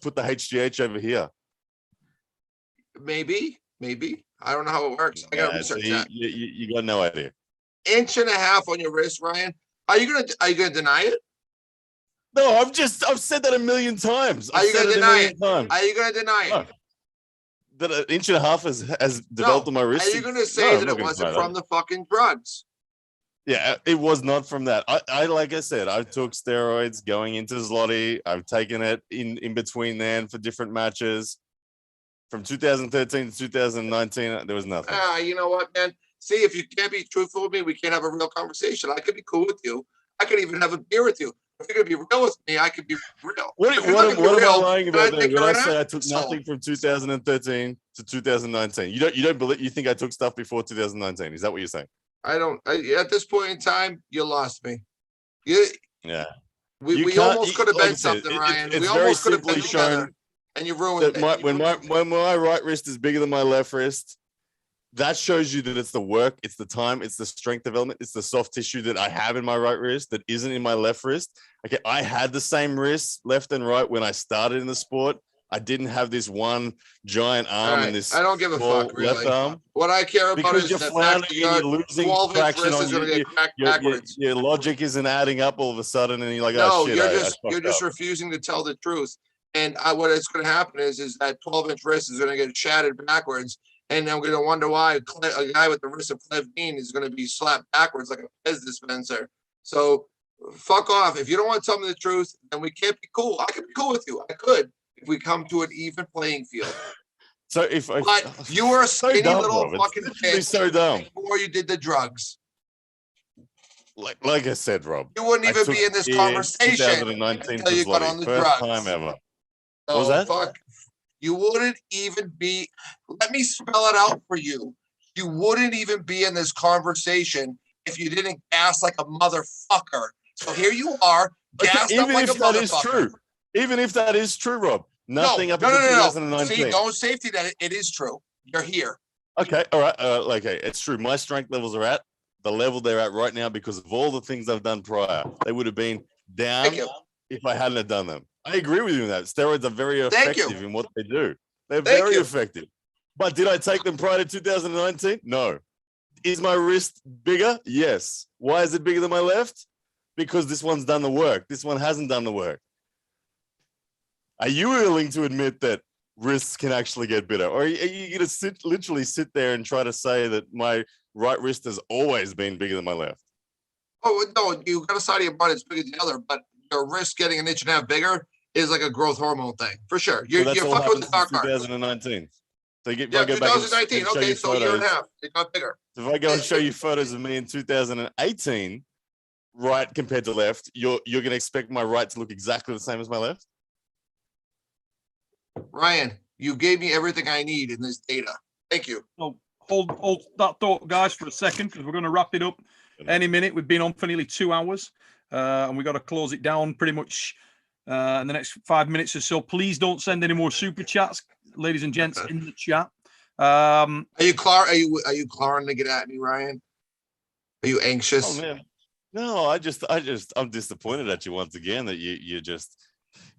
put the HGH over here? Maybe. I don't know how it works. I gotta research that. You got no idea. 1.5 inches on your wrist, Ryan. Are you gonna deny it? No, I've said that a million times. Are you gonna deny it? Are you gonna deny it? That 1.5 inches has developed on my wrist. Are you gonna say that it wasn't from the fucking drugs? Yeah, it was not from that. I like I said, I took steroids going into Zloty. I've taken it in between then for different matches. From 2013 to 2019, there was nothing. You know what, man? See, if you can't be truthful with me, we can't have a real conversation. I could be cool with you. I could even have a beer with you. If you're gonna be real with me, I could be real. What am I lying about when I say I took nothing from 2013 to 2019? You don't believe? You think I took stuff before 2019? Is that what you're saying? I don't. At this point in time, you lost me. Yeah. We almost could have been something, Ryan. We almost could have been together, and you ruined it. When my right wrist is bigger than my left wrist, that shows you that it's the work, it's the time, it's the strength development, it's the soft tissue that I have in my right wrist that isn't in my left wrist. Okay, I had the same wrists, left and right, when I started in the sport. I didn't have this one giant arm and this. I don't give a fuck, really. Left arm. What I care about because is you're the floundering fact that and you're losing traction on your logic isn't adding up all of a sudden, and you're like, no, oh shit, you're just refusing to tell the truth. And what it's going to happen is that 12-inch wrist is going to get shattered backwards, and I'm going to wonder why a guy with the wrist of Cliff Dean is going to be slapped backwards like a Pez dispenser. So fuck off. If you don't want to tell me the truth, then we can't be cool. I could be cool with you. I could if we come to an even playing field. So but you were a skinny little fucking kid so dumb before you did the drugs. Like I said, Rob, you wouldn't even be in this conversation until you got on the drugs. Time ever. So what was that? Fuck. You wouldn't even be. Let me spell it out for you. You wouldn't even be in this conversation if you didn't gas like a motherfucker. So here you are, gassed up like a motherfucker. Even if that is true, Rob. Nothing up until 2019. See, don't safety that it is true. You're here. Okay, all right. Okay, it's true. My strength levels are at the level they're at right now because of all the things I've done prior. They would have been down if I hadn't have done them. I agree with you in that. Steroids are very effective in what they do. They're very effective. But did I take them prior to 2019? No. Is my wrist bigger? Yes. Why is it bigger than my left? Because this one's done the work. This one hasn't done the work. Are you willing to admit that wrists can actually get bigger? Or are you going to literally sit there and try to say that my right wrist has always been bigger than my left? Oh, no, you got a side of your body that's bigger than the other, but your wrist getting 1.5 inches bigger is like a growth hormone thing, for sure. You're fucking with the dark 2019. So you get, yeah, 2019. Okay, so a year and a half. It got bigger. So if I go and show you photos of me in 2018, right compared to left, you're going to expect my right to look exactly the same as my left? Ryan, you gave me everything I need in this data. Thank you. So hold that thought, guys, for a second, because we're going to wrap it up any minute. We've been on for nearly 2 hours, and we've got to close it down pretty much in the next 5 minutes or so. Please don't send any more super chats, ladies and gents, in the chat. Are you clawing to get at me, Ryan? Are you anxious? Oh man, no. I'm disappointed at you once again that you just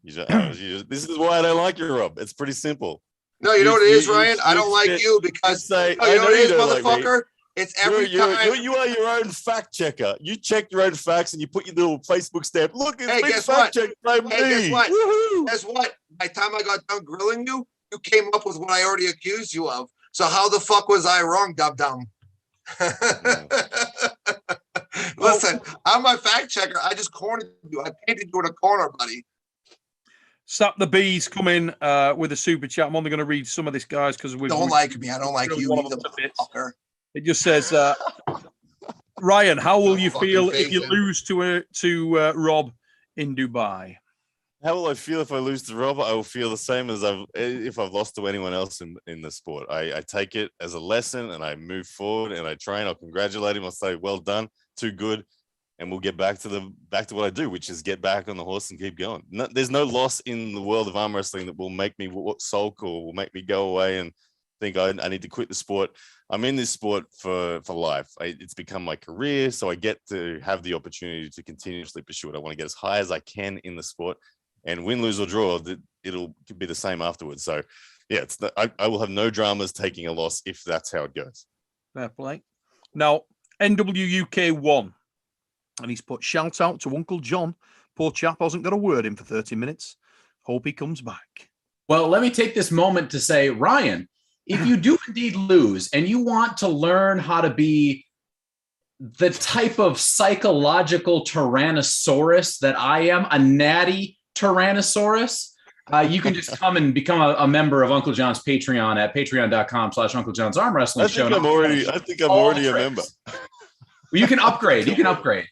this is why I don't like you, Rob. It's pretty simple. No, you know what it is, Ryan? I don't like you because you know what it is, motherfucker? It's every time. You are your own fact checker. You check your own facts and you put your little Facebook stamp. Look, it's been fact checked by me. Guess what? Woo-hoo. Guess what? By the time I got done grilling you, you came up with what I already accused you of. So how the fuck was I wrong, dum-dum? Listen, I'm a fact checker. I just cornered you. I painted you in a corner, buddy. Sap the Bees come in with a super chat. I'm only going to read some of this, guys, because we don't like me. I don't like you. It just says, Ryan, how will you Fucking feel if you faith in- lose to Rob in Dubai? How will I feel if I lose to Rob? I will feel the same as if I've lost to anyone else in the sport. I take it as a lesson and I move forward and I train. I'll congratulate him. I'll say, well done, too good. And we'll get back to what I do, which is get back on the horse and keep going. There's no loss in the world of arm wrestling that will make me sulk or will make me go away and think I need to quit the sport. I'm in this sport for life. It's become my career, so I get to have the opportunity to continuously pursue it. I want to get as high as I can in the sport, and win, lose, or draw, it'll be the same afterwards. So, yeah, I will have no dramas taking a loss if that's how it goes. Fair play. Now, NWUK 1. And he's put shout out to Uncle John. Poor chap hasn't got a word in for 30 minutes. Hope he comes back. Well, let me take this moment to say, Ryan, if you do indeed lose and you want to learn how to be the type of psychological Tyrannosaurus that I am, a natty Tyrannosaurus, you can just come and become a member of Uncle John's Patreon at patreon.com/Uncle John's Arm Wrestling Show. I think I'm already a member. Well, you can upgrade. You can upgrade.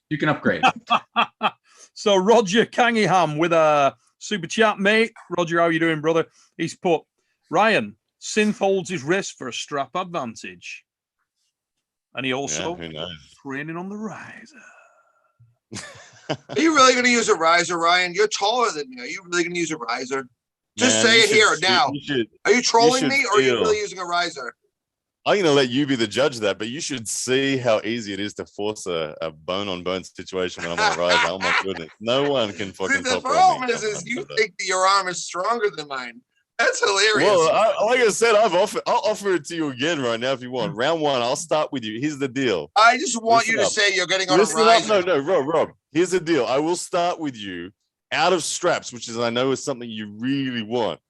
So Roger Cangingham with a super chat, mate. Roger, how you doing, brother? He's put, Ryan, Synth holds his wrist for a strap advantage. And he also training on the riser. Are you really going to use a riser, Ryan? You're taller than me. Are you really going to use a riser? Just say it here now. Are you trolling me or are you really using a riser? I'm going to let you be the judge of that, but you should see how easy it is to force a bone-on-bone situation when I'm on a riser. Oh, my goodness. No one can fucking The problem is you think that your arm is stronger than mine. That's hilarious. Well, like I said, I'll offer it to you again right now if you want. Round one, I'll start with you. Here's the deal. I just want you to say you're getting on a riser. No, Rob. Here's the deal. I will start with you out of straps, which is I know is something you really want.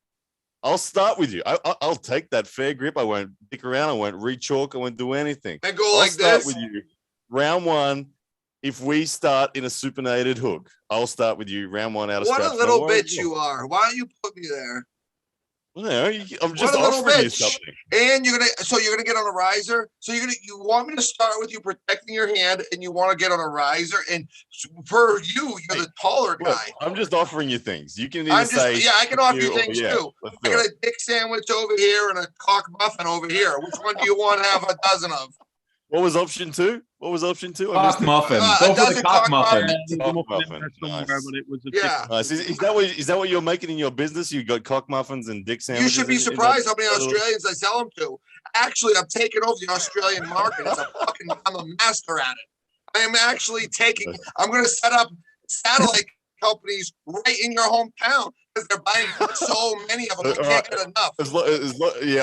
I'll start with you. I'll take that fair grip. I won't dick around. I won't re-chalk. I won't do anything. And go like this. I'll start with you. Round one. If we start in a supinated hook, I'll start with you. Round one out of straps. What a little bitch you are. Why don't you put me there? No, I'm just offering you something. And you're gonna get on a riser. So you want me to start with you protecting your hand, and you want to get on a riser. And for you're the taller guy. Look, I'm just offering you things. You can either say, I can offer you things too. I got a dick sandwich over here and a cock muffin over here. Which one do you want to have a dozen of? What was option two? Cock muffin. Go for the cock muffin. Nice. Is that what you're making in your business? You got cock muffins and dick sandwiches? You should be surprised how many Australians I sell them to. Actually, I'm taking over the Australian market. I'm a master at it. I am actually I'm going to set up satellite companies right in your hometown because they're buying so many of them. I can't get enough.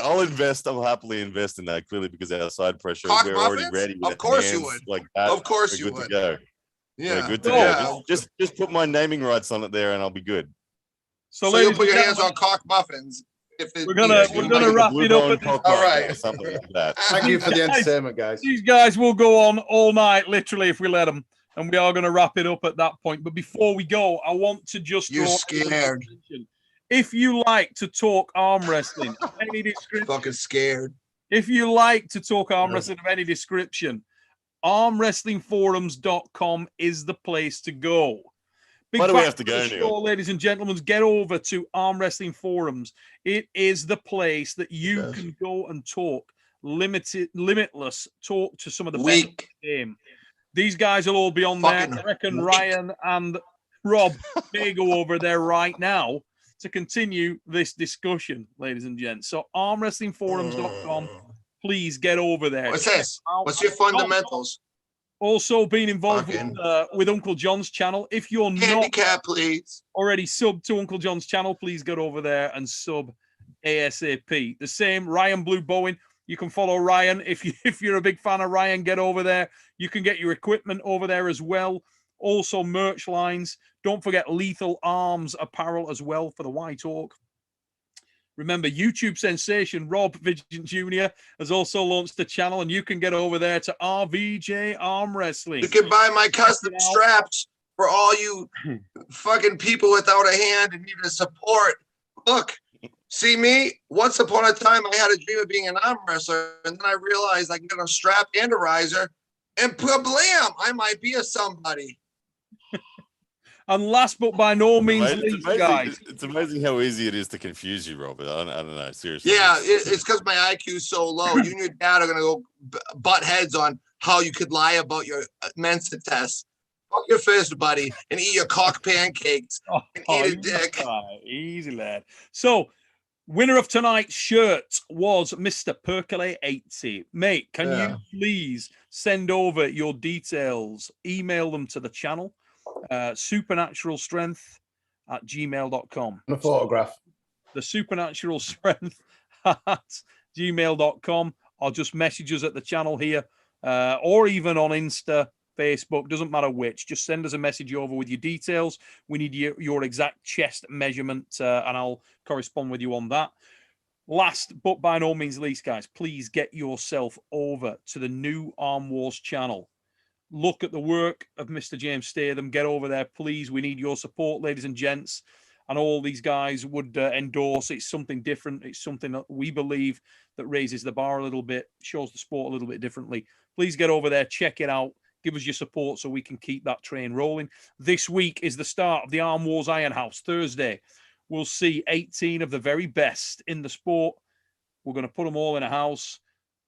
I'll invest. I'll happily invest in that. Clearly, because outside pressure, we're muffins? already ready. Of course you would. Like that. Of course you good would. To go. Yeah, good to go. Just put my naming rights on it there, and I'll be good. So you'll put your hands on cock muffins. We're gonna wrap it up. All right. Something like that. Thank you for the entertainment, guys. These guys will go on all night, literally, if we let them. And we are going to wrap it up at that point. But before we go, I want to just You're scared. If you like to talk arm wrestling of any description, fucking scared. If you like to talk arm wrestling of any description, armwrestlingforums.com is the place to go. Why do we have to go, Neil? Ladies and gentlemen, get over to Arm Wrestling Forums. It is the place that you can go and talk limitless talk to some of the best in the game. These guys will all be on there. I reckon Ryan and Rob may go over there right now to continue this discussion, ladies and gents. So armwrestlingforums.com, please get over there. What's this? What's your fundamentals? Also being involved with Uncle John's channel. If you're Handicap, please. Already sub to Uncle John's channel, please get over there and sub ASAP. The same, Ryan Blue Bowen. You can follow Ryan. If you're a big fan of Ryan, get over there. You can get your equipment over there as well. Also merch lines. Don't forget Lethal Arms apparel as well for the White Hawk. Remember, YouTube sensation Rob Vigent Jr. has also launched a channel, and you can get over there to RVJ Arm Wrestling. You can buy my custom straps for all you fucking people without a hand and need a support. Look. See me? Once upon a time, I had a dream of being an arm wrestler, and then I realized I can get a strap and a riser. And blam, I might be a somebody. And last but by no means It's least, amazing, guys. it's amazing how easy it is to confuse you, Robert. I don't know, seriously. Yeah, it's because my IQ is so low. You and your dad are gonna go butt heads on how you could lie about your Mensa test. Fuck your fist, buddy, and eat your cock pancakes and eat a dick. Easy, lad. So, winner of tonight's shirt was Mr. Percolate 80. Mate, can you please send over your details? Email them to the channel. supernaturalstrength@gmail.com. And a photograph. The supernaturalstrength@gmail.com, or just message us at the channel here, or even on Insta, Facebook, doesn't matter which. Just send us a message over with your details. We need your exact chest measurement, and I'll correspond with you on that. Last but by no means least, guys, please get yourself over to the new Arm Wars channel. Look at the work of Mr. James Statham. Get over there, please. We need your support, ladies and gents. And all these guys would endorse. It's something different. It's something that we believe that raises the bar a little bit, shows the sport a little bit differently. Please get over there, check it out. Give us your support so we can keep that train rolling. This week is the start of the Arm Wars Iron House. Thursday, we'll see 18 of the very best in the sport. We're going to put them all in a house,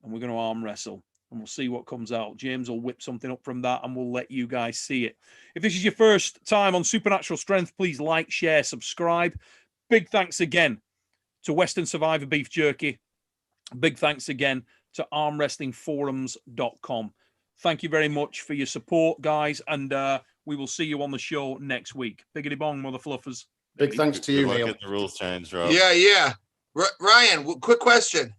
and we're going to arm wrestle. And we'll see what comes out. James will whip something up from that, and we'll let you guys see it. If this is your first time on Supernatural Strength, please like, share, subscribe. Big thanks again to Western Survivor Beef Jerky. Big thanks again to armwrestlingforums.com. Thank you very much for your support, guys, and we will see you on the show next week. Biggity bong, mother fluffers. Big thanks to you, Neil. Get the rules changed, Rob. Yeah. Ryan, quick question.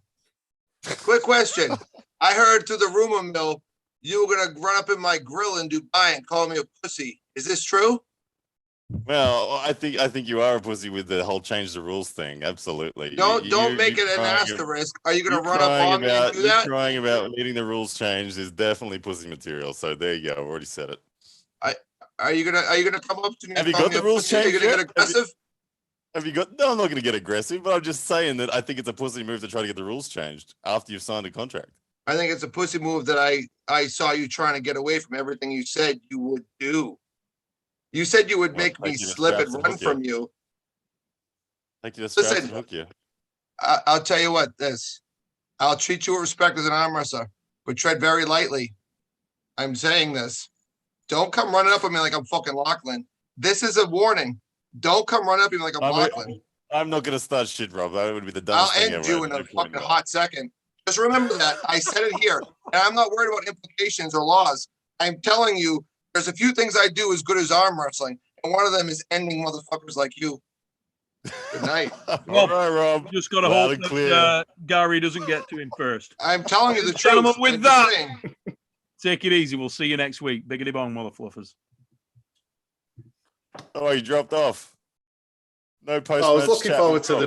I heard through the rumor mill you were gonna run up in my grill in Dubai and call me a pussy. Is this true? Well, I think you are a pussy with the whole change the rules thing. Absolutely. Don't make it an asterisk. Are you gonna run up on me and do that? Crying about needing the rules changed is definitely pussy material. So there you go. I've already said it. Are you gonna come up to me? Have and you call got me the a rules pussy? Are you changed gonna yet? get aggressive? Have you got? No, I'm not going to get aggressive, but I'm just saying that I think it's a pussy move to try to get the rules changed after you've signed a contract. I think it's a pussy move that I saw you trying to get away from everything you said you would do. You said you would make me slip and run from you. Thank you. Listen, hook you. I'll tell you what, I'll treat you with respect as an arm wrestler, but tread very lightly. I'm saying this. Don't come running up on me like I'm fucking Lachlan. This is a warning. Don't come running up on me like I'm Lachlan. I'm not going to start shit, Rob. That would be the dumbest thing ever. I'll end you in a fucking hot second. Just remember that. I said it here. And I'm not worried about implications or laws. I'm telling you, there's a few things I do as good as arm wrestling. And one of them is ending motherfuckers like you. Good night. All right, Rob. Just got to hope that Gary doesn't get to him first. I'm telling you the truth. Gentlemen, with that, take it easy. We'll see you next week. Biggity bong, mother fluffers. Oh, you dropped off. No post. I was looking forward to the